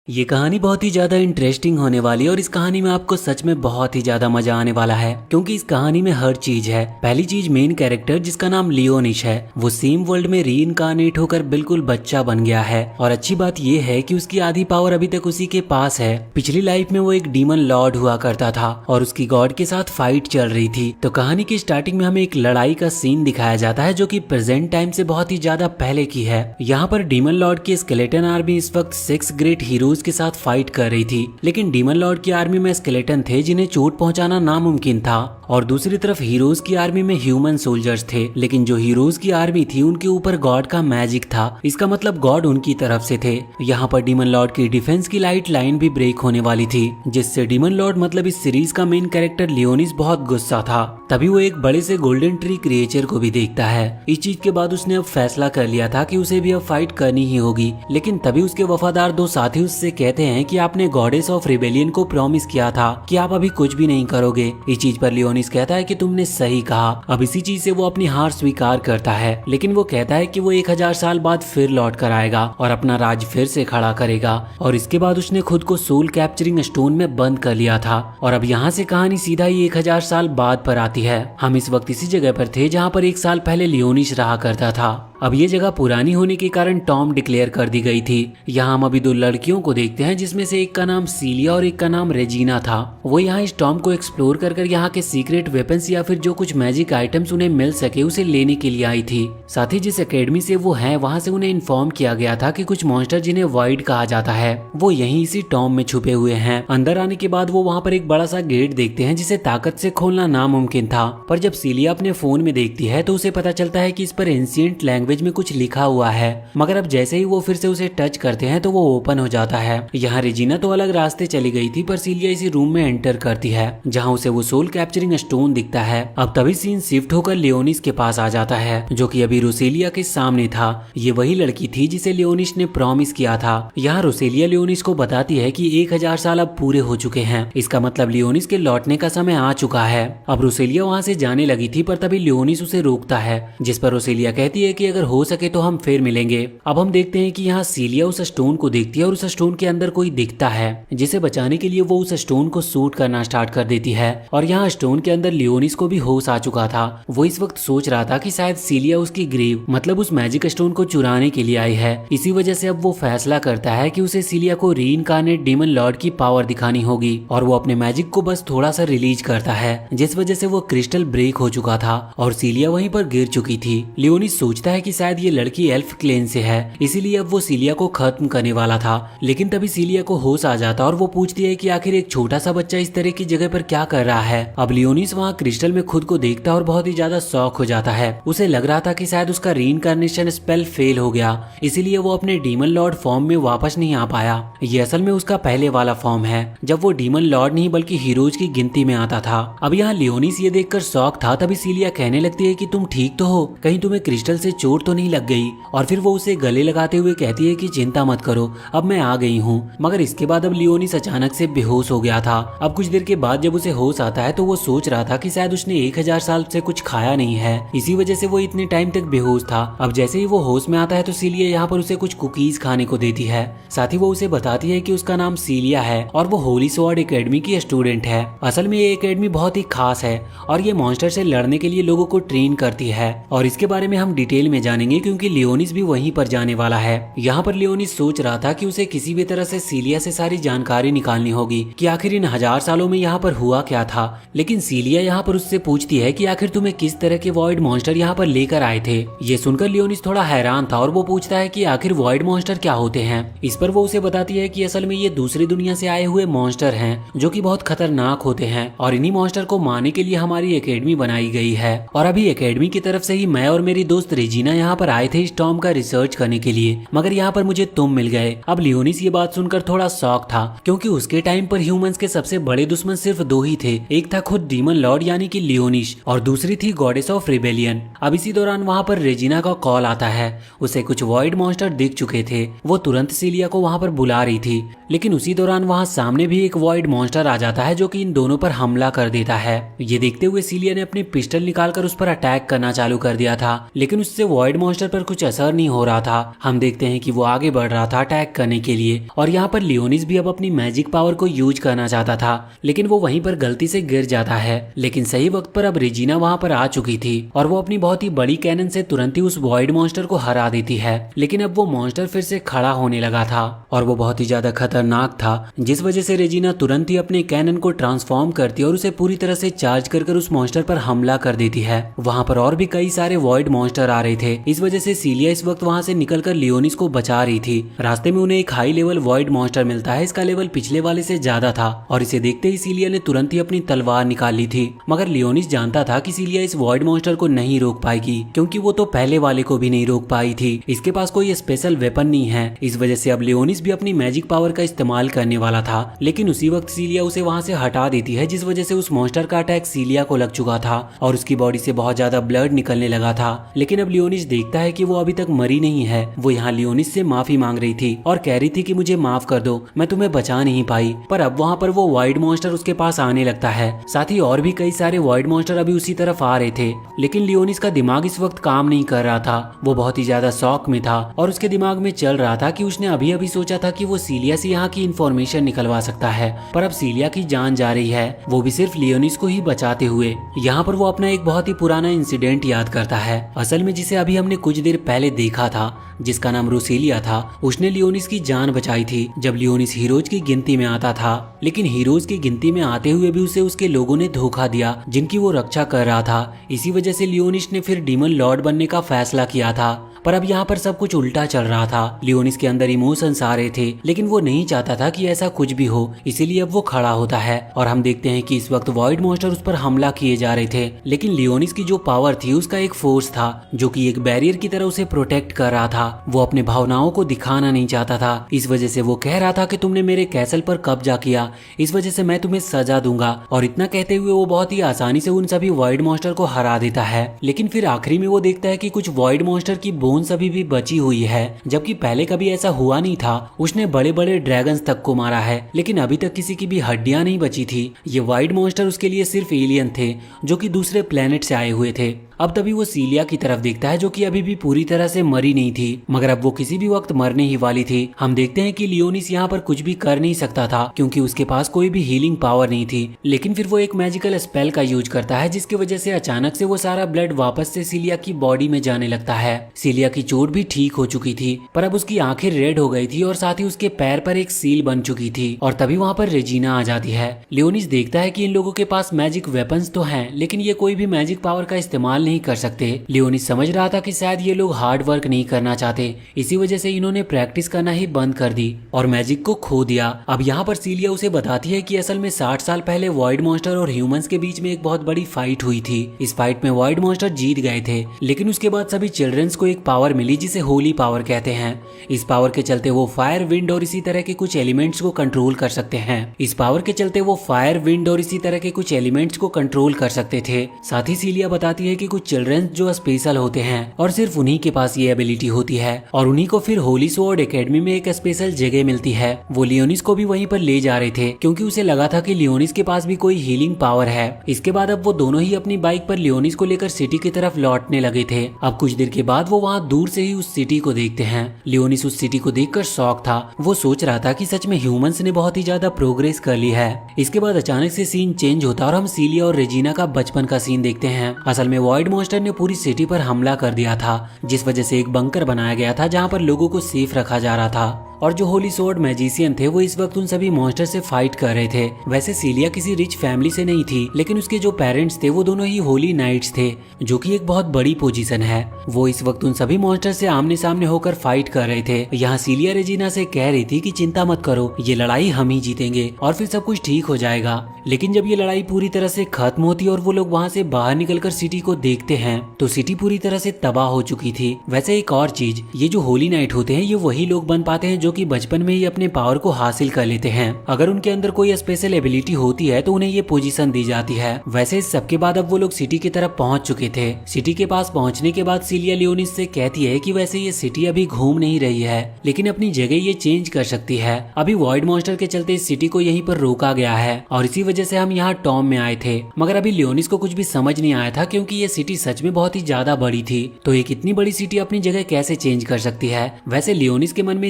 ये कहानी बहुत ही ज्यादा इंटरेस्टिंग होने वाली है और इस कहानी में आपको सच में बहुत ही ज्यादा मजा आने वाला है क्योंकि इस कहानी में हर चीज है। पहली चीज, मेन कैरेक्टर जिसका नाम लियोनिश है वो सेम वर्ल्ड में री इनकारनेट होकर बिल्कुल बच्चा बन गया है। और अच्छी बात ये है कि उसकी आधी पावर अभी तक उसी के पास है। पिछली लाइफ में वो एक डीमन लॉर्ड हुआ करता था और उसकी गॉड के साथ फाइट चल रही थी। तो कहानी की स्टार्टिंग में हमें एक लड़ाई का सीन दिखाया जाता है जो कि प्रेजेंट टाइम से बहुत ही ज्यादा पहले की है। यहाँ पर डीमन लॉर्ड की स्केलेटन आर्मी इस वक्त 6 ग्रेट हीरोज के साथ फाइट कर रही थी, लेकिन डीमन लॉर्ड की आर्मी में स्केलेटन थे जिन्हें चोट पहुंचाना नामुमकिन था। और दूसरी तरफ हीरोज की आर्मी में ह्यूमन सोल्जर्स थे, लेकिन जो हीरोज की आर्मी थी उनके ऊपर गॉड का मैजिक था। इसका मतलब गॉड उनकी तरफ से थे। यहाँ पर डीमन लॉर्ड की डिफेंस की लाइट लाइन भी ब्रेक होने वाली थी, जिससे डीमन लॉर्ड मतलब इस सीरीज का मेन कैरेक्टर लियोनिस बहुत गुस्सा था। तभी वो एक बड़े से गोल्डन ट्री क्रिएचर को भी देखता है। इस चीज के बाद उसने अब फैसला कर लिया था कि उसे भी अब फाइट करनी ही होगी। लेकिन तभी उसके वफादार दो साथी उससे कहते हैं कि आपने गॉडेस ऑफ रिबेलियन को प्रॉमिस किया था कि आप अभी कुछ भी नहीं करोगे। इस चीज पर लियोनिस कहता है कि तुमने सही कहा। अब इसी चीज से वो अपनी हार स्वीकार करता है, लेकिन वो कहता है कि वो 1000 साल बाद फिर लौट कर आएगा और अपना राज फिर से खड़ा करेगा। और इसके बाद उसने खुद को सोल कैप्चरिंग स्टोन में बंद कर लिया था। और अब यहाँ से कहानी सीधा ही 1000 साल बाद पर आती है। हम इस वक्त इसी जगह पर थे जहाँ पर 1 साल पहले लियोनिस रहा करता था। अब ये जगह पुरानी होने के कारण टॉम डिक्लेयर कर दी गई थी। यहाँ हम अभी 2 लड़कियों को देखते हैं, जिसमें से एक का नाम सीलिया और एक का नाम रेजिना था। वो यहाँ इस टॉम को एक्सप्लोर कर यहाँ के सीक्रेट वेपन्स या फिर जो कुछ मैजिक आइटम्स उन्हें मिल सके उसे लेने के लिए आई थी। साथ ही जिस एकेडमी से वो हैं वहाँ से उन्हें इन्फॉर्म किया गया था कि कुछ मॉन्स्टर जिन्हें वॉइड कहा जाता है वो यहीं इसी टॉम में छुपे हुए हैं। अंदर आने के बाद वो वहाँ पर एक बड़ा सा गेट देखते हैं जिसे ताकत से खोलना नामुमकिन था। पर जब सीलिया अपने फोन में देखती है तो उसे पता चलता है कि इस पर एंशिएंट लैंग्वेज में कुछ लिखा हुआ है। मगर अब जैसे ही वो फिर से उसे टच करते हैं तो वो ओपन हो जाता है। यहाँ रेजिना तो अलग रास्ते चली गई थी, पर सीलिया इसी रूम में एंटर करती है जहाँ उसे वो सोल कैप्चरिंग स्टोन दिखता है। अब तभी सीन शिफ्ट होकर लियोनिस के पास आ जाता है, जो कि अभी रोसेलिया के सामने था। ये वही लड़की थी जिसे लियोनिस ने प्रॉमिस किया था। यहाँ रोसेलिया लियोनिस को बताती है कि 1000 साल अब पूरे हो चुके हैं, इसका मतलब लियोनिस के लौटने का समय आ चुका है। अब रोसेलिया वहाँ से जाने लगी थी, पर तभी लियोनिस उसे रोकता है, जिस पर रोसेलिया कहती है कि अगर हो सके तो हम फिर मिलेंगे। अब हम देखते हैं कि यहाँ सीलिया उस स्टोन को देखती है और उस स्टोन के अंदर कोई दिखता है, जिसे बचाने के लिए वो उस स्टोन को शूट करना स्टार्ट कर देती है। और यहाँ स्टोन के अंदर लियोनिस को भी होश आ चुका था। वो इस वक्त सोच रहा था कि शायद सीलिया उसकी ग्रेव मतलब उस मैजिक स्टोन को चुराने के लिए आई है। इसी वजह से अब वो फैसला करता है कि उसे सीलिया को रीइनकार्नेट डीमन लॉर्ड की पावर दिखानी होगी। और वो अपने मैजिक को बस थोड़ा सा रिलीज करता है, जिस वजह से वो क्रिस्टल ब्रेक हो चुका था और सीलिया वहीं पर गिर चुकी थी। लियोनिस सोचता है कि शायद ये लड़की एल्फ क्लेन से है, इसीलिए अब वो सीलिया को खत्म करने वाला था। लेकिन तभी सीलिया को होश आ जाता और वो पूछती है कि आखिर एक छोटा सा बच्चा इस तरह की जगह पर क्या कर रहा है। अब लियोनिस वहाँ क्रिस्टल में खुद को देखता और बहुत ही ज्यादा शॉक हो जाता है। उसे लग रहा था कि शायद उसका रीइनकार्नेशन स्पेल फेल हो गया, इसीलिए वो अपने डीमन लॉर्ड फॉर्म में वापस नहीं आ पाया। ये असल में उसका पहले वाला फॉर्म है, जब वो डीमन लॉर्ड नहीं बल्कि हीरोज की गिनती में आता था। अब यहाँ लियोनिस ये देखकर शॉक था। तभी सीलिया कहने लगती है कि तुम ठीक तो हो, कहीं तुम्हें क्रिस्टल से चोट तो नहीं लग गई। और फिर वो उसे गले लगाते हुए कहती है कि चिंता मत करो, अब मैं आ गई हूँ। मगर इसके बाद अब लियोनिस अचानक से बेहोश हो गया था। अब कुछ देर के बाद जब उसे होश आता है तो वो सोच रहा था कि शायद उसने 1000 साल से कुछ खाया नहीं है, इसी वजह से वो इतने टाइम तक बेहोश था। अब जैसे ही वो होश में आता है तो सीलिया यहाँ पर उसे कुछ कुकीज खाने को देती है। साथ ही वो उसे बताती है कि उसका नाम सीलिया है और वो होली स्वॉर्ड एकेडमी की स्टूडेंट है। असल में ये एकेडमी बहुत ही खास है और ये मॉन्स्टर से लड़ने के लिए लोगों को ट्रेन करती है। और इसके बारे में हम डिटेल में जानेंगे क्योंकि लियोनिस भी वहीं पर जाने वाला है। यहाँ पर लियोनिस सोच रहा था कि उसे किसी भी तरह से सीलिया से सारी जानकारी निकालनी होगी कि आखिर इन 1000 सालों में यहाँ पर हुआ क्या था। लेकिन सीलिया यहाँ पर उससे पूछती है कि आखिर तुम्हें किस तरह के वॉइड मॉन्स्टर यहाँ पर लेकर आए थे। ये सुनकर लियोनिस थोड़ा हैरान था और वो पूछता है कि आखिर वॉइड मॉन्स्टर क्या होते हैं। इस पर वो उसे बताती है कि असल में ये दूसरी दुनिया से आए हुए मॉन्स्टर हैं जो कि बहुत खतरनाक होते हैं और इन्हीं मॉन्स्टर को मारने के लिए हमारी एकेडमी बनाई गई है। और अभी एकेडमी की तरफ से ही मैं और मेरी दोस्त रेजिना यहाँ पर आए थे इस टॉम का रिसर्च करने के लिए, मगर यहाँ पर मुझे तुम मिल गए। अब लियोनिस ये बात सुनकर थोड़ा शॉक था क्योंकि उसके टाइम पर ह्यूमंस के सबसे बड़े दुश्मन सिर्फ 2 ही थे, एक था खुद डीमन लॉर्ड यानी कि लियोनिस और दूसरी थी गॉडेस ऑफ रिबेलियन। अब इसी दौरान वहाँ पर रेजिना का कॉल आता है। उसे कुछ वॉइड मॉन्स्टर दिख चुके थे, वो तुरंत सीलिया को वहाँ पर बुला रही थी। लेकिन उसी दौरान वहाँ सामने भी एक वॉइड मॉन्स्टर आ जाता है जो कि इन दोनों पर हमला कर देता है। ये देखते हुए सीलिया ने अपनी पिस्टल निकालकर उस पर अटैक करना चालू कर दिया था, लेकिन उससे वॉइड मॉन्स्टर पर कुछ असर नहीं हो रहा था। हम देखते हैं कि वो आगे बढ़ रहा था अटैक करने के लिए और यहाँ पर लियोनिस भी अब अपनी मैजिक पावर को यूज करना चाहता था, लेकिन वो वहीं पर गलती से गिर जाता है। लेकिन सही वक्त पर अब रेजिना वहाँ पर आ चुकी थी और वो अपनी बहुत ही बड़ी कैनन से तुरंत ही उस वॉइड मॉन्स्टर को हरा देती है। लेकिन अब वो मॉन्स्टर फिर से खड़ा होने लगा था और वो बहुत ही ज्यादा खतरनाक था, जिस वजह से रेजिना तुरंत ही अपने कैनन को ट्रांसफॉर्म करती है और उसे पूरी तरह से चार्ज कर उस मॉन्स्टर पर हमला कर देती है। वहाँ पर और भी कई सारे वॉइड मॉन्स्टर आ रहे थे, इस वजह से सीलिया इस वक्त वहाँ से निकलकर लियोनिस को बचा रही थी। रास्ते में उन्हें एक हाई लेवल वॉइड मॉन्स्टर मिलता है, इसका लेवल पिछले वाले से ज्यादा था और इसे देखते ही सीलिया ने तुरंत ही अपनी तलवार निकाल ली थी। मगर लियोनिस जानता था कि सीलिया इस वॉइड मॉन्स्टर को नहीं रोक पाएगी, क्योंकि वो तो पहले वाले को भी नहीं रोक पाई थी। इसके पास कोई स्पेशल वेपन नहीं है, इस वजह से अब लियोनिस भी अपनी मैजिक पावर का इस्तेमाल करने वाला था। लेकिन उसी वक्त सीलिया उसे वहाँ से हटा देती है, जिस वजह से उस मॉन्स्टर का अटैक सीलिया को लग चुका था और उसकी बॉडी से बहुत ज्यादा ब्लड निकलने लगा था। लेकिन अब लियोनिस देखता है कि वो अभी तक मरी नहीं है। वो यहाँ लियोनिस से माफी मांग रही थी और कह रही थी कि मुझे माफ कर दो, मैं तुम्हें बचा नहीं पाई। पर अब वहाँ पर वो वॉइड मॉन्स्टर उसके पास आने लगता है, साथ ही और भी कई सारे वॉइड मॉन्स्टर अभी उसी तरफ आ रहे थे। लेकिन लियोनिस का दिमाग इस वक्त काम नहीं कर रहा था, वो बहुत ही ज्यादा शॉक में था और उसके दिमाग में चल रहा था कि उसने अभी अभी सोचा था कि वो सीलिया से यहाँ की इंफॉर्मेशन निकलवा सकता है, पर अब सीलिया की जान जा रही है, वो भी सिर्फ लियोनिस को ही बचाते हुए। यहाँ पर वो अपना एक बहुत ही पुराना इंसिडेंट याद करता है, असल में जिसे अभी हमने कुछ देर पहले देखा था, जिसका नाम रोसेलिया था। उसने लियोनिस की जान बचाई थी जब लियोनिस हीरोज की गिनती में आता था, लेकिन हीरोज की गिनती में आते हुए भी उसे उसके लोगों ने धोखा दिया जिनकी वो रक्षा कर रहा था। इसी वजह से लियोनिस ने फिर डीमन लॉर्ड बनने का फैसला किया था। पर अब यहाँ पर सब कुछ उल्टा चल रहा था। लियोनिस के अंदर इमोशंस आ रहे थे, लेकिन वो नहीं चाहता था कि ऐसा कुछ भी हो, इसीलिए अब वो खड़ा होता है और हम देखते हैं कि इस वक्त वॉइड मॉन्स्टर उस पर हमला किए जा रहे थे। लेकिन लियोनिस की जो पावर थी उसका एक फोर्स था जो कि एक बैरियर की तरह उसे प्रोटेक्ट कर रहा था। वो अपने भावनाओं को दिखाना नहीं चाहता था, इस वजह से वो कह रहा था कि तुमने मेरे कैसल पर कब्जा किया, इस वजह से मैं तुम्हें सजा दूंगा। और इतना कहते हुए वो बहुत ही आसानी से उन सभी वॉइड मॉन्स्टर को हरा देता है। लेकिन फिर आखिरी में वो देखता है कि कुछ वॉइड मॉन्स्टर की बोन्स अभी भी बची हुई है, जबकि पहले कभी ऐसा हुआ नहीं था। उसने बड़े बड़े ड्रैगन्स तक को मारा है, लेकिन अभी तक किसी की भी हड्डियां नहीं बची थी। ये वॉइड मॉन्स्टर उसके लिए सिर्फ एलियन थे जो कि दूसरे प्लेनेट से आए हुए थे। अब तभी वो सीलिया की तरफ देखता है जो कि अभी भी पूरी तरह से मरी नहीं थी, मगर अब वो किसी भी वक्त मरने ही वाली थी। हम देखते हैं कि लियोनिस यहाँ पर कुछ भी कर नहीं सकता था क्योंकि उसके पास कोई भी हीलिंग पावर नहीं थी। लेकिन फिर वो एक मैजिकल स्पेल का यूज करता है, जिसकी वजह से अचानक से वो सारा ब्लड वापस से सीलिया की बॉडी में जाने लगता है। सीलिया की चोट भी ठीक हो चुकी थी, पर अब उसकी आंखें रेड हो गई थी और साथ ही उसके पैर पर एक सील बन चुकी थी। और तभी वहाँ पर रेजिना आ जाती है। लियोनिस देखता है कि इन लोगों के पास मैजिक वेपन्स तो हैं, लेकिन ये कोई भी मैजिक पावर का इस्तेमाल नहीं कर सकते। लियोनिस समझ रहा था कि शायद ये लोग हार्ड वर्क नहीं करना चाहते, इसी वजह से इन्होंने प्रैक्टिस करना ही बंद कर दी और मैजिक को खो दिया। अब यहाँ पर सीलिया उसे बताती है कि असल में 60 साल पहले वॉइड मॉन्स्टर और ह्यूमंस के बीच में एक बहुत बड़ी फाइट हुई थी। इस फाइट में वॉइड मॉन्स्टर जीत गए थे, लेकिन उसके बाद सभी चिल्ड्रंस को एक पावर मिली जिसे होली पावर कहते हैं। इस पावर के चलते वो फायर, विंड और इसी तरह के कुछ एलिमेंट्स को कंट्रोल कर सकते हैं। इस पावर के चलते वो फायर, विंड और इसी तरह के कुछ एलिमेंट्स को कंट्रोल कर सकते थे। साथ ही सीलिया बताती है कि कुछ चिल्ड्रंस जो स्पेशल होते हैं और सिर्फ उन्हीं के पास ये एबिलिटी होती है और उन्हीं को फिर होली स्वॉर्ड एकेडमी में एक स्पेशल जगह मिलती है। वो लियोनिस को भी वहीं पर ले जा रहे थे क्योंकि उसे लगा था कि लियोनिस के पास भी कोई हीलिंग पावर है। इसके बाद अब वो दोनों ही अपनी बाइक पर लियोनिस को लेकर सिटी की तरफ लौटने लगे थे। अब कुछ देर के बाद वो वहाँ दूर से ही उस सिटी को देखते हैं। लियोनिस उस सिटी को देखकर शॉक था, वो सोच रहा था कि सच में ह्यूमंस ने बहुत ही ज्यादा प्रोग्रेस कर ली है। इसके बाद अचानक से सीन चेंज होता और हम सीलिया और रेजिना का बचपन का सीन देखते हैं। असल में वॉइड मॉन्स्टर ने पूरी सिटी पर हमला कर दिया था, जिस वजह से एक बंकर बनाया गया था जहां पर लोगों को सेफ रखा जा रहा था। और जो होली स्वॉर्ड मैजिशियन थे वो इस वक्त उन सभी मॉन्स्टर से फाइट कर रहे थे। वैसे सीलिया किसी रिच फैमिली से नहीं थी, लेकिन उसके जो पेरेंट्स थे वो दोनों ही होली नाइट्स थे, जो कि एक बहुत बड़ी पोजीशन है। वो इस वक्त उन सभी मॉन्स्टर से आमने सामने होकर फाइट कर रहे थे। यहाँ सीलिया रेजिना से कह रही थी कि चिंता मत करो, ये लड़ाई हम ही जीतेंगे और फिर सब कुछ ठीक हो जाएगा। लेकिन जब ये लड़ाई पूरी तरह से खत्म होती और वो लोग वहाँ से बाहर निकलकर सिटी को देखते हैं तो सिटी पूरी तरह से तबाह हो चुकी थी। वैसे एक और चीज, ये जो होली नाइट होते हैं ये वही लोग बन पाते हैं जो कि बचपन में ही अपने पावर को हासिल कर लेते हैं। अगर उनके अंदर कोई स्पेशल एबिलिटी होती है तो उन्हें ये पोजीशन दी जाती है। वैसे इस सबके बाद अब वो लोग सिटी की तरफ पहुंच चुके थे। सिटी के पास पहुंचने के बाद सिलिया लियोनिस से कहती है कि वैसे ये सिटी अभी घूम नहीं रही है, लेकिन अपनी जगह ये चेंज कर सकती है। अभी वॉइड मॉन्स्टर के चलते इस सिटी को यहीं पर रोका गया है और इसी वजह से हम यहाँ टॉम में आए थे। मगर अभी लियोनिस को कुछ भी समझ नहीं आया था, क्योंकि ये सिटी सच में बहुत ही ज्यादा बड़ी थी। तो एक इतनी बड़ी सिटी अपनी जगह कैसे चेंज कर सकती है। वैसे लियोनिस के मन में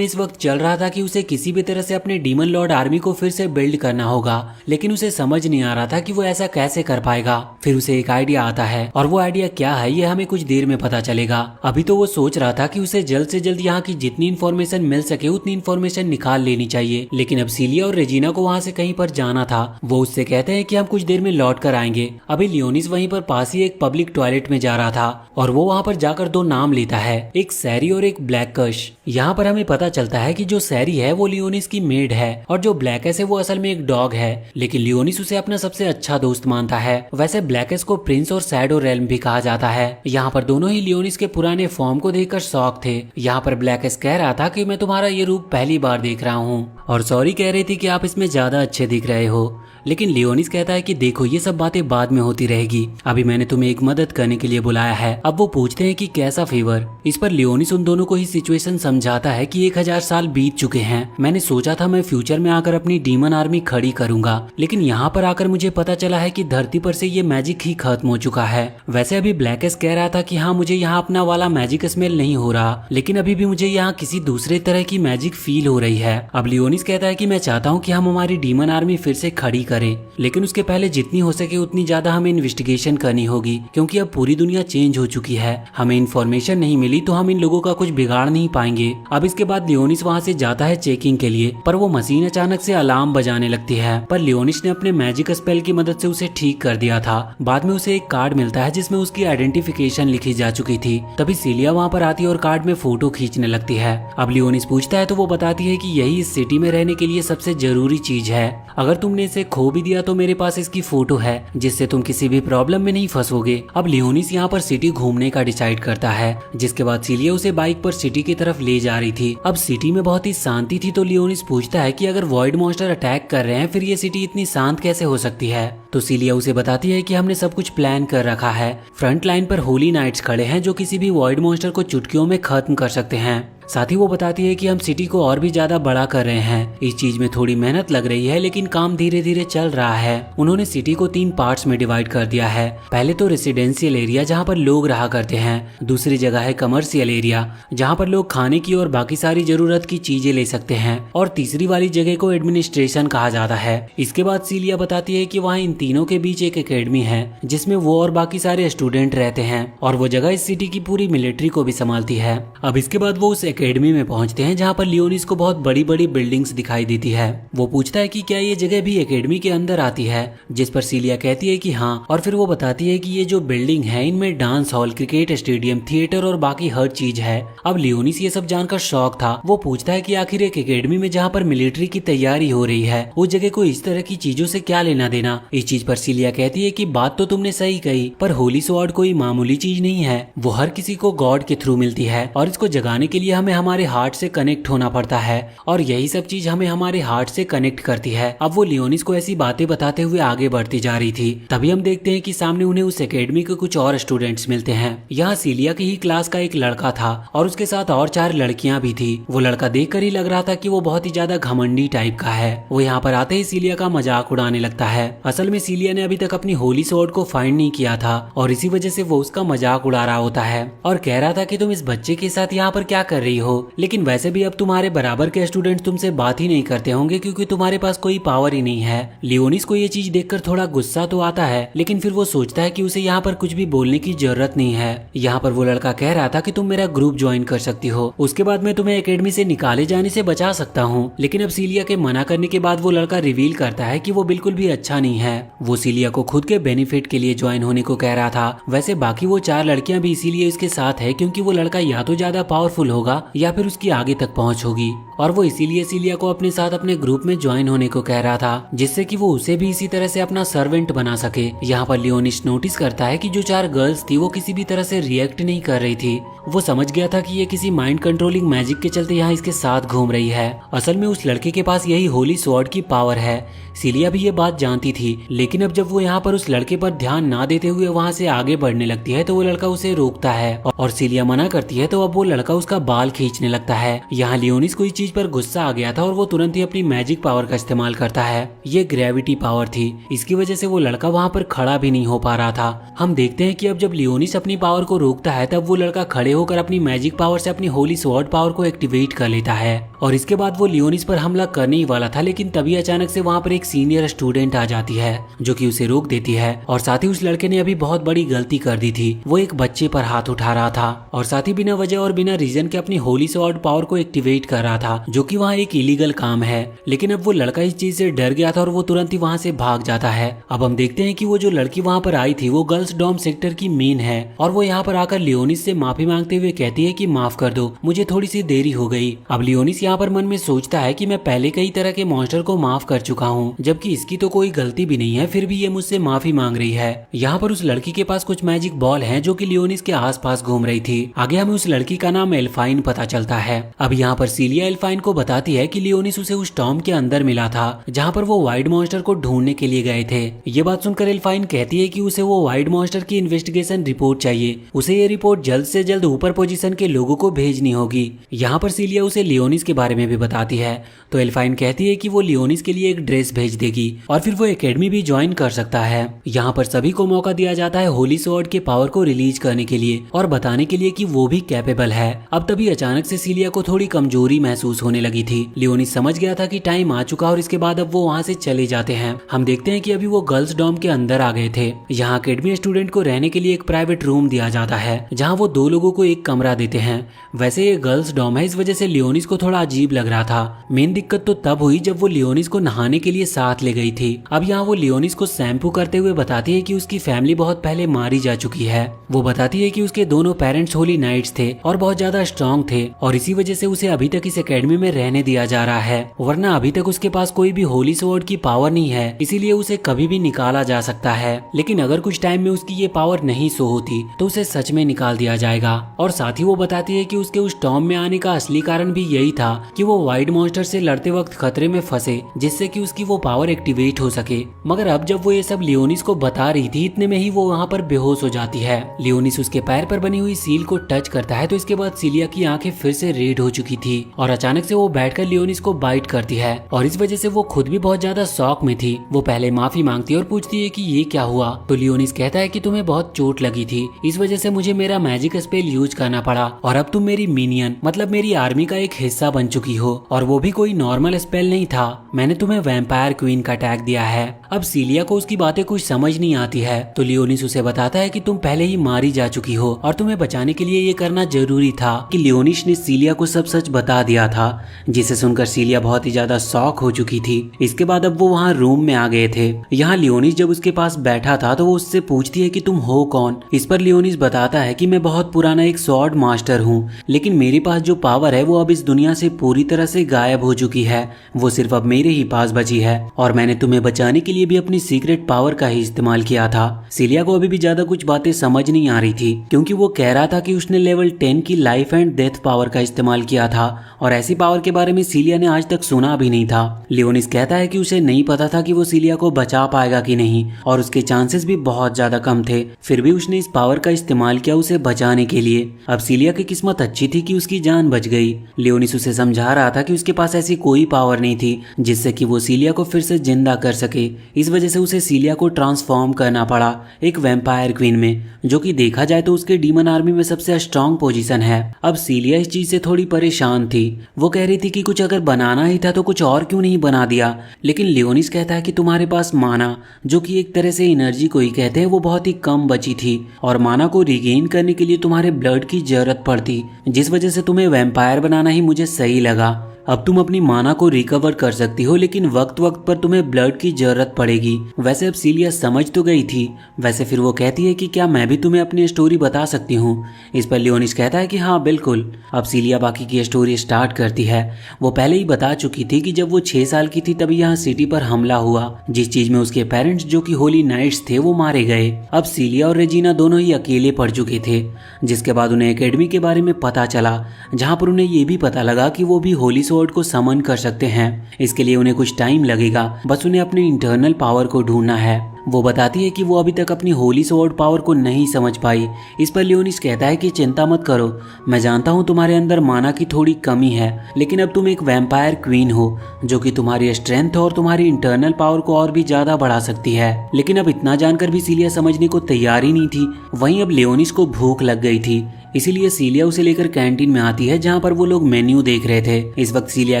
इस वक्त चल रहा था कि उसे किसी भी तरह से अपने डीमन लॉर्ड आर्मी को फिर से बिल्ड करना होगा, लेकिन उसे समझ नहीं आ रहा था कि वो ऐसा कैसे कर पाएगा। फिर उसे एक आइडिया आता है और वो आइडिया क्या है ये हमें कुछ देर में पता चलेगा। अभी तो वो सोच रहा था कि उसे जल्द से जल्द यहाँ की जितनी इन्फॉर्मेशन मिल सके उतनी इन्फॉर्मेशन निकाल लेनी चाहिए, लेकिन अब सीलिया और रेजिना को वहाँ से कहीं पर जाना था। वो उससे कहते हैं कि हम कुछ देर में लौट कर आएंगे। अभी लियोनिस वहीं पर पास ही एक पब्लिक टॉयलेट में जा रहा था और वो वहाँ पर जाकर दो नाम लेता है, एक सैरी और एक ब्लैकश। यहाँ पर हमें पता चलता है कि जो सैरी है वो लियोनिस की मेड है और जो ब्लैकस है वो असल में एक डॉग है, लेकिन लियोनिस उसे अपना सबसे अच्छा दोस्त मानता है। वैसे ब्लैकस को प्रिंस और शैडो रेल्म भी कहा जाता है। यहाँ पर दोनों ही लियोनिस के पुराने फॉर्म को देखकर शॉक थे। यहाँ पर ब्लैकस कह रहा था कि मैं तुम्हारा ये रूप पहली बार देख रहा हूँ, और सॉरी कह रही थी कि आप इसमें ज्यादा अच्छे दिख रहे हो। लेकिन लियोनिस कहता है कि देखो ये सब बातें बाद में होती रहेगी, अभी मैंने तुम्हें एक मदद करने के लिए बुलाया है। अब वो पूछते हैं कि कैसा फेवर। इस पर लियोनिस उन दोनों को ही सिचुएशन समझाता है कि 1000 साल बीत चुके हैं। मैंने सोचा था मैं फ्यूचर में आकर अपनी डीमन आर्मी खड़ी करूंगा, लेकिन यहाँ पर आकर मुझे पता चला है कि धरती पर से ये मैजिक ही खत्म हो चुका है। वैसे अभी ब्लैकस कह रहा था कि हाँ मुझे यहाँ अपना वाला मैजिक स्मेल नहीं हो रहा, लेकिन अभी भी मुझे यहाँ किसी दूसरे तरह की मैजिक फील हो रही है। अब लियोनिस कहता है कि मैं चाहता हूँ कि हम हमारी डीमन आर्मी फिर से खड़ी करें, लेकिन उसके पहले जितनी हो सके उतनी ज्यादा हमें इन्वेस्टिगेशन करनी होगी, क्योंकि अब पूरी दुनिया चेंज हो चुकी है। हमें इन्फॉर्मेशन नहीं मिली तो हम इन लोगों का कुछ बिगाड़ नहीं पाएंगे। अब इसके बाद लियोनिस वहाँ से जाता है चेकिंग के लिए, पर वो मशीन अचानक से अलार्म बजाने लगती है, पर लियोनिस ने अपने मैजिक स्पेल की मदद से उसे ठीक कर दिया था। बाद में उसे एक कार्ड मिलता है जिसमें उसकी आइडेंटिफिकेशन लिखी जा चुकी थी। तभी सीलिया वहाँ पर आती है और कार्ड में फोटो खींचने लगती है। अब लियोनिस पूछता है तो वो बताती है कि यही इस सिटी में रहने के लिए सबसे जरूरी चीज है। अगर तुमने इसे खो भी दिया तो मेरे पास इसकी फोटो है, जिससे तुम किसी भी प्रॉब्लम में नहीं फंसोगे। अब लियोनिस यहाँ पर सिटी घूमने का डिसाइड करता है, जिसके बाद सीलिया उसे बाइक पर सिटी की तरफ ले जा रही थी। अब सिटी में बहुत ही शांति थी, तो लियोनिस पूछता है कि अगर वॉइड मॉन्स्टर अटैक कर रहे हैं फिर ये सिटी इतनी शांत कैसे हो सकती है। तो सीलिया उसे बताती है कि हमने सब कुछ प्लान कर रखा है। फ्रंट लाइन पर होली नाइट्स खड़े हैं जो किसी भी वॉइड मॉन्स्टर को चुटकियों में खत्म कर सकते हैं। साथ ही वो बताती है कि हम सिटी को और भी ज्यादा बड़ा कर रहे हैं। इस चीज में थोड़ी मेहनत लग रही है, लेकिन काम धीरे धीरे चल रहा है। उन्होंने सिटी को 3 पार्ट्स में डिवाइड कर दिया है। पहले तो रेसिडेंशियल एरिया जहाँ पर लोग रहा करते हैं, दूसरी जगह है कमर्शियल एरिया जहाँ पर लोग खाने की और बाकी सारी जरूरत की चीजें ले सकते हैं, और तीसरी वाली जगह को एडमिनिस्ट्रेशन कहा जाता है। इसके बाद सीलिया बताती है कि वहाँ इन तीनों के बीच एक एकेडमी है जिसमें वो और बाकी सारे स्टूडेंट रहते हैं, और वो जगह इस सिटी की पूरी मिलिट्री को भी संभालती है। अब इसके बाद वो उस एकेडमी में पहुंचते हैं जहां पर लियोनिस को बहुत बड़ी बड़ी बिल्डिंग्स दिखाई देती है। वो पूछता है कि क्या ये जगह भी एकेडमी के अंदर आती है, जिस पर सीलिया कहती है कि हाँ, और फिर वो बताती है कि ये जो बिल्डिंग है इनमें dance hall, cricket stadium, theatre और बाकी हर चीज है। अब लियोनिस ये सब जानकर शौक था। वो पूछता है कि आखिर एक एकेडमी में जहाँ पर मिलिट्री की तैयारी हो रही है उस जगह को इस तरह की चीजों से क्या लेना देना। इस चीज पर सीलिया कहती है कि बात तो तुमने सही कही, पर होली स्वॉर्ड कोई मामूली चीज नहीं है, वो हर किसी को गॉड के थ्रू मिलती है, और इसको जगाने के लिए हमें हमारे हार्ट से कनेक्ट होना पड़ता है, और यही सब चीज हमें हमारे हार्ट से कनेक्ट करती है। अब वो लियोनिस को ऐसी बातें बताते हुए आगे बढ़ती जा रही थी। तभी हम देखते हैं कि सामने उन्हें उस एकेडमी के कुछ और स्टूडेंट्स मिलते हैं। यहाँ सीलिया की ही क्लास का एक लड़का था और उसके साथ और 4 लड़कियां भी थी। वो लड़का देखकर ही लग रहा था कि वो बहुत ही ज्यादा घमंडी टाइप का है। वो यहाँ पर आते ही सीलिया का मजाक उड़ाने लगता है। असल में सीलिया ने अभी तक अपनी होली स्वॉर्ड को फाइंड नहीं किया था, और इसी वजह से वो उसका मजाक उड़ा रहा होता है और कह रहा था कि तुम इस बच्चे के साथ यहाँ पर क्या कर रही हो, लेकिन वैसे भी अब तुम्हारे बराबर के स्टूडेंट तुमसे बात ही नहीं करते होंगे क्योंकि तुम्हारे पास कोई पावर ही नहीं है। लियोनिस को ये चीज देखकर थोड़ा गुस्सा तो आता है, लेकिन फिर वो सोचता है कि उसे यहाँ पर कुछ भी बोलने की जरूरत नहीं है। यहाँ पर वो लड़का कह रहा था कि तुम मेरा ग्रुप ज्वाइन कर सकती हो, उसके बाद मैं तुम्हें एकेडमी से निकाले जाने से बचा सकता हूँ। लेकिन अब सीलिया के मना करने के बाद वो लड़का रिवील करता है कि वो बिल्कुल भी अच्छा नहीं है। वो सीलिया को खुद के बेनिफिट के लिए ज्वाइन होने को कह रहा था। वैसे बाकी वो 4 लड़कियां भी इसीलिए इसके साथ है क्योंकि वो लड़का या तो ज्यादा पावरफुल होगा या फिर उसकी आगे तक पहुंच होगी, और वो इसीलिए सीलिया को अपने साथ अपने ग्रुप में ज्वाइन होने को कह रहा था, जिससे कि वो उसे भी इसी तरह से अपना सर्वेंट बना सके। यहाँ पर लियोनिस नोटिस करता है कि जो 4 गर्ल्स थी वो किसी भी तरह से रिएक्ट नहीं कर रही थी। वो समझ गया था कि ये किसी माइंड कंट्रोलिंग मैजिक के चलते यहाँ इसके साथ घूम रही है। असल में उस लड़के के पास यही होली स्वॉर्ड की पावर है। सीलिया भी ये बात जानती थी, लेकिन अब जब वो यहाँ पर उस लड़के पर ध्यान ना देते हुए वहाँ से आगे बढ़ने लगती है तो वो लड़का उसे रोकता है, और सीलिया मना करती है तो अब वो लड़का उसका बाल खींचने लगता है। यहाँ लियोनिस को इस चीज पर गुस्सा आ गया था और वो तुरंत ही अपनी मैजिक पावर का इस्तेमाल करता है। ये ग्रेविटी पावर थी, इसकी वजह से वो लड़का वहाँ पर खड़ा भी नहीं हो पा रहा था। हम देखते हैं कि अब जब लियोनिस अपनी पावर को रोकता है तब वो लड़का खड़े होकर अपनी मैजिक पावर से अपनी होली स्वॉर्ड पावर को एक्टिवेट कर लेता है, और इसके बाद वो लियोनिस पर हमला करने ही वाला था, लेकिन तभी अचानक से वहाँ पर एक सीनियर स्टूडेंट आ जाती है जो कि उसे रोक देती है। और साथ ही उस लड़के ने अभी बहुत बड़ी गलती कर दी थी, वो एक बच्चे पर हाथ उठा रहा था और साथ ही बिना वजह और बिना रीजन के अपनी होली स्वॉर्ड पावर को एक्टिवेट कर रहा था, जो कि वहाँ एक इलीगल काम है। लेकिन अब वो लड़का इस चीज से डर गया था और वो तुरंत ही वहाँ से भाग जाता है। अब हम देखते हैं कि वो जो लड़की वहाँ पर आई थी वो गर्ल्स डॉम सेक्टर की मेन है, और वो यहाँ पर आकर लियोनिस से माफी मांगते हुए कहती है कि माफ कर दो, मुझे थोड़ी सी देरी हो गई। अब लियोनिस यहाँ पर मन में सोचता है कि मैं पहले कई तरह के मॉन्स्टर को माफ कर चुका हूँ, जबकि इसकी तो कोई गलती भी नहीं है, फिर भी ये मुझसे माफी मांग रही है। यहाँ पर उस लड़की के पास कुछ मैजिक बॉल हैं जो कि लियोनिस के आसपास घूम रही थी। आगे हमें उस लड़की का नाम एल्फाइन पता चलता है। अब यहाँ पर सीलिया एल्फाइन को बताती है कि लियोनिस उसे उस टॉम के अंदर मिला था जहाँ पर वो वाइड मॉन्स्टर को ढूंढने के लिए गए थे। ये बात सुनकर एल्फाइन कहती है कि उसे वो वाइड मॉन्स्टर की इन्वेस्टिगेशन रिपोर्ट चाहिए, उसे ये रिपोर्ट जल्द से जल्द ऊपर पोजीशन के लोगों को भेजनी होगी। यहाँ पर सीलिया उसे लियोनिस के बारे में भी बताती है, तो एल्फाइन कहती है कि वो लियोनिस के लिए एक ड्रेस भेज देगी और फिर वो एकेडमी भी ज्वाइन कर सकता है। यहाँ पर सभी को मौका दिया जाता है होली स्वॉर्ड के पावर को रिलीज करने के लिए और बताने के लिए कि वो भी कैपेबल है। अब तभी अचानक से सीलिया को थोड़ी कमजोरी महसूस होने लगी थी। लियोनिस समझ गया था कि टाइम आ चुका और इसके बाद अब वो वहाँ से चले जाते हैं। हम देखते हैं कि अभी वो गर्ल्स डॉम के अंदर आ गए थे। यहाँ एकेडमी स्टूडेंट को रहने के लिए एक प्राइवेट रूम दिया जाता है जहाँ वो 2 लोगों को एक कमरा देते हैं। वैसे ये गर्ल्स डॉम है, इस वजह से लियोनिस को थोड़ा अजीब लग रहा था। मेन दिक्कत तो तब हुई जब वो लियोनिस को नहाने के लिए साथ ले गई थी। अब यहाँ वो लियोनिस को शैम्पू करते हुए बताती है कि उसकी फैमिली बहुत पहले मारी जा चुकी है। वो बताती है कि उसके दोनों पेरेंट्स होली नाइट्स थे और बहुत ज्यादा स्ट्रॉन्ग थे, और इसी वजह से उसे अभी तक इस एकेडमी में रहने दिया जा रहा है, वरना अभी तक उसके पास कोई भी होली स्वॉर्ड की पावर नहीं है, इसीलिए उसे कभी भी निकाला जा सकता है। लेकिन अगर कुछ टाइम में उसकी ये पावर नहीं शो होती तो उसे सच में निकाल दिया जाएगा। और साथ ही वो बताती है कि उसके उस टॉम में आने का असली कारण भी यही था कि वो वाइड मॉन्स्टर से लड़ते वक्त खतरे में फंसे, जिससे कि उसकी वो पावर एक्टिवेट हो सके। मगर अब जब वो ये सब लियोनिस को बता रही थी, इतने में ही वो वहाँ पर बेहोश हो जाती है। लियोनिस उसके पैर पर बनी हुई सील को टच करता है तो इसके बाद सीलिया की आंखें फिर से रेड हो चुकी थी और अचानक से वो बैठकर लियोनिस को बाइट करती है, और इस वजह से वो खुद भी बहुत ज्यादा शॉक में थी। वो पहले माफी मांगती है और पूछती है कि ये क्या हुआ, तो लियोनिस कहता है कि तुम्हें बहुत चोट लगी थी, इस वजह से मुझे मेरा मैजिक स्पेल यूज करना पड़ा और अब तुम मेरी मिनियन मतलब मेरी आर्मी का एक हिस्सा बन चुकी हो, और वो भी कोई नॉर्मल स्पेल नहीं था, मैंने तुम्हें वैम्पायर क्वीन का टैग दिया है। अब सीलिया को उसकी बातें कुछ समझ नहीं आती है, तो लियोनिस उसे बताता है कि तुम पहले ही मारी जा चुकी हो और तुम्हें बचाने के लिए ये करना जरूरी था। कि लियोनिस ने सीलिया को सब सच बता दिया था, जिसे सुनकर सीलिया बहुत ही ज्यादा शॉक हो चुकी थी। इसके बाद अब वो वहाँ रूम में आ गए थे। यहाँ लियोनिस जब उसके पास बैठा था तो वो उससे पूछती है कि तुम हो कौन। इस पर लियोनिस बताता है कि मैं बहुत पुराना एक स्वॉर्ड मास्टर हूँ, लेकिन मेरे पास जो पावर है वो अब इस दुनिया से पूरी तरह से गायब हो चुकी है, वो सिर्फ अब मेरे ही पास बची है, और मैंने तुम्हें बचाने के लिए भी अपनी सीक्रेट पावर का ही इस्तेमाल किया था। सीलिया को अभी भी ज्यादा कुछ बातें समझ नहीं आ रही थी, क्योंकि वो कह रहा था कि उसने लेवल 10 की लाइफ एंड डेथ पावर का इस्तेमाल किया था, और ऐसी पावर के बारे में सीलिया ने आज तक सुना भी नहीं था। लियोनिस कहता है कि उसे नहीं पता था कि वो सीलिया को बचा पाएगा कि नहीं, और उसके चांसेस भी बहुत ज्यादा कम थे, फिर भी उसने इस पावर का इस्तेमाल किया उसे बचाने के लिए। अब सीलिया की किस्मत अच्छी थी कि उसकी जान बच गई। लियोनिस उसे समझा रहा था कि उसके पास ऐसी कोई पावर नहीं थी जिससे कि वो सीलिया को फिर से जिंदा कर सके, इस वजह से उसे सीलिया को ट्रांसफॉर्म करना पड़ा एक वैम्पायर क्वीन में, जो कि देखा जाए तो उसके डीमन आर्मी में सबसे स्ट्रॉन्ग पोजीशन है। अब सीलिया इस चीज से थोड़ी परेशान थी, वो कह रही थी कि कुछ अगर बनाना ही था तो कुछ और क्यों नहीं बना दिया, लेकिन लियोनिस कहता है कि तुम्हारे पास माना, जो कि एक तरह से एनर्जी को ही कहते हैं, वो बहुत ही कम बची थी, और माना को रिगेन करने के लिए तुम्हारे ब्लड की जरूरत पड़ती, जिस वजह से तुम्हें वैम्पायर बनाना ही मुझे सही लगा। अब तुम अपनी माना को रिकवर कर सकती हो, लेकिन वक्त वक्त पर तुम्हें ब्लड की जरूरत पड़ेगी। वैसे अब सीलिया समझ तो गई थी। वैसे फिर वो कहती है कि क्या मैं भी तुम्हें अपनी स्टोरी बता सकती हूँ। इस पर लियोनिस कहता है कि हाँ बिल्कुल। अब सीलिया बाकी की स्टोरी स्टार्ट करती है। वो पहले ही बता चुकी थी कि जब वो 6 साल की थी तभी यहाँ सिटी पर हमला हुआ, जिस चीज में उसके पेरेंट्स जो कि होली नाइट्स थे वो मारे गए। अब सीलिया और रेजिना दोनों ही अकेले पड़ चुके थे, जिसके बाद उन्हें एकेडमी के बारे में पता चला, जहाँ पर उन्हें ये भी पता लगा कि वो भी होली स्वॉर्ड को समन कर सकते हैं। इसके लिए उन्हें कुछ टाइम लगेगा, बस उन्हें अपने इंटरनल पावर को ढूंढना है। वो बताती है कि वो अभी तक अपनी होली स्वॉर्ड पावर को नहीं समझ पाई। इस पर लियोनिस कहता है कि चिंता मत करो, मैं जानता हूँ तुम्हारे अंदर माना की थोड़ी कमी है, लेकिन अब तुम एक वैम्पायर क्वीन हो जो कि तुम्हारी स्ट्रेंथ और तुम्हारी इंटरनल पावर को और भी ज्यादा बढ़ा सकती है। लेकिन अब इतना जानकर भी सीलिया समझने को तैयार ही नहीं थी। वहीं अब लियोनिस को भूख लग गई थी, इसीलिए सीलिया उसे लेकर कैंटीन में आती है, जहाँ पर वो लोग मेन्यू देख रहे थे। इस वक्त सीलिया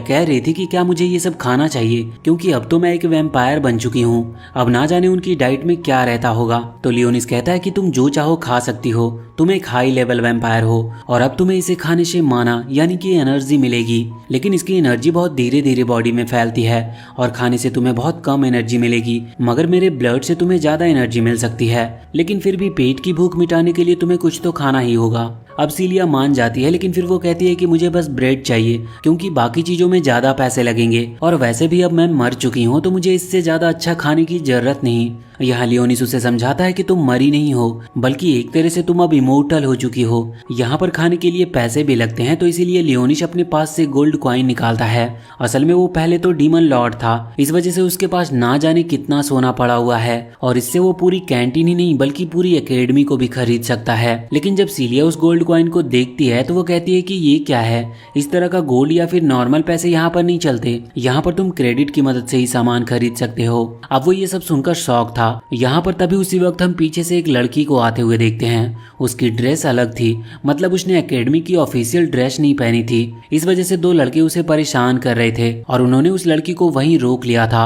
कह रही थी कि क्या मुझे ये सब खाना चाहिए, क्योंकि अब तो मैं एक वैम्पायर बन चुकी हूँ। अब ना जाने उनकी डाइट में क्या रहता होगा। तो लियोनिस कहता है कि तुम जो चाहो खा सकती हो, तुम एक हाई लेवल वैम्पायर हो और अब तुम्हें इसे खाने से माना यानी कि एनर्जी मिलेगी, लेकिन इसकी एनर्जी बहुत धीरे धीरे बॉडी में फैलती है और खाने से तुम्हें बहुत कम एनर्जी मिलेगी, मगर मेरे ब्लड से तुम्हें ज्यादा एनर्जी मिल सकती है। लेकिन फिर भी पेट की भूख मिटाने के लिए तुम्हें कुछ तो खाना ही होगा। अब सीलिया मान जाती है, लेकिन फिर वो कहती है कि मुझे बस ब्रेड चाहिए, क्योंकि बाकी चीजों में ज्यादा पैसे लगेंगे और वैसे भी अब मैं मर चुकी हूँ तो मुझे इससे ज्यादा अच्छा खाने की जरूरत नहीं। यहाँ लियोनिस उसे समझाता है कि तुम मरी नहीं हो, बल्कि एक तरह से तुम अब इमोर्टल हो चुकी हो। यहाँ पर खाने के लिए पैसे भी लगते हैं, तो इसीलिए लियोनिस अपने पास से गोल्ड कॉइन निकालता है। असल में वो पहले तो डीमन लॉर्ड था, इस वजह से उसके पास ना जाने कितना सोना पड़ा हुआ है और इससे वो पूरी कैंटीन ही नहीं बल्कि पूरी एकेडमी को भी खरीद सकता है। लेकिन जब सीलिया उस गोल्ड कॉइन को देखती है तो वो कहती है कि ये क्या है, इस तरह का गोल्ड या फिर नॉर्मल पैसे यहाँ पर नहीं चलते, यहाँ पर तुम क्रेडिट की मदद से ही सामान खरीद सकते हो। अब वो ये सब सुनकर शौक था। यहाँ पर तभी उसी वक्त हम पीछे से एक लड़की को आते हुए देखते हैं। उसकी ड्रेस अलग थी, मतलब उसने एकेडमी की ऑफिशियल ड्रेस नहीं पहनी थी। इस वजह से 2 लड़के उसे परेशान कर रहे थे और उन्होंने उस लड़की को वहीं रोक लिया था।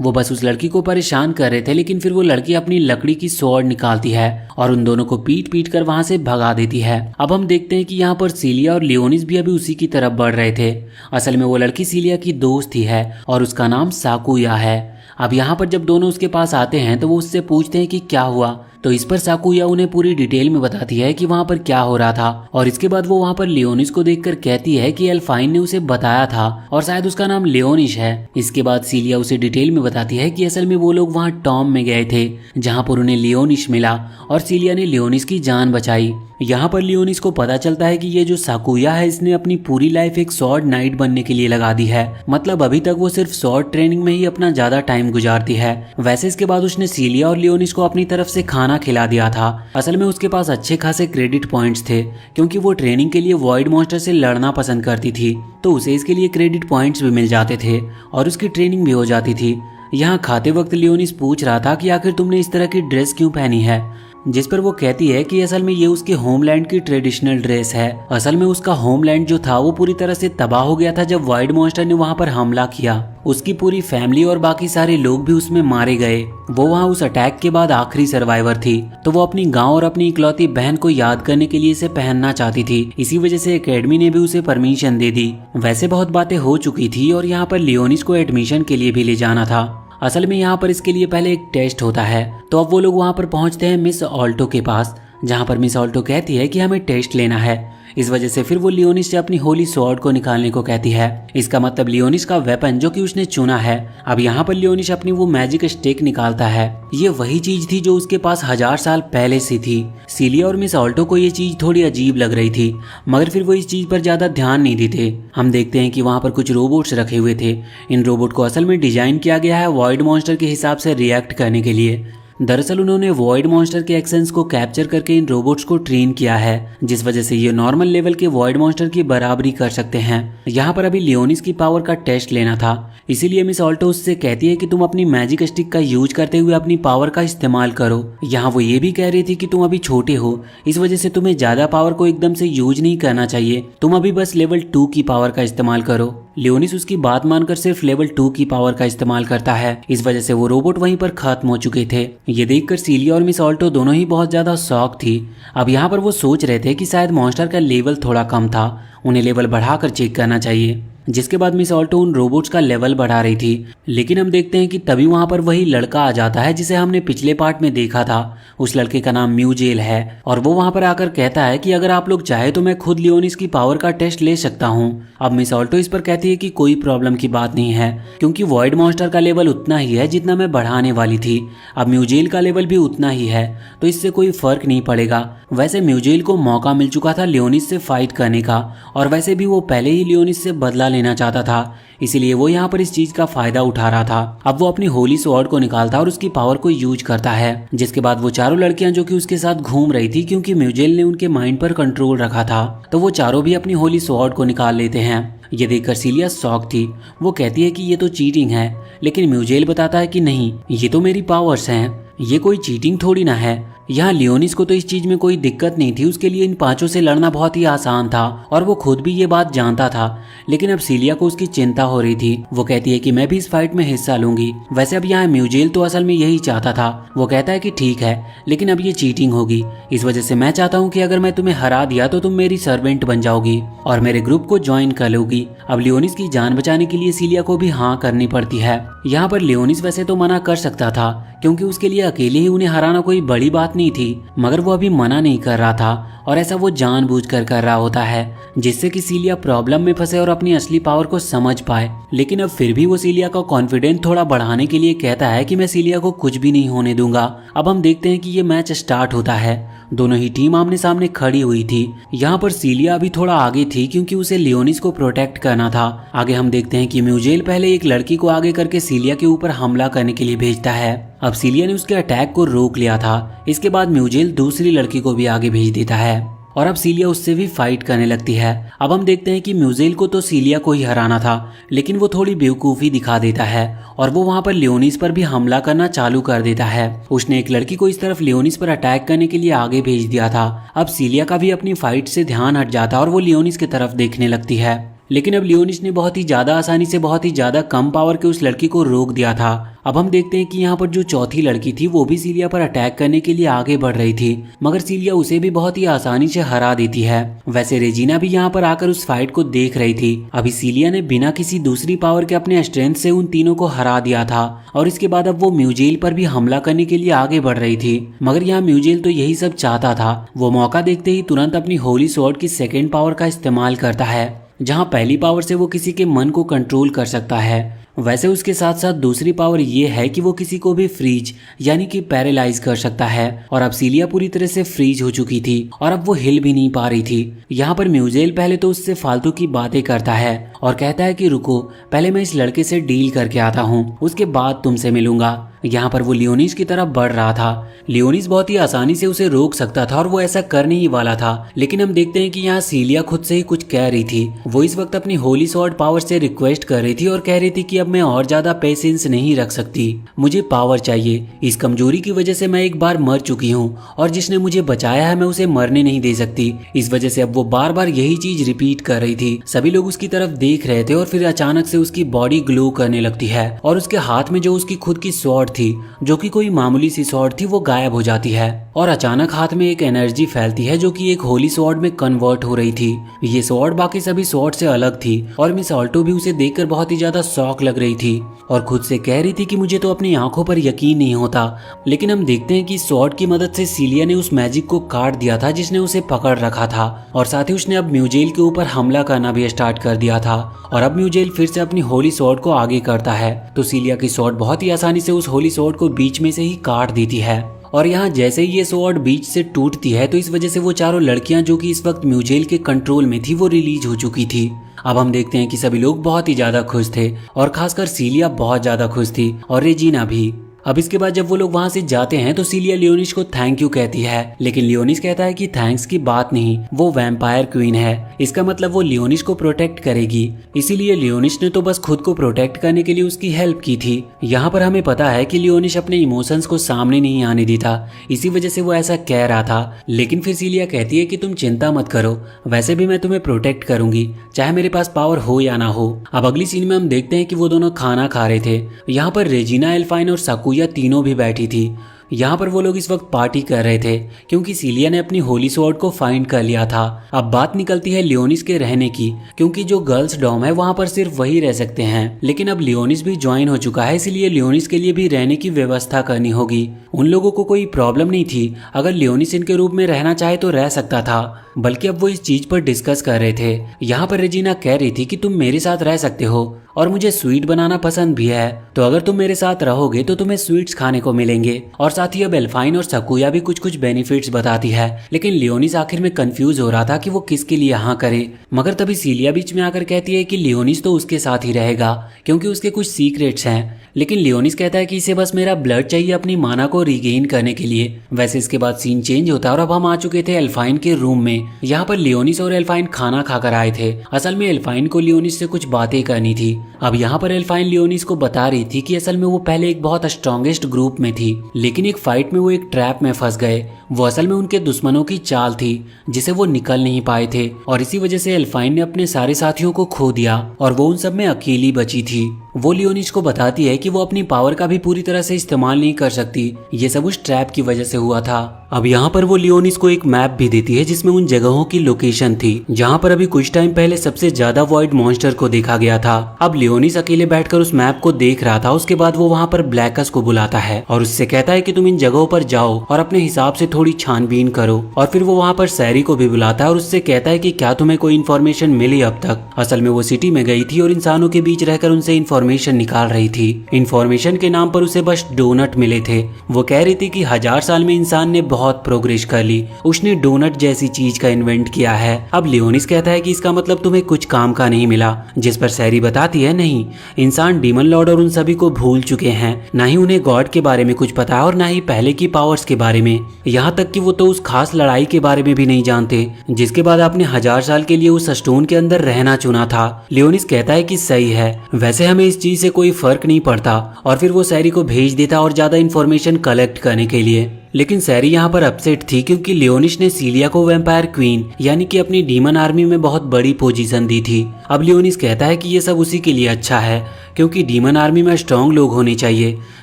वो बस उस लड़की को परेशान कर रहे थे, लेकिन फिर वो लड़की अपनी लकड़ी की स्वॉर्ड निकालती है और उन दोनों को पीट पीट कर वहां से भगा देती है। अब हम देखते हैं कि यहाँ पर सीलिया और लियोनिस भी अभी उसी की तरफ बढ़ रहे थे। असल में वो लड़की सीलिया की दोस्त ही है और उसका नाम साकुया है। अब यहाँ पर जब दोनों उसके पास आते हैं तो वो उससे पूछते हैं कि क्या हुआ, तो इस पर साकुया उन्हें पूरी डिटेल में बताती है कि वहाँ पर क्या हो रहा था। और इसके बाद वो वहाँ पर लियोनिस को देखकर कहती है कि एल्फाइन ने उसे बताया था और शायद उसका नाम लियोनिस है। इसके बाद सीलिया उसे डिटेल में बताती है कि असल में वो लोग वहाँ टॉम में गए थे, जहाँ पर उन्हें लियोनिस मिला और सीलिया ने लियोनिस की जान बचाई। यहाँ पर लियोनिस को पता चलता है कि ये जो साकुया है इसने अपनी पूरी लाइफ एक स्वॉर्ड नाइट बनने के लिए लगा दी है, मतलब अभी तक वो सिर्फ स्वॉर्ड ट्रेनिंग में ही अपना ज्यादा टाइम गुजारती है। वैसे इसके बाद उसने सीलिया और लियोनिस को अपनी तरफ से खाना खिला दिया था। असल में उसके पास अच्छे खासे क्रेडिट पॉइंट्स थे, क्योंकि वो ट्रेनिंग के लिए वॉइड मॉन्स्टर से लड़ना पसंद करती थी, तो उसे इसके लिए क्रेडिट पॉइंट्स भी मिल जाते थे और उसकी ट्रेनिंग भी हो जाती थी। यहाँ खाते वक्त लियोनिस पूछ रहा था कि आखिर तुमने इस तरह की ड्रेस क्यों पहनी है, जिस पर वो कहती है कि असल में ये उसके होमलैंड की ट्रेडिशनल ड्रेस है। असल में उसका होमलैंड जो था वो पूरी तरह से तबाह हो गया था जब वाइड मॉन्स्टर ने वहाँ पर हमला किया। उसकी पूरी फैमिली और बाकी सारे लोग भी उसमें मारे गए। वो वहाँ उस अटैक के बाद आखिरी सर्वाइवर थी, तो वो अपनी गांव और अपनी इकलौती बहन को याद करने के लिए इसे पहनना चाहती थी। इसी वजह से एकेडमी ने भी उसे परमिशन दे दी। वैसे बहुत बातें हो चुकी थी और यहाँ पर लियोनिस को एडमिशन के लिए भी ले जाना था। असल में यहाँ पर इसके लिए पहले एक टेस्ट होता है, तो अब वो लोग वहाँ पर पहुँचते हैं मिस ऑल्टो के पास, जहाँ पर मिस ऑल्टो कहती है कि हमें टेस्ट लेना है। इस वजह से फिर वो लियोनिस से अपनी होली स्वॉर्ड को निकालने को कहती है। इसका मतलब लियोनिस का वेपन जो कि उसने चुना है। अब यहाँ पर लियोनिस अपनी वो मैजिक स्टिक निकालता है। ये वही चीज थी जो उसके पास 1000 साल पहले से थी। सीलिया और मिस ऑल्टो को ये चीज थोड़ी अजीब लग रही थी, मगर फिर वो इस चीज पर ज्यादा ध्यान नहीं देते। हम देखते हैं कि वहाँ पर कुछ रोबोट्स रखे हुए थे। इन रोबोट को असल में डिजाइन किया गया है वॉइड मॉन्स्टर के हिसाब से रिएक्ट करने के लिए। दरअसल उन्होंने वॉइड मॉन्स्टर के एक्शंस को कैप्चर करके इन रोबोट्स को ट्रेन किया है, जिस वजह से ये नॉर्मल लेवल के वॉइड मॉन्स्टर की बराबरी कर सकते हैं। यहाँ पर अभी लियोनिस की पावर का टेस्ट लेना था, इसीलिए मिस ऑल्टो उससे कहती है कि तुम अपनी मैजिक स्टिक का यूज करते हुए अपनी पावर का इस्तेमाल करो। यहाँ वो ये भी कह रही थी कि तुम अभी छोटे हो, इस वजह से तुम्हें ज्यादा पावर को एकदम से यूज नहीं करना चाहिए, तुम अभी बस लेवल 2 की पावर का इस्तेमाल करो। लियोनिस उसकी बात मानकर सिर्फ लेवल 2 की पावर का इस्तेमाल करता है। इस वजह से वो रोबोट वहीं पर खत्म हो चुके थे। ये देखकर सीलिया और मिस ऑल्टो दोनों ही बहुत ज्यादा शॉक थी। अब यहाँ पर वो सोच रहे थे कि शायद मॉन्स्टर का लेवल थोड़ा कम था, उन्हें लेवल बढ़ाकर चेक करना चाहिए। जिसके बाद मिस ऑल्टो उन रोबोट्स का लेवल बढ़ा रही थी। लेकिन हम देखते हैं कि तभी वहां पर वही लड़का आ जाता है जिसे हमने पिछले पार्ट में देखा था। उस लड़के का नाम म्यूजेल है और वो वहां पर आकर कहता है कि अगर आप लोग चाहे तो मैं खुद लियोनिस की पावर का टेस्ट ले सकता हूँ। अब मिस ऑल्टो इस पर कहती है कि कोई प्रॉब्लम की बात नहीं है, क्योंकि वॉइड मॉन्स्टर का लेवल उतना ही है जितना मैं बढ़ाने वाली थी। अब म्यूजेल का लेवल भी उतना ही है, तो इससे कोई फर्क नहीं पड़ेगा। वैसे म्यूजेल को मौका मिल चुका था लियोनिस से फाइट करने का, और वैसे भी वो पहले ही लियोनिस से बदला लेना चाहता था, इसीलिए वो यहाँ पर इस चीज का फायदा उठा रहा था। अब वो अपनी होली स्वॉर्ड को निकालता और उसकी पावर को यूज करता है, जिसके बाद वो चारों लड़कियां जो कि उसके साथ घूम रही थी, क्योंकि म्यूजेल ने उनके माइंड पर कंट्रोल रखा था, तो वो चारों भी अपनी होली स्वॉर्ड को निकाल लेते हैं। ये देखकर सीलिया शॉक थी। वो कहती है कि ये तो चीटिंग है, लेकिन म्यूजेल बताता है कि नहीं, ये तो मेरी पावर्स हैं, ये कोई चीटिंग थोड़ी ना है। यहाँ लियोनिस को तो इस चीज में कोई दिक्कत नहीं थी, उसके लिए इन पांचों से लड़ना बहुत ही आसान था और वो खुद भी ये बात जानता था। लेकिन अब सीलिया को उसकी चिंता हो रही थी। वो कहती है कि मैं भी इस फाइट में हिस्सा लूंगी। वैसे अब यहाँ म्यूजेल तो असल में यही चाहता था। वो कहता है कि ठीक है, लेकिन अब ये चीटिंग होगी, इस वजह से मैं चाहता हूँ कि अगर मैं तुम्हें हरा दिया तो तुम मेरी सर्वेंट बन जाओगी और मेरे ग्रुप को ज्वाइन कर लोगी। अब लियोनिस की जान बचाने के लिए सीलिया को भी हाँ करनी पड़ती है। यहाँ पर लियोनिस वैसे तो मना कर सकता था, क्योंकि उसके लिए अकेले ही उन्हें हराना कोई बड़ी बात नहीं थी, मगर वो अभी मना नहीं कर रहा था और ऐसा वो जानबूझकर कर रहा होता है, जिससे कि सीलिया प्रॉब्लम में फंसे और अपनी असली पावर को समझ पाए। लेकिन अब फिर भी वो सीलिया का कॉन्फिडेंस थोड़ा बढ़ाने के लिए कहता है कि मैं सीलिया को कुछ भी नहीं होने दूंगा। अब हम देखते हैं कि ये मैच स्टार्ट होता है। दोनों ही टीम आमने सामने खड़ी हुई थी। यहाँ पर सीलिया अभी थोड़ा आगे थी, क्योंकि उसे लियोनिस को प्रोटेक्ट करना था। आगे हम देखते हैं कि म्यूजेल पहले एक लड़की को आगे करके सीलिया के ऊपर हमला करने के लिए भेजता है। अब सीलिया ने उसके अटैक को रोक लिया था। इसके बाद म्यूजेल दूसरी लड़की को भी आगे भेज देता है और अब सीलिया उससे भी फाइट करने लगती है। अब हम देखते हैं कि म्यूजेल को तो सीलिया को ही हराना था, लेकिन वो थोड़ी बेवकूफ़ी दिखा देता है और वो वहां पर लियोनिस पर भी हमला करना चालू कर देता है। उसने एक लड़की को इस तरफ लियोनिस पर अटैक करने के लिए आगे भेज दिया था। अब सीलिया का भी अपनी फाइट से ध्यान हट जाता और वो लियोनिस की तरफ देखने लगती है। लेकिन अब लियोनिस ने बहुत ही ज्यादा आसानी से बहुत ही ज्यादा कम पावर के उस लड़की को रोक दिया था। अब हम देखते हैं कि यहाँ पर जो चौथी लड़की थी वो भी सीलिया पर अटैक करने के लिए आगे बढ़ रही थी, मगर सीलिया उसे भी बहुत ही आसानी से हरा देती है। वैसे रेजिना भी यहाँ पर आकर उस फाइट को देख रही थी। अभी सीलिया ने बिना किसी दूसरी पावर के अपने स्ट्रेंथ से उन तीनों को हरा दिया था और इसके बाद अब वो म्यूजेल पर भी हमला करने के लिए आगे बढ़ रही थी, मगर यहाँ म्यूजेल तो यही सब चाहता था। वो मौका देखते ही तुरंत अपनी होली स्वॉर्ड की सेकेंड पावर का इस्तेमाल करता है, जहां पहली पावर से वो किसी के मन को कंट्रोल कर सकता है। वैसे उसके साथ साथ दूसरी पावर ये है कि वो किसी को भी फ्रीज यानी कि पैरालाइज कर सकता है। और अब सीलिया पूरी तरह से फ्रीज हो चुकी थी और अब वो हिल भी नहीं पा रही थी। यहाँ पर म्यूजेल पहले तो उससे फालतू की बातें करता है और कहता है कि रुको, पहले मैं इस लड़के से डील करके आता हूँ, उसके बाद तुमसे मिलूंगा। यहाँ पर वो लियोनिस की तरफ बढ़ रहा था। लियोनिस बहुत ही आसानी से उसे रोक सकता था और वो ऐसा करने ही वाला था, लेकिन हम देखते हैं कि यहाँ सीलिया खुद से ही कुछ कह रही थी। वो इस वक्त अपनी होली स्वॉर्ड पावर से रिक्वेस्ट कर रही थी और कह रही थी कि अब मैं और ज्यादा पेशेंस नहीं रख सकती, मुझे पावर चाहिए। इस कमजोरी की वजह से मैं एक बार मर चुकी हूँ और जिसने मुझे बचाया है मैं उसे मरने नहीं दे सकती। इस वजह से अब वो बार बार यही चीज रिपीट कर रही थी। सभी लोग उसकी तरफ देख रहे थे और फिर अचानक से उसकी बॉडी ग्लो करने लगती है और उसके हाथ में जो उसकी खुद की स्वॉर्ड थी, जो कि कोई मामूली सी स्वॉर्ड थी, वो गायब हो जाती है और अचानक हाथ में एक एनर्जी फैलती है जो कि एक होली स्वॉर्ड में कन्वर्ट हो रही थी। ये स्वॉर्ड बाकी सभी स्वॉर्ड से अलग थी और मिस ऑल्टो भी उसे देखकर बहुत ही ज्यादा शॉक लग रही थी और खुद से कह रही थी कि मुझे तो अपनी आंखों पर यकीन नहीं होता। लेकिन हम देखते हैं कि स्वॉर्ड की मदद से सीलिया ने उस मैजिक को काट दिया था जिसने उसे पकड़ रखा था और साथ ही उसने अब म्यूजेल के ऊपर हमला करना भी स्टार्ट कर दिया था। और अब म्यूजेल फिर से अपनी होली स्वॉर्ड को आगे करता है तो सीलिया की स्वॉर्ड बहुत ही आसानी से उस होली स्वॉर्ड को बीच में से ही काट देती है। और यहाँ जैसे ही ये स्वॉर्ड बीच से टूटती है तो इस वजह से वो चारों लड़कियां जो कि इस वक्त म्यूजेल के कंट्रोल में थी वो रिलीज हो चुकी थी। अब हम देखते हैं कि सभी लोग बहुत ही ज्यादा खुश थे और खासकर सीलिया बहुत ज्यादा खुश थी और रेजिना भी। अब इसके बाद जब वो लोग वहां से जाते हैं तो सीलिया लियोनिस को थैंक यू कहती है, लेकिन लियोनिस कहता है कि थैंक्स की बात नहीं, वो वैम्पायर क्वीन है, इसका मतलब वो लियोनिस को प्रोटेक्ट करेगी, इसीलिए लियोनिस ने तो बस खुद को प्रोटेक्ट करने के लिए उसकी हेल्प की थी। यहाँ पर हमें पता है कि लियोनिस अपने इमोशंस को सामने नहीं आने देता, इसी वजह से वो ऐसा कह रहा था। लेकिन फिर सीलिया कहती है कि तुम चिंता मत करो, वैसे भी मैं तुम्हें प्रोटेक्ट करूंगी, चाहे मेरे पास पावर हो या ना हो। अब अगली सीन में हम देखते हैं कि वो दोनों खाना खा रहे थे। यहाँ पर रेजिना, एल्फाइन और साकुया तीनों भी बैठी थी। यहाँ पर वो लोग इस वक्त पार्टी कर रहे थे क्योंकि सीलिया ने अपनी होली स्वॉर्ड को फाइंड कर लिया था। अब बात निकलती है लियोनिस के रहने की, क्योंकि जो गर्ल्स डॉम है वहाँ पर सिर्फ वही रह सकते हैं, लेकिन अब लियोनिस भी ज्वाइन हो चुका है, इसलिए लियोनिस के लिए भी रहने की व्यवस्था करनी होगी। उन लोगों को कोई प्रॉब्लम नहीं थी, अगर लियोनिस इनके रूप में रहना चाहे तो रह सकता था, बल्कि अब वो इस चीज पर डिस्कस कर रहे थे। यहाँ पर रेजिना कह रही थी कि तुम मेरे साथ रह सकते हो और मुझे स्वीट बनाना पसंद भी है, तो अगर तुम मेरे साथ रहोगे तो तुम्हें स्वीट्स खाने को मिलेंगे। और साथ ही अब एल्फाइन और सकुया भी कुछ कुछ बेनिफिट्स बताती है, लेकिन लियोनिस आखिर में कंफ्यूज हो रहा था कि वो किसके लिए हाँ करे। मगर तभी सीलिया बीच में आकर कहती है कि लियोनिस तो उसके साथ ही रहेगा क्योंकि उसके कुछ सीक्रेट्स हैं, लेकिन लियोनिस कहता है कि इसे बस मेरा ब्लड चाहिए अपनी माना को रिगेन करने के लिए। वैसे इसके बाद सीन चेंज होता है और अब हम आ चुके थे एल्फाइन के रूम में। यहाँ पर लियोनिस और एल्फाइन खाना खाकर आए थे। असल में एल्फाइन को लियोनिस से कुछ बातें करनी थी। अब यहाँ पर एल्फाइन लियोनिस को बता रही थी कि असल में वो पहले एक बहुत स्ट्रॉन्गेस्ट ग्रुप में थी, लेकिन एक फाइट में वो एक ट्रैप में फंस गए। वो असल में उनके दुश्मनों की चाल थी जिसे वो निकल नहीं पाए थे, और इसी वजह से एल्फाइन ने अपने सारे साथियों को खो दिया और वो उन सब में अकेली बची थी। वो लियोनिस को बताती है कि वो अपनी पावर का भी पूरी तरह से इस्तेमाल नहीं कर सकती, ये सब उस ट्रैप की वजह से हुआ था। अब यहाँ पर वो लियोनिस को एक मैप भी देती है जिसमें उन जगहों की लोकेशन थी जहाँ पर अभी कुछ टाइम पहले सबसे ज्यादा वॉइड मॉन्स्टर को देखा गया था। अब लियोनिस अकेले बैठकर उस मैप को देख रहा था। उसके बाद वो वहाँ पर ब्लैकस को बुलाता है और उससे कहता है कि तुम इन जगहों पर जाओ और अपने हिसाब से थोड़ी छानबीन करो। और फिर वो वहाँ पर सैरी को भी बुलाता है और उससे कहता है कि क्या तुम्हें कोई इन्फॉर्मेशन मिली अब तक। असल में वो सिटी में गई थी और इंसानों के बीच रहकर उनसे इन्फॉर्मेशन निकाल रही थी। इन्फॉर्मेशन के नाम पर उसे बस डोनट मिले थे। वो कह रही थी कि 1000 साल में इंसान ने बहुत प्रोग्रेस कर ली, उसने डोनट जैसी चीज का इन्वेंट किया है। अब लियोनिस कहता है कि इसका मतलब तुम्हें कुछ काम का नहीं मिला, जिस पर सैरी बताती है नहीं, इंसान डीमन लॉर्ड और उन सभी को भूल चुके हैं, ना ही उन्हें गॉड के बारे में कुछ पता है और ना ही पहले की पावर्स के बारे में। यहाँ तक कि वो तो उस खास लड़ाई के बारे में भी नहीं जानते जिसके बाद आपने 1000 साल के लिए उस स्टोन के अंदर रहना चुना था। लियोनिस कहता है कि सही है, वैसे हमें इस चीज से कोई फर्क नहीं पड़ता, और फिर वो सैरी को भेज देता और ज्यादा इन्फॉर्मेशन कलेक्ट करने के लिए। लेकिन सैरी यहाँ पर अपसेट थी क्योंकि लियोनिस ने सीलिया को वैम्पायर क्वीन यानी कि अपनी डीमन आर्मी में बहुत बड़ी पोजीशन दी थी। अब लियोनिस कहता है कि ये सब उसी के लिए अच्छा है क्योंकि डीमन आर्मी में स्ट्रॉन्ग लोग होने चाहिए।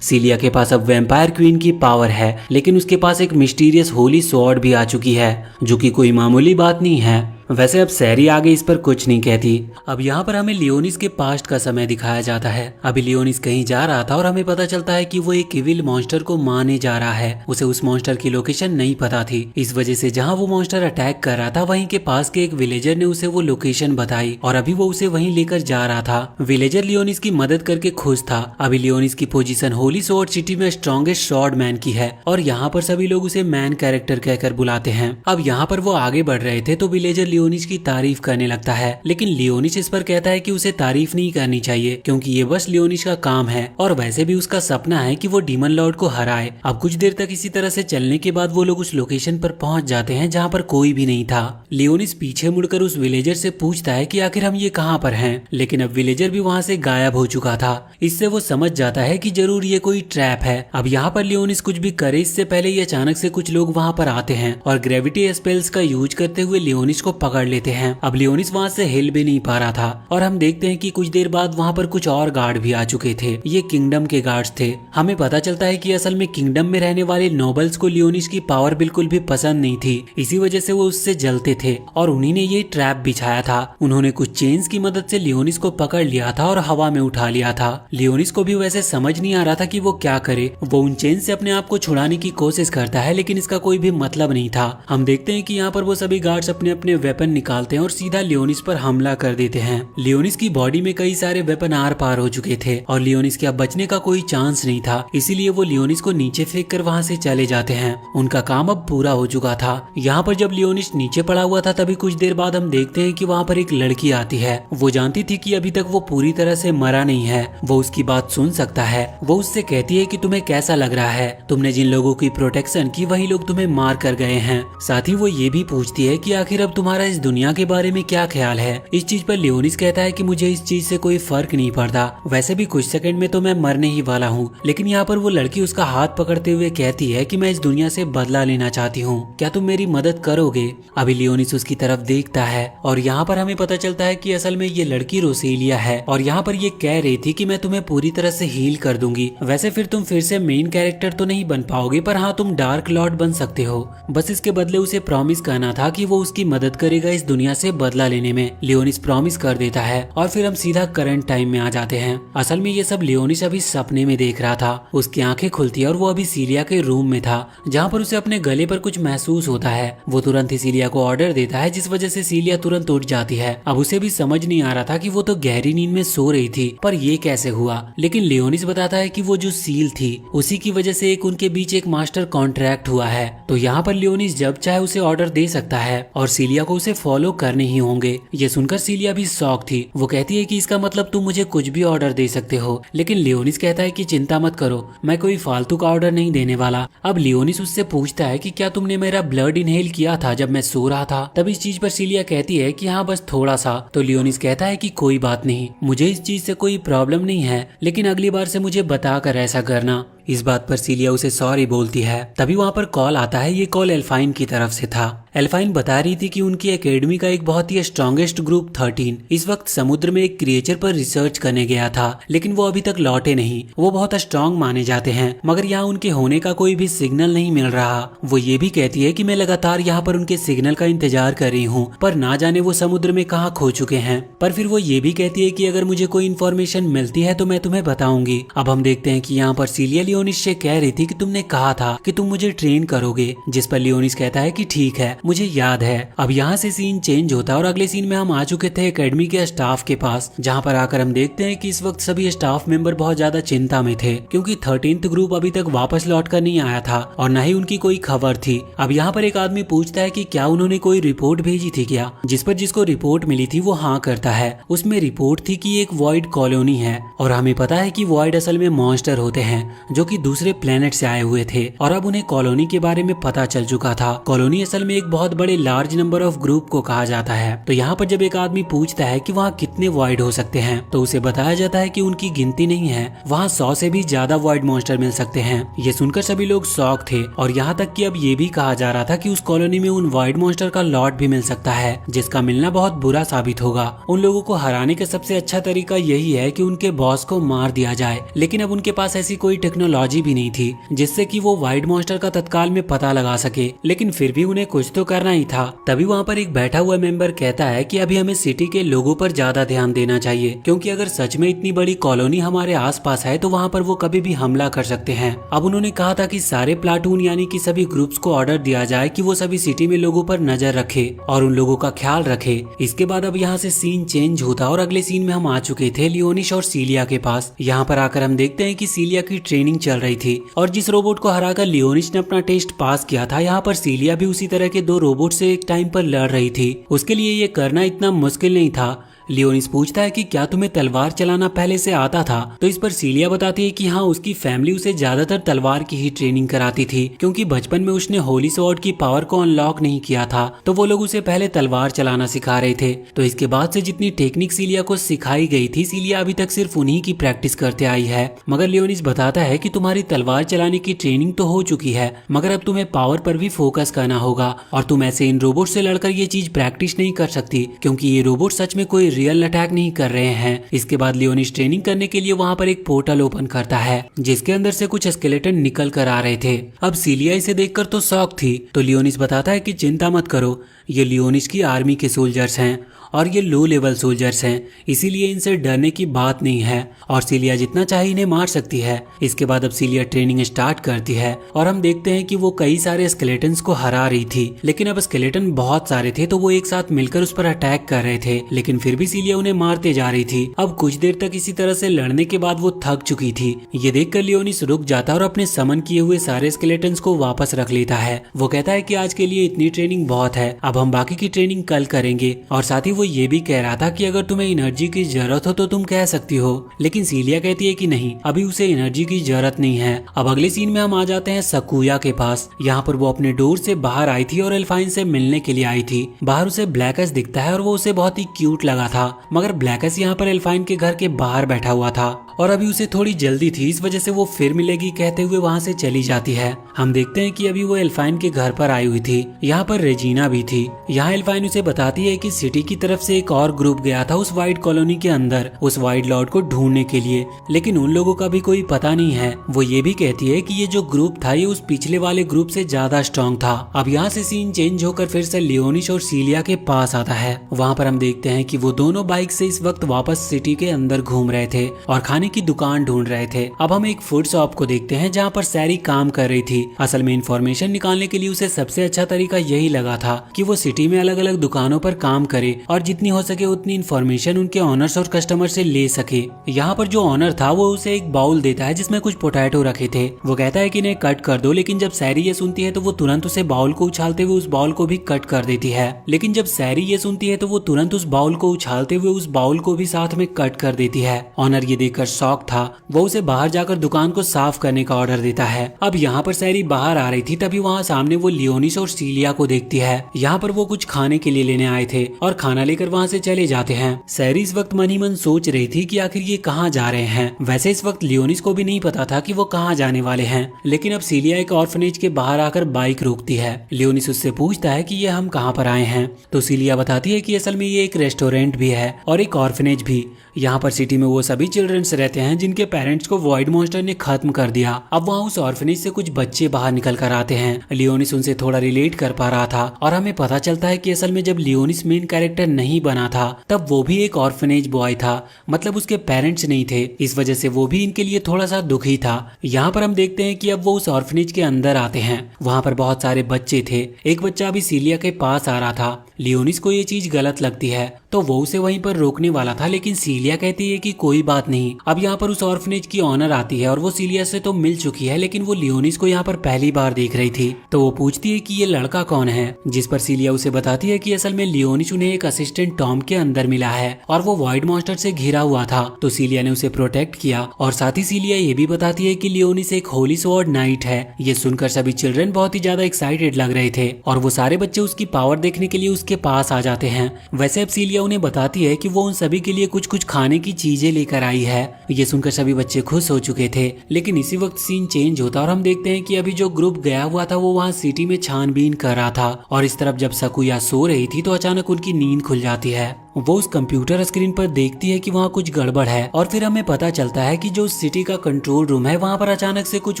सीलिया के पास अब वैम्पायर क्वीन की पावर है, लेकिन उसके पास एक मिस्टीरियस होली स्वॉर्ड भी आ चुकी है जो कि कोई मामूली बात नहीं है। वैसे अब सैरी आगे इस पर कुछ नहीं कहती। अब यहाँ पर हमें लियोनिस के पास्ट का समय दिखाया जाता है। अभी लियोनिस कहीं जा रहा था और हमें पता चलता है कि वो एक इविल मॉन्स्टर को मारने जा रहा है। उसे उस मॉन्स्टर की लोकेशन नहीं पता थी, इस वजह से जहाँ वो मॉन्स्टर अटैक कर रहा था वहीं के पास के एक विलेजर ने उसे वो लोकेशन बताई और अभी वो उसे वहीं लेकर जा रहा था। विलेजर लियोनिस की मदद करके खुश था। अभी लियोनिस की पोजीशन होली स्वॉर्ड सिटी में स्ट्रॉन्गेस्ट स्वॉर्ड मैन की है और यहाँ पर सभी लोग उसे मैन कैरेक्टर कहकर बुलाते हैं। अब यहाँ पर वो आगे बढ़ रहे थे तो विलेजर लियोनिस की तारीफ करने लगता है, लेकिन लियोनिस इस पर कहता है कि उसे तारीफ नहीं करनी चाहिए क्योंकि ये बस लियोनिस का काम है और वैसे भी उसका सपना है कि वो डीमन लॉर्ड को हराए। अब कुछ देर तक इसी तरह से चलने के बाद वो लोग उस लोकेशन पर पहुंच जाते हैं जहाँ पर कोई भी नहीं था। लियोनिस पीछे मुड़कर उस विलेजर से पूछता है कि आखिर हम ये कहाँ पर हैं, लेकिन अब विलेजर भी वहाँ से गायब हो चुका था। इससे वो समझ जाता है कि जरूर ये कोई ट्रैप है। अब यहाँ पर लियोनिस कुछ भी करे इससे पहले ही अचानक से कुछ लोग वहाँ पर आते हैं और ग्रेविटी स्पेल्स का यूज करते हुए लियोनिस को पकड़ लेते हैं। अब लियोनिस वहाँ से हिल भी नहीं पा रहा था और हम देखते हैं कि कुछ देर बाद वहाँ पर कुछ और गार्ड भी आ चुके थे। ये किंगडम के गार्ड्स थे। हमें पता चलता है कि असल में किंगडम में रहने वाले नोबल्स को लियोनिस की पावर बिल्कुल भी पसंद नहीं थी, इसी वजह से वो उससे जलते थे और उन्हीं ने ये ट्रैप बिछाया था। उन्होंने कुछ चेन्स की मदद से लियोनिस को पकड़ लिया था और हवा में उठा लिया था। लियोनिस को भी वैसे समझ नहीं आ रहा था कि वो क्या करे। वो उन चेन से अपने आप को छुड़ाने की कोशिश करता है, लेकिन इसका कोई भी मतलब नहीं था। हम देखते हैं कि यहाँ पर वो सभी गार्ड्स अपने अपने वेपन निकालते हैं और सीधा लियोनिस पर हमला कर देते हैं। लियोनिस की बॉडी में कई सारे वेपन आर पार हो चुके थे और लियोनिस के अब बचने का कोई चांस नहीं था, इसीलिए वो लियोनिस को नीचे फेंक कर वहाँ से चले जाते हैं। उनका काम अब पूरा हो चुका था। यहाँ पर जब लियोनिस नीचे पड़ा हुआ था तभी कुछ देर बाद हम देखते हैं कि वहाँ पर एक लड़की आती है। वो जानती थी कि अभी तक वो पूरी तरह से मरा नहीं है, वो उसकी बात सुन सकता है। वो उससे कहती है कि तुम्हें कैसा लग रहा है, तुमने जिन लोगों की प्रोटेक्शन की वही लोग तुम्हें मार कर गए हैं। साथ ही वो ये भी पूछती है कि आखिर अब तुम्हारा तुम्हारा इस दुनिया के बारे में क्या ख्याल है। इस चीज पर लियोनिस कहता है कि मुझे इस चीज से कोई फर्क नहीं पड़ता, वैसे भी कुछ सेकंड में तो मैं मरने ही वाला हूँ। लेकिन यहाँ पर वो लड़की उसका हाथ पकड़ते हुए कहती है कि मैं इस दुनिया से बदला लेना चाहती हूँ, क्या तुम मेरी मदद करोगे। अभी लियोनिस उसकी तरफ देखता है और यहाँ पर हमें पता चलता है कि असल में ये लड़की रोसेलिया है और यहाँ पर ये कह रही थी कि मैं तुम्हें पूरी तरह से हील कर दूंगी। वैसे फिर तुम फिर से मेन कैरेक्टर तो नहीं बन पाओगे, पर हाँ तुम डार्क लॉर्ड बन सकते हो। बस इसके बदले उसे प्रॉमिस करना था कि वो उसकी मदद करेगा इस दुनिया से बदला लेने में। लियोनिस प्रॉमिस कर देता है और फिर हम सीधा करंट टाइम में आ जाते हैं। असल में ये सब लियोनिस अभी सपने में देख रहा था। उसकी आंखें खुलती है और वो अभी सीलिया के रूम में था, जहाँ पर उसे अपने गले पर कुछ महसूस होता है। वो तुरंत ही सीलिया को ऑर्डर देता है, जिस वजह से सीलिया तुरंत उठ जाती है। अब उसे भी समझ नहीं आ रहा था कि वो तो गहरी नींद में सो रही थी, पर ये कैसे हुआ। लेकिन लियोनिस बताता है कि वो जो सील थी उसी की वजह से एक उनके बीच एक मास्टर कॉन्ट्रैक्ट हुआ है। तो यहाँ पर लियोनिस जब चाहे उसे ऑर्डर दे सकता है और सीलिया को उसे फॉलो करने ही होंगे। ये सुनकर सीलिया भी शॉक थी। वो कहती है कि इसका मतलब तुम मुझे कुछ भी ऑर्डर दे सकते हो। लेकिन लियोनिस कहता है कि चिंता मत करो, मैं कोई फालतू का ऑर्डर नहीं देने वाला। अब लियोनिस उससे पूछता है कि क्या तुमने मेरा ब्लड इनहेल किया था जब मैं सो रहा था। तब इस चीज पर सीलिया कहती है कि हाँ बस थोड़ा सा। तो लियोनिस कहता है कि कोई बात नहीं, मुझे इस चीज से कोई प्रॉब्लम नहीं है, लेकिन अगली बार से मुझे बताकर ऐसा करना। इस बात पर सीलिया उसे सॉरी बोलती है। तभी वहाँ पर कॉल आता है। ये कॉल एल्फाइन की तरफ से था। एल्फाइन बता रही थी कि उनकी एकेडमी का एक बहुत ही स्ट्रॉन्गेस्ट ग्रुप 13 इस वक्त समुद्र में एक क्रिएचर पर रिसर्च करने गया था, लेकिन वो अभी तक लौटे नहीं। वो बहुत स्ट्रॉन्ग माने जाते हैं, मगर यहाँ उनके होने का कोई भी सिग्नल नहीं मिल रहा। वो ये भी कहती है कि मैं लगातार यहाँ पर उनके सिग्नल का इंतजार कर रही हूँ, पर ना जाने वो समुद्र में कहाँ खो चुके हैं। पर फिर वो ये भी कहती है कि अगर मुझे कोई इन्फॉर्मेशन मिलती है तो मैं तुम्हें बताऊंगी। अब हम देखते हैं कि यहाँ पर सीलिया लियोनिस से कह रही थी कि तुमने कहा था कि तुम मुझे ट्रेन करोगे, जिस पर लियोनिस कहता है कि ठीक है, मुझे याद है। अब यहाँ से सीन चेंज होता है और अगले सीन में हम आ चुके थे एकेडमी के स्टाफ के पास, जहाँ पर आकर हम देखते हैं कि इस वक्त सभी स्टाफ मेंबर बहुत ज्यादा चिंता में थे, क्योंकि 13th ग्रुप अभी तक वापस लौट कर नहीं आया था और न ही उनकी कोई खबर थी। अब यहाँ पर एक आदमी पूछता है कि क्या उन्होंने कोई रिपोर्ट भेजी थी क्या, जिस पर जिसको रिपोर्ट मिली थी वो हाँ करता है। उसमें रिपोर्ट थी कि एक वॉइड कॉलोनी है और हमें पता है कि वॉइड असल में मॉन्स्टर होते हैं जो कि दूसरे प्लेनेट से आए हुए थे और अब उन्हें कॉलोनी के बारे में पता चल चुका था। कॉलोनी असल में एक बहुत बड़े लार्ज नंबर ऑफ ग्रुप को कहा जाता है। तो यहाँ पर जब एक आदमी पूछता है कि वहाँ कितने वॉइड हो सकते हैं, तो उसे बताया जाता है कि उनकी गिनती नहीं है, वहाँ 100 से भी ज्यादा वॉइड मॉन्स्टर मिल सकते हैं। ये सुनकर सभी लोग शॉक थे और यहाँ तक कि अब ये भी कहा जा रहा था कि उस कॉलोनी में उन वॉइड मॉन्स्टर का लॉर्ड भी मिल सकता है, जिसका मिलना बहुत बुरा साबित होगा। उन लोगों को हराने का सबसे अच्छा तरीका यही है कि उनके बॉस को मार दिया जाए, लेकिन अब उनके पास ऐसी कोई टेक्नोलॉजी भी नहीं थी जिससे कि वो वाइड मॉन्स्टर का तत्काल में पता लगा सके, लेकिन फिर भी उन्हें कुछ तो करना ही था। तभी वहाँ पर एक बैठा हुआ मेंबर कहता है कि अभी हमें सिटी के लोगों पर ज्यादा ध्यान देना चाहिए, क्योंकि अगर सच में इतनी बड़ी कॉलोनी हमारे आसपास है तो वहाँ पर वो कभी भी हमला कर सकते हैं। अब उन्होंने कहा था कि सारे प्लाटून यानी कि सभी ग्रुप्स को ऑर्डर दिया जाए कि वो सभी सिटी में लोगों पर नजर रखे और उन लोगों का ख्याल रखे। इसके बाद अब यहाँ से सीन चेंज होता और अगले सीन में हम आ चुके थे लियोनिस और सीलिया के पास। यहाँ पर आकर हम देखते हैं कि सीलिया की ट्रेनिंग चल रही थी और जिस रोबोट को हराकर लियोनिस ने अपना टेस्ट पास किया था, यहाँ पर सीलिया भी उसी तरह के 2 रोबोट से एक टाइम पर लड़ रही थी। उसके लिए ये करना इतना मुश्किल नहीं था। लियोनिस पूछता है कि क्या तुम्हें तलवार चलाना पहले से आता था, तो इस पर सीलिया बताती है कि हाँ, उसकी फैमिली उसे ज्यादातर तलवार की ही ट्रेनिंग कराती थी, क्योंकि बचपन में उसने होली स्वॉर्ड की पावर को अनलॉक नहीं किया था, तो वो लोग उसे पहले तलवार चलाना सिखा रहे थे। तो इसके बाद से जितनी टेक्निक सीलिया को सिखाई गई थी, सीलिया अभी तक सिर्फ उन्हीं की प्रैक्टिस करते आई है। मगर लियोनिस बताता है कि तुम्हारी तलवार चलाने की ट्रेनिंग तो हो चुकी है, मगर अब तुम्हें पावर पर भी फोकस करना होगा और तुम ऐसे इन रोबोट से लड़कर ये चीज प्रैक्टिस नहीं कर सकती, क्योंकि ये रोबोट सच में कोई रियल अटैक नहीं कर रहे हैं। इसके बाद लियोनिस ट्रेनिंग करने के लिए वहाँ पर एक पोर्टल ओपन करता है, जिसके अंदर से कुछ स्केलेटन निकल कर आ रहे थे। अब सीलिया इसे देखकर तो शॉक थी, तो लियोनिस बताता है कि चिंता मत करो, ये लियोनिस की आर्मी के सोल्जर्स हैं और ये लो लेवल सोल्जर्स हैं, इसीलिए इनसे डरने की बात नहीं है और सीलिया जितना चाहे इन्हें मार सकती है। इसके बाद अब सीलिया ट्रेनिंग स्टार्ट करती है और हम देखते हैं कि वो कई सारे स्केलेटन्स को हरा रही थी, लेकिन अब स्केलेटन बहुत सारे थे तो वो एक साथ मिलकर उस पर अटैक कर रहे थे, लेकिन फिर भी सीलिया उन्हें मारते जा रही थी। अब कुछ देर तक इसी तरह से लड़ने के बाद वो थक चुकी थी। ये देखकर लियोनिस रुक जाता है और अपने समन किए हुए सारे स्केलेटन्स को वापस रख लेता है। वो कहता है कि आज के लिए इतनी ट्रेनिंग बहुत है, अब हम बाकी की ट्रेनिंग कल करेंगे और साथ ही वो वो ये भी कह रहा था कि अगर तुम्हें एनर्जी की जरूरत हो तो तुम कह सकती हो, लेकिन सीलिया कहती है कि नहीं, अभी उसे एनर्जी की जरूरत नहीं है। अब अगले सीन में हम आ जाते हैं सकुया के पास। यहाँ पर वो अपने डोर से बाहर आई थी और एल्फाइन से मिलने के लिए आई थी। बाहर उसे ब्लैकस दिखता है और वो उसे बहुत ही क्यूट लगा था, मगर ब्लैकस यहाँ पर एल्फाइन के घर के बाहर बैठा हुआ था और अभी उसे थोड़ी जल्दी थी, इस वजह से वो फिर मिलेगी कहते हुए वहाँ से चली जाती है। हम देखते हैं कि अभी वो एल्फाइन के घर पर आई हुई थी। यहाँ पर रेजिना भी थी। यहाँ एल्फाइन उसे बताती है कि सिटी की तरफ से एक और ग्रुप गया था उस वाइट कॉलोनी के अंदर उस वाइट लॉर्ड को ढूंढने के लिए, लेकिन उन लोगों का भी कोई पता नहीं है। वो ये भी कहती है कि ये जो ग्रुप था ये उस पिछले वाले ग्रुप से ज्यादा स्ट्रॉन्ग था। अब यहाँ से सीन चेंज होकर फिर से लियोनिश और सीलिया के पास आता है। वहाँ पर हम देखते हैं कि वो दोनों बाइक से इस वक्त वापस सिटी के अंदर घूम रहे थे और खाने की दुकान ढूंढ रहे थे। अब हम एक फूड शॉप को देखते हैं जहाँ पर सैरी काम कर रही थी। असल में इंफॉर्मेशन निकालने के लिए उसे सबसे अच्छा तरीका यही लगा था कि वो सिटी में अलग अलग दुकानों पर काम करे और जितनी हो सके उतनी इंफॉर्मेशन उनके ऑनर्स और कस्टमर से ले सके। यहाँ पर जो ऑनर था वो उसे एक बाउल देता है जिसमें कुछ पोटैटो रखे थे। वो कहता है कि इन्हें कट कर दो, लेकिन जब सैरी ये सुनती है तो वो तुरंत उसे बाउल को उछालते हुए उस बाउल को भी कट कर देती है। लेकिन जब सैरी ये सुनती है तो वो तुरंत उस बाउल को उछालते हुए उस बाउल को भी साथ में कट कर देती है। ऑनर ये देखकर शॉक था। वो उसे बाहर जाकर दुकान को साफ करने का ऑर्डर देता है। अब यहाँ पर सैरी बाहर आ रही थी, तभी वहाँ सामने वो लियोनिस और सीलिया को देखती है। यहाँ पर वो कुछ खाने के लिए लेने आए थे और खाना लेकर वहाँ से चले जाते हैं। सैरी इस वक्त मन ही मन सोच रही थी कि आखिर ये कहाँ जा रहे हैं। वैसे इस वक्त लियोनिस को भी नहीं पता था कि वो कहाँ जाने वाले हैं, लेकिन अब सीलिया एक ऑर्फनेज के बाहर आकर बाइक रोकती है। लियोनिस उससे पूछता है कि ये हम कहाँ पर आए हैं, तो सीलिया बताती है कि असल में ये एक रेस्टोरेंट भी है और एक ऑर्फनेज भी। यहाँ पर सिटी में वो सभी चिल्ड्रंस रहते हैं जिनके पेरेंट्स को वॉइड मॉन्स्टर ने खत्म कर दिया। अब वहाँ उस ऑर्फनेज से कुछ बच्चे बाहर निकल कर आते हैं। लियोनिस उनसे थोड़ा रिलेट कर पा रहा था और हमें पता चलता है कि असल में जब लियोनिस मेन कैरेक्टर नहीं बना था तब वो भी एक ऑर्फनेज बॉय था, मतलब उसके पेरेंट्स नहीं थे, इस वजह से वो भी इनके लिए थोड़ा सा दुखी था। यहाँ पर हम देखते हैं कि अब वो उस ऑर्फनेज के अंदर आते हैं। वहाँ पर बहुत सारे बच्चे थे। एक बच्चा अभी सीलिया के पास आ रहा था। लियोनिस को ये चीज गलत लगती है तो वो उसे वहीं पर रोकने वाला था, लेकिन सीलिया कहती है कि कोई बात नहीं। अब यहाँ पर उस ऑर्फनेज की ऑनर आती है और वो सीलिया से तो मिल चुकी है, लेकिन वो लियोनिस को यहाँ पर पहली बार देख रही थी। तो वो पूछती है कि ये लड़का कौन है, जिस पर सीलिया उसे बताती है कि असल में लियोनिस उन्हें एक असिस्टेंट टॉम के अंदर मिला है और वो वॉइड मॉन्स्टर से घिरा हुआ था, तो सीलिया ने उसे प्रोटेक्ट किया। और साथ ही सीलिया ये भी बताती है कि लियोनिस एक होली स्वॉर्ड नाइट है। ये सुनकर सभी चिल्ड्रन बहुत ही ज्यादा एक्साइटेड लग रहे थे और वो सारे बच्चे उसकी पावर देखने के लिए उसके पास आ जाते हैं। वैसे अब सीलिया उन्हें बताती है कि वो उन सभी के लिए कुछ कुछ खाने की चीजें लेकर आई है। ये सुनकर सभी बच्चे खुश हो चुके थे, लेकिन इसी वक्त सीन चेंज होता और हम देखते हैं कि अभी जो ग्रुप गया हुआ था वो वहाँ सिटी में छानबीन कर रहा था और इस तरफ जब सकुया सो रही थी तो अचानक उनकी नींद खुल जाती है। वो उस कंप्यूटर स्क्रीन पर देखती है कि वहाँ कुछ गड़बड़ है और फिर हमें पता चलता है कि जो सिटी का कंट्रोल रूम है वहाँ पर अचानक से कुछ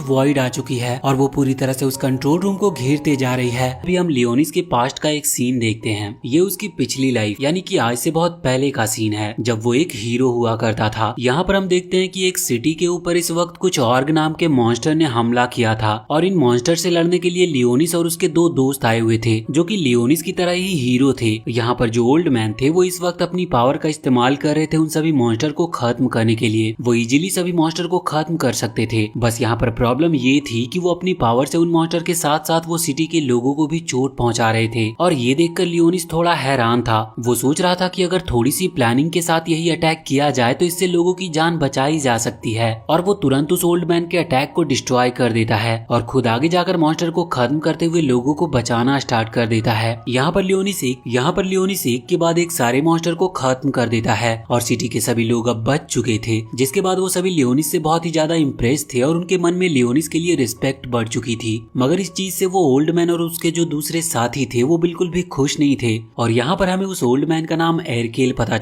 वॉइड आ चुकी है और वो पूरी तरह से उस कंट्रोल रूम को घेरते जा रही है। अभी हम लियोनिस के पास्ट का एक सीन देखते हैं। ये उसकी पिछली लाइफ यानी कि आज से बहुत पहले का सीन है जब वो एक हीरो हुआ करता था। यहाँ पर हम देखते हैं कि एक सिटी के ऊपर इस वक्त कुछ ऑर्ग नाम के मॉन्स्टर ने हमला किया था और इन मॉन्स्टर से लड़ने के लिए लियोनिस और उसके दो दोस्त आए हुए थे जो कि लियोनिस की तरह ही हीरो थे। यहाँ पर जो ओल्ड मैन थे वो इस वक्त अपनी पावर का इस्तेमाल कर रहे थे उन सभी मॉन्स्टर को खत्म करने के लिए। वो इजीली सभी मॉन्स्टर को खत्म कर सकते थे, बस यहाँ पर प्रॉब्लम ये थी कि वो अपनी पावर से उन मॉन्स्टर के साथ साथ वो सिटी के लोगों को भी चोट पहुंचा रहे थे। और ये देखकर लियोनिस थोड़ा हैरान था। वो सोच रहा था कि अगर थोड़ी सी प्लानिंग के साथ यही अटैक किया जाए तो इससे लोगों की जान बचाई जा सकती है। और वो तुरंत उस ओल्ड मैन के अटैक को डिस्ट्रॉय कर देता है और खुद आगे जाकर मॉन्स्टर को खत्म करते हुए लोगों को बचाना स्टार्ट कर देता है। यहाँ पर लियोनिस एक के बाद एक सारे मॉन्स्टर को खत्म कर देता है और सिटी के सभी लोग अब बच चुके थे, जिसके बाद वो सभी लियोनिस से बहुत ही ज्यादा इम्प्रेस थे और उनके मन में लियोनिस के लिए रिस्पेक्ट बढ़ चुकी थी। मगर इस चीज से वो ओल्ड मैन और उसके जो दूसरे साथी थे वो बिल्कुल भी खुश नहीं थे। और यहाँ पर हमें उस ओल्ड मैन का नाम एरकेल पता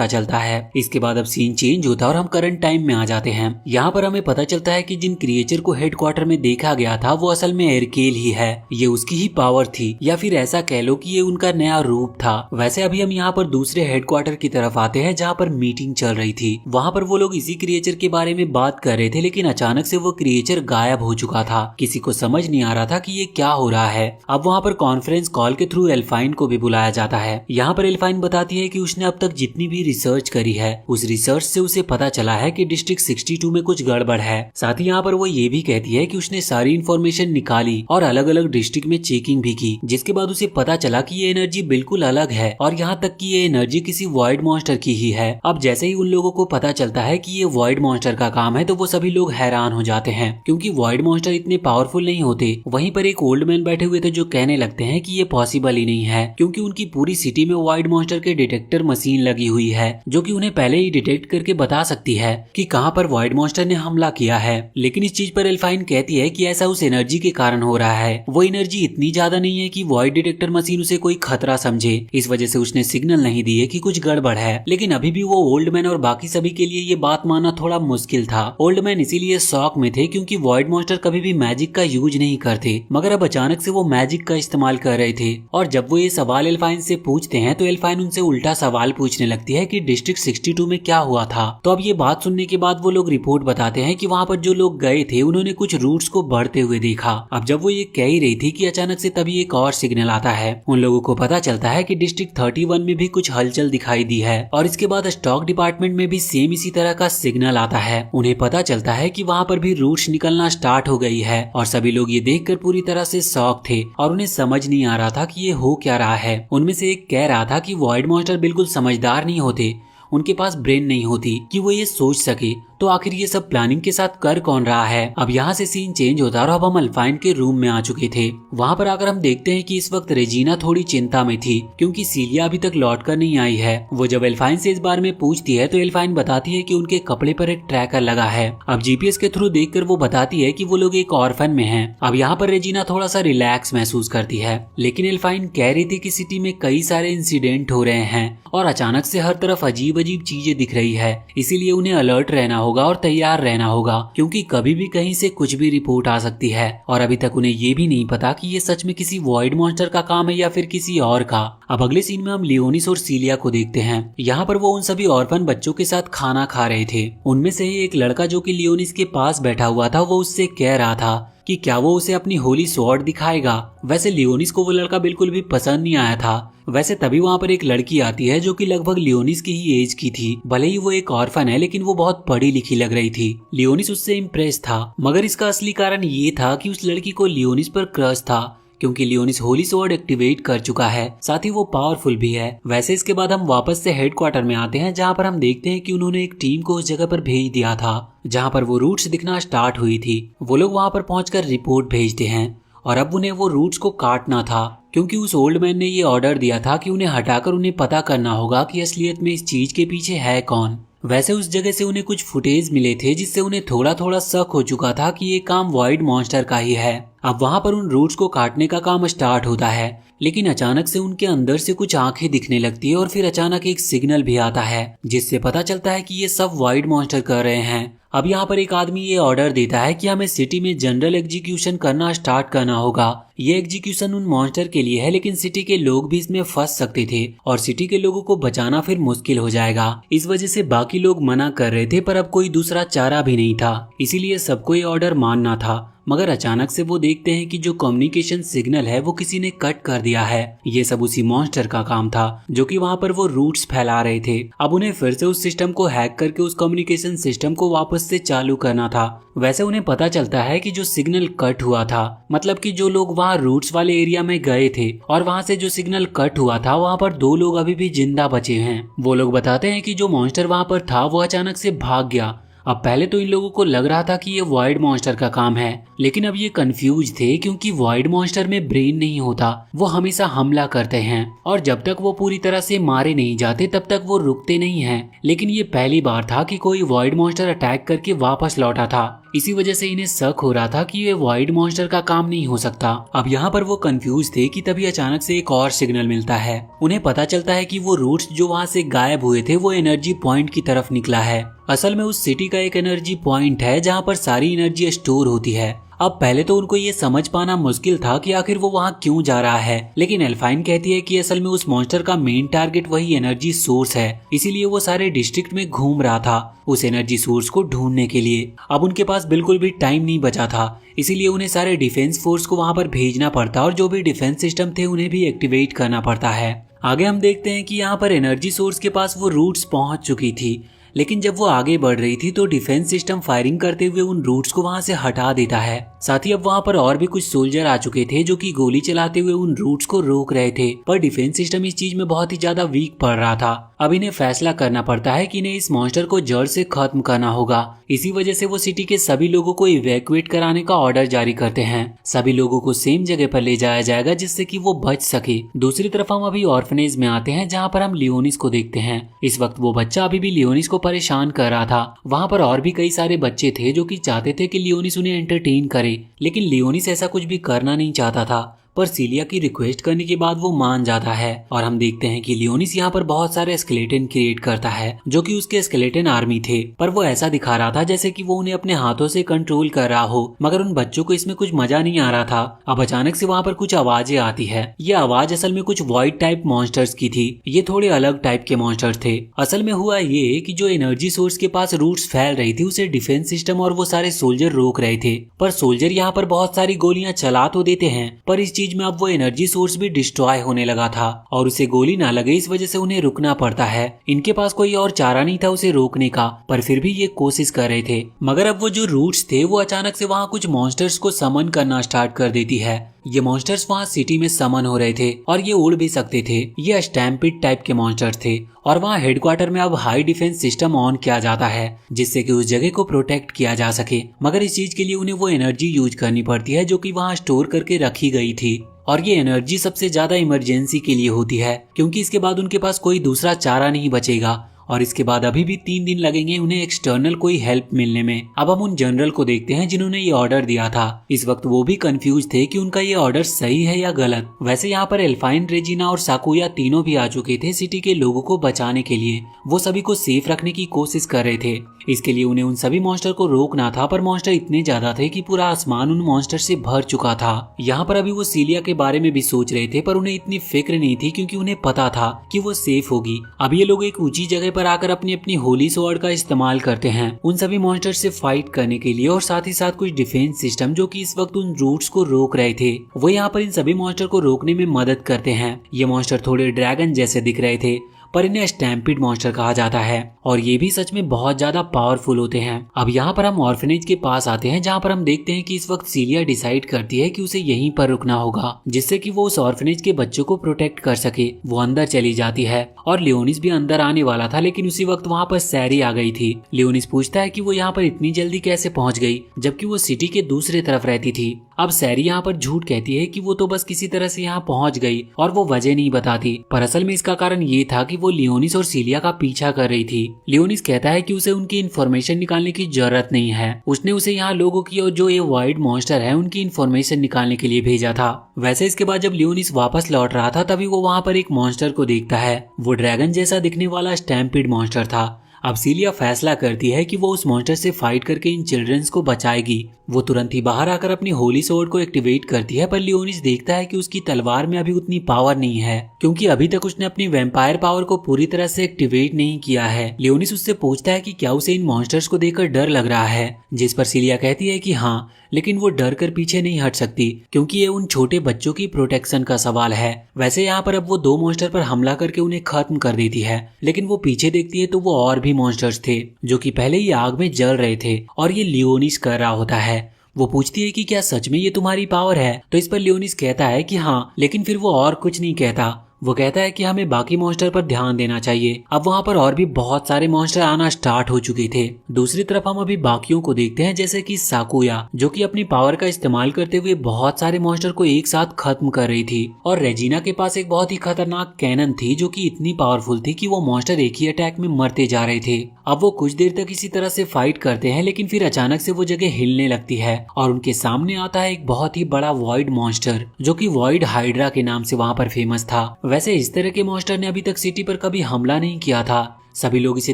चलता है इसके बाद अब सीन चेंज होता है और हम करंट टाइम में आ जाते हैं। यहाँ पर हमें पता चलता है कि जिन क्रिएचर को हेडक्वार्टर में देखा गया था वो असल में एरकेल ही है। ये उसकी ही पावर थी या फिर ऐसा कह लो कि ये उनका नया रूप था। वैसे अभी हम यहाँ पर दूसरे हेडक्वार्टर की तरफ आते हैं जहाँ पर मीटिंग चल रही थी। वहाँ पर वो लोग इसी क्रिएचर के बारे में बात कर रहे थे, लेकिन अचानक से वो क्रिएचर गायब हो चुका था। किसी को समझ नहीं आ रहा था कि ये क्या हो रहा है। अब वहाँ पर कॉन्फ्रेंस कॉल के थ्रू एल्फाइन को भी बुलाया जाता है। यहाँ पर एल्फाइन बताती है कि उसने अब तक जितनी भी रिसर्च करी है उस रिसर्च से उसे पता चला है कि डिस्ट्रिक्ट 62 में कुछ गड़बड़ है। साथ ही यहाँ पर वो ये भी कहती है कि उसने सारी इन्फॉर्मेशन निकाली और अलग अलग डिस्ट्रिक्ट में चेकिंग भी की, जिसके बाद उसे पता चला कि ये एनर्जी बिल्कुल अलग है और यहाँ तक कि ये एनर्जी किसी वॉइड मॉन्स्टर की ही है। अब जैसे ही उन लोगों को पता चलता है कि ये वॉइड मॉन्स्टर का काम है तो वो सभी लोग हैरान हो जाते हैं, क्योंकि वॉइड मॉन्स्टर इतने पावरफुल नहीं होते। वहीं पर एक ओल्ड मैन बैठे हुए थे जो कहने लगते हैं कि ये पॉसिबल ही नहीं है, क्योंकि उनकी पूरी सिटी में वॉइड मॉन्स्टर के डिटेक्टर मशीन लगी हुई है जो कि उन्हें पहले ही डिटेक्ट करके बता सकती है कि कहाँ पर वॉइड मॉन्स्टर ने हमला किया है। लेकिन इस चीज पर एल्फाइन कहती है कि ऐसा उस एनर्जी के कारण हो रहा है। वो एनर्जी इतनी ज्यादा नहीं है कि वॉइड डिटेक्टर मशीन उसे कोई खतरा समझे, इस वजह से उसने सिग्नल नहीं दिए कि कुछ गड़बड़ है। लेकिन अभी भी वो ओल्ड मैन और बाकी सभी के लिए ये बात मानना थोड़ा मुश्किल था। ओल्ड मैन इसीलिए शॉक में थे क्योंकि वॉइड मॉन्स्टर कभी भी मैजिक का यूज नहीं करते, मगर अब अचानक से वो मैजिक का इस्तेमाल कर रहे थे। और जब वो ये सवाल एल्फाइन से पूछते हैं तो एल्फाइन उनसे उल्टा सवाल पूछने लगती है कि डिस्ट्रिक्ट 62 में क्या हुआ था। तो अब ये बात सुनने के बाद वो लोग रिपोर्ट बताते हैं कि वहाँ पर जो लोग गए थे उन्होंने कुछ रूट्स को बढ़ते हुए देखा। अब जब वो ये कह ही रही थी कि अचानक से तभी एक और सिग्नल आता है। उन लोगों को पता चलता है कि डिस्ट्रिक्ट 31 में भी कुछ हलचल दिखाई दी है और इसके बाद स्टॉक डिपार्टमेंट में भी सेम इसी तरह का सिग्नल आता है। उन्हें पता चलता है कि वहाँ पर भी रूट्स निकलना स्टार्ट हो गई है और सभी लोग ये देखकर पूरी तरह से शॉक थे और उन्हें समझ नहीं आ रहा था कि ये हो क्या रहा है। उनमें से एक कह रहा था कि वॉइड मॉन्स्टर बिल्कुल समझदार नहीं होते, उनके पास ब्रेन नहीं होती कि वो ये सोच सके, तो आखिर ये सब प्लानिंग के साथ कर कौन रहा है। अब यहाँ से सीन चेंज होता है और अब हम अल्फाइन के रूम में आ चुके थे। वहाँ पर आकर हम देखते हैं कि इस वक्त रेजिना थोड़ी चिंता में थी क्योंकि सीलिया अभी तक लौट कर नहीं आई है। वो जब एल्फाइन से इस बारे में पूछती है तो एल्फाइन बताती है कि उनके कपड़े पर एक ट्रैकर लगा है। अब जीपीएस के थ्रू देखकर वो बताती है कि वो लोग एक ऑर्फन में हैं। अब यहाँ पर रेजिना थोड़ा सा रिलैक्स महसूस करती है, लेकिन एल्फाइन कह रही थी कि सिटी में कई सारे इंसिडेंट हो रहे हैं और अचानक से हर तरफ अजीब अजीब चीजें दिख रही है, इसीलिए उन्हें अलर्ट रहना होगा और तैयार रहना होगा क्योंकि कभी भी कहीं से कुछ भी रिपोर्ट आ सकती है। और अभी तक उन्हें ये भी नहीं पता कि ये सच में किसी वॉइड मॉन्स्टर का काम है या फिर किसी और का। अब अगले सीन में हम लियोनिस और सीलिया को देखते हैं। यहाँ पर वो उन सभी ऑर्फन बच्चों के साथ खाना खा रहे थे। उनमें से ही एक लड़का जो कि लियोनिस के पास बैठा हुआ था वो उससे कह रहा था कि क्या वो उसे अपनी होली स्वॉर्ड दिखाएगा। वैसे लियोनिस को वो लड़का बिल्कुल भी पसंद नहीं आया था। वैसे तभी वहाँ पर एक लड़की आती है जो कि लगभग लियोनिस की ही एज की थी। भले ही वो एक ऑर्फन है लेकिन वो बहुत पढ़ी लिखी लग रही थी। लियोनिस उससे इम्प्रेस था, मगर इसका असली कारण ये था कि उस लड़की को लियोनिस पर क्रश था क्योंकि लियोनिस होली स्वॉर्ड एक्टिवेट कर चुका है, साथ ही वो पावरफुल भी है। वैसे इसके बाद हम वापस से हेडक्वार्टर में आते हैं जहाँ पर हम देखते हैं कि उन्होंने एक टीम को उस जगह पर भेज दिया था जहाँ पर वो रूट्स दिखना स्टार्ट हुई थी। वो लोग वहाँ पर पहुंचकर रिपोर्ट भेजते हैं और अब उन्हें वो रूट्स को काटना था क्योंकि उस ओल्ड मैन ने ये ऑर्डर दिया था कि उन्हें हटाकर उन्हें पता करना होगा कि असलियत में इस चीज के पीछे है कौन। वैसे उस जगह से उन्हें कुछ फुटेज मिले थे जिससे उन्हें थोड़ा थोड़ा शक हो चुका था कि ये काम वॉइड मॉन्स्टर का ही है। अब वहाँ पर उन रूट्स को काटने का काम स्टार्ट होता है, लेकिन अचानक से उनके अंदर से कुछ आंखें दिखने लगती है और फिर अचानक एक सिग्नल भी आता है जिससे पता चलता है कि ये सब वॉइड मॉन्स्टर कर रहे हैं। अब यहाँ पर एक आदमी ये ऑर्डर देता है कि हमें सिटी में जनरल एग्जीक्यूशन करना स्टार्ट करना होगा। ये एग्जीक्यूशन उन मॉन्स्टर के लिए है लेकिन सिटी के लोग भी इसमें फंस सकते थे और सिटी के लोगों को बचाना फिर मुश्किल हो जाएगा। इस वजह से बाकी लोग मना कर रहे थे पर अब कोई दूसरा चारा भी नहीं था, इसीलिए सबको ये ऑर्डर मानना था। मगर अचानक से वो देखते हैं कि जो कम्युनिकेशन सिग्नल है वो किसी ने कट कर दिया है। ये सब उसी मॉन्स्टर का काम था जो कि वहाँ पर वो रूट्स फैला रहे थे। अब उन्हें फिर से उस सिस्टम को हैक करके उस कम्युनिकेशन सिस्टम को वापस से चालू करना था। वैसे उन्हें पता चलता है कि जो सिग्नल कट हुआ था, मतलब कि जो लोग वहाँ रूट्स वाले एरिया में गए थे और वहाँ से जो सिग्नल कट हुआ था वहाँ पर 2 लोग अभी भी जिंदा बचे हैं। वो लोग बताते हैं कि जो मॉन्स्टर वहाँ पर था वो अचानक से भाग गया। अब पहले तो इन लोगों को लग रहा था कि ये वॉइड मॉन्स्टर का काम है, लेकिन अब ये कंफ्यूज थे क्योंकि वॉइड मॉन्स्टर में ब्रेन नहीं होता, वो हमेशा हमला करते हैं और जब तक वो पूरी तरह से मारे नहीं जाते तब तक वो रुकते नहीं हैं। लेकिन ये पहली बार था कि कोई वॉइड मॉन्स्टर अटैक करके वापस लौटा था, इसी वजह से इन्हें शक हो रहा था कि ये वॉइड मॉन्स्टर का काम नहीं हो सकता। अब यहाँ पर वो कंफ्यूज थे कि तभी अचानक से एक और सिग्नल मिलता है। उन्हें पता चलता है कि वो रूट्स जो वहाँ से गायब हुए थे वो एनर्जी पॉइंट की तरफ निकला है। असल में उस सिटी का एक एनर्जी पॉइंट है जहाँ पर सारी एनर्जी स्टोर होती है। अब पहले तो उनको ये समझ पाना मुश्किल था कि आखिर वो वहाँ क्यों जा रहा है, लेकिन एल्फाइन कहती है कि असल में उस मॉन्स्टर का मेन टारगेट वही एनर्जी सोर्स है, इसीलिए वो सारे डिस्ट्रिक्ट में घूम रहा था उस एनर्जी सोर्स को ढूंढने के लिए। अब उनके पास बिल्कुल भी टाइम नहीं बचा था, इसीलिए उन्हें सारे डिफेंस फोर्स को वहाँ पर भेजना पड़ता और जो भी डिफेंस सिस्टम थे उन्हें भी एक्टिवेट करना पड़ता है। आगे हम देखते हैं कि यहाँ पर एनर्जी सोर्स के पास वो रूट्स पहुँच चुकी थी, लेकिन जब वो आगे बढ़ रही थी तो डिफेंस सिस्टम फायरिंग करते हुए उन रूट्स को वहां से हटा देता है। साथ ही अब वहां पर और भी कुछ सोल्जर आ चुके थे जो कि गोली चलाते हुए उन रूट्स को रोक रहे थे, पर डिफेंस सिस्टम इस चीज में बहुत ही ज्यादा वीक पड़ रहा था। अब इन्हें फैसला करना पड़ता है कि इन्हें इस मॉन्स्टर को जड़ से खत्म करना होगा। इसी वजह से वो सिटी के सभी लोगों को इवैक्यूएट कराने का ऑर्डर जारी करते हैं। सभी लोगों को सेम जगह पर ले जाया जाएगा जिससे कि वो बच सके। दूसरी तरफ हम अभी ऑर्फनेज में आते हैं जहाँ पर हम लियोनिस को देखते हैं। इस वक्त वो बच्चा अभी भी लियोनिस को परेशान कर रहा था। वहाँ पर और भी कई सारे बच्चे थे जो कि चाहते थे कि लियोनिस उन्हें एंटरटेन करे, लेकिन लियोनिस ऐसा कुछ भी करना नहीं चाहता था। पर सीलिया की रिक्वेस्ट करने के बाद वो मान जाता है और हम देखते हैं कि लियोनिस यहाँ पर बहुत सारे स्केलेटन क्रिएट करता है जो कि उसके स्केलेटन आर्मी थे, पर वो ऐसा दिखा रहा था जैसे कि वो उन्हें अपने हाथों से कंट्रोल कर रहा हो, मगर उन बच्चों को इसमें कुछ मजा नहीं आ रहा था। अब अचानक से वहाँ पर कुछ आवाजें आती है। ये आवाज असल में कुछ वॉइड टाइप मॉन्स्टर्स की थी। ये थोड़े अलग टाइप के मॉन्स्टर्स थे। असल में हुआ ये कि जो एनर्जी सोर्स के पास रूट्स फैल रही थी उसे डिफेंस सिस्टम और वो सारे सोल्जर रोक रहे थे, पर सोल्जर यहाँ पर बहुत सारी गोलियां चला तो देते हैं, पर इस चीज में अब वो एनर्जी सोर्स भी डिस्ट्रॉय होने लगा था और उसे गोली ना लगे इस वजह से उन्हें रुकना पड़ता है। इनके पास कोई और चारा नहीं था उसे रोकने का, पर फिर भी ये कोशिश कर रहे थे। मगर अब वो जो रूट्स थे वो अचानक से वहाँ कुछ मॉन्स्टर्स को समन करना स्टार्ट कर देती है। ये मॉन्स्टर्स वहाँ सिटी में समन हो रहे थे और ये उड़ भी सकते थे। ये स्टैम्पिड टाइप के मॉन्स्टर्स थे और वहाँ हेडक्वार्टर में अब हाई डिफेंस सिस्टम ऑन किया जाता है जिससे कि उस जगह को प्रोटेक्ट किया जा सके। मगर इस चीज के लिए उन्हें वो एनर्जी यूज करनी पड़ती है जो कि वहाँ स्टोर करके रखी गई थी, और ये एनर्जी सबसे ज्यादा इमरजेंसी के लिए होती है क्योंकि इसके बाद उनके पास कोई दूसरा चारा नहीं बचेगा और इसके बाद अभी भी 3 दिन लगेंगे उन्हें एक्सटर्नल कोई हेल्प मिलने में। अब हम उन जनरल को देखते हैं जिन्होंने ये ऑर्डर दिया था। इस वक्त वो भी कंफ्यूज थे कि उनका ये ऑर्डर सही है या गलत। वैसे यहाँ पर एल्फाइन, रेजिना और साकुया तीनों भी आ चुके थे सिटी के लोगों को बचाने के लिए। वो सभी को सेफ रखने की कोशिश कर रहे थे। इसके लिए उन्हें उन सभी मॉन्स्टर को रोकना था, पर मॉन्स्टर इतने ज्यादा थे कि पूरा आसमान उन मॉन्स्टर से भर चुका था। यहाँ पर अभी वो सीलिया के बारे में भी सोच रहे थे, पर उन्हें इतनी फिक्र नहीं थी क्योंकि उन्हें पता था कि वो सेफ होगी। अब ये लोग एक ऊंची जगह पर आकर अपनी अपनी होली स्वॉर्ड का इस्तेमाल करते हैं उन सभी मॉन्स्टर से फाइट करने के लिए, और साथ ही साथ कुछ डिफेंस सिस्टम जो कि इस वक्त उन रूट्स को रोक रहे थे वो यहाँ पर इन सभी मॉन्स्टर को रोकने में मदद करते हैं। ये मॉन्स्टर थोड़े ड्रैगन जैसे दिख रहे थे, पर इन्हें स्टैम्पिड मॉन्स्टर कहा जाता है और ये भी सच में बहुत ज्यादा पावरफुल होते हैं। अब यहाँ पर हम ऑर्फनेज के पास आते हैं जहाँ पर हम देखते हैं कि इस वक्त सीलिया डिसाइड करती है कि उसे यहीं पर रुकना होगा जिससे कि वो उस ऑर्फनेज के बच्चों को प्रोटेक्ट कर सके। वो अंदर चली जाती है और लियोनिस भी अंदर आने वाला था, लेकिन उसी वक्त वहाँ पर सैरी आ गई थी। लियोनिस पूछता है कि वो यहाँ पर इतनी जल्दी कैसे पहुँच गई जबकि वो सिटी के दूसरे तरफ रहती थी। अब सैरी यहाँ पर झूठ कहती है कि वो तो बस किसी तरह से यहाँ पहुँच गई और वो वजह नहीं बताती, पर असल में इसका कारण ये था कि वो लियोनिस और सीलिया का पीछा कर रही थी। लियोनिस कहता है कि उसे उनकी इन्फॉर्मेशन निकालने की जरूरत नहीं है, उसने उसे यहाँ लोगों की और जो ये वाइड मॉन्स्टर है उनकी इन्फॉर्मेशन निकालने के लिए भेजा था। वैसे इसके बाद जब लियोनिस वापस लौट रहा था तभी वो वहाँ पर एक मॉन्स्टर को देखता है। वो ड्रैगन जैसा दिखने वाला स्टैम्पिड मॉन्स्टर था। अब सीलिया फैसला करती है कि वो उस मॉन्स्टर से फाइट करके इन चिल्ड्रंस को बचाएगी। वो तुरंत ही बाहर आकर अपनी होली स्वॉर्ड को एक्टिवेट करती है, पर लियोनिस देखता है कि उसकी तलवार में अभी उतनी पावर नहीं है क्योंकि अभी तक उसने अपनी वैम्पायर पावर को पूरी तरह से एक्टिवेट नहीं किया है। लियोनिस उससे पूछता है कि क्या उसे इन मॉन्स्टर्स को देखकर डर लग रहा है, जिस पर सीलिया कहती है कि हाँ, लेकिन वो डर कर पीछे नहीं हट सकती क्योंकि ये उन छोटे बच्चों की प्रोटेक्शन का सवाल है। वैसे यहाँ पर अब वो 2 मॉन्स्टर पर हमला करके उन्हें खत्म कर देती है, लेकिन वो पीछे देखती है तो वो और भी मॉन्स्टर्स थे जो कि पहले ही आग में जल रहे थे और ये लियोनिस कर रहा होता है। वो पूछती है कि क्या सच में ये तुम्हारी पावर है, तो इस पर लियोनिस कहता है कि हाँ, लेकिन फिर वो और कुछ नहीं कहता। वो कहता है कि हमें बाकी मॉन्स्टर पर ध्यान देना चाहिए। अब वहाँ पर और भी बहुत सारे मॉन्स्टर आना स्टार्ट हो चुके थे। दूसरी तरफ हम अभी बाकियों को देखते हैं जैसे कि साकुया जो कि अपनी पावर का इस्तेमाल करते हुए बहुत सारे मॉन्स्टर को एक साथ खत्म कर रही थी, और रेजिना के पास एक बहुत ही खतरनाक कैनन थी जो कि इतनी पावरफुल थी कि वो मॉन्स्टर एक ही अटैक में मरते जा रहे थे। अब वो कुछ देर तक इसी तरह से फाइट करते हैं, लेकिन फिर अचानक से वो जगह हिलने लगती है और उनके सामने आता है एक बहुत ही बड़ा वॉइड मॉन्स्टर जो कि वॉइड हाइड्रा के नाम से वहाँ पर फेमस था। वैसे इस तरह के मॉन्स्टर ने अभी तक सिटी पर कभी हमला नहीं किया था। सभी लोग इसे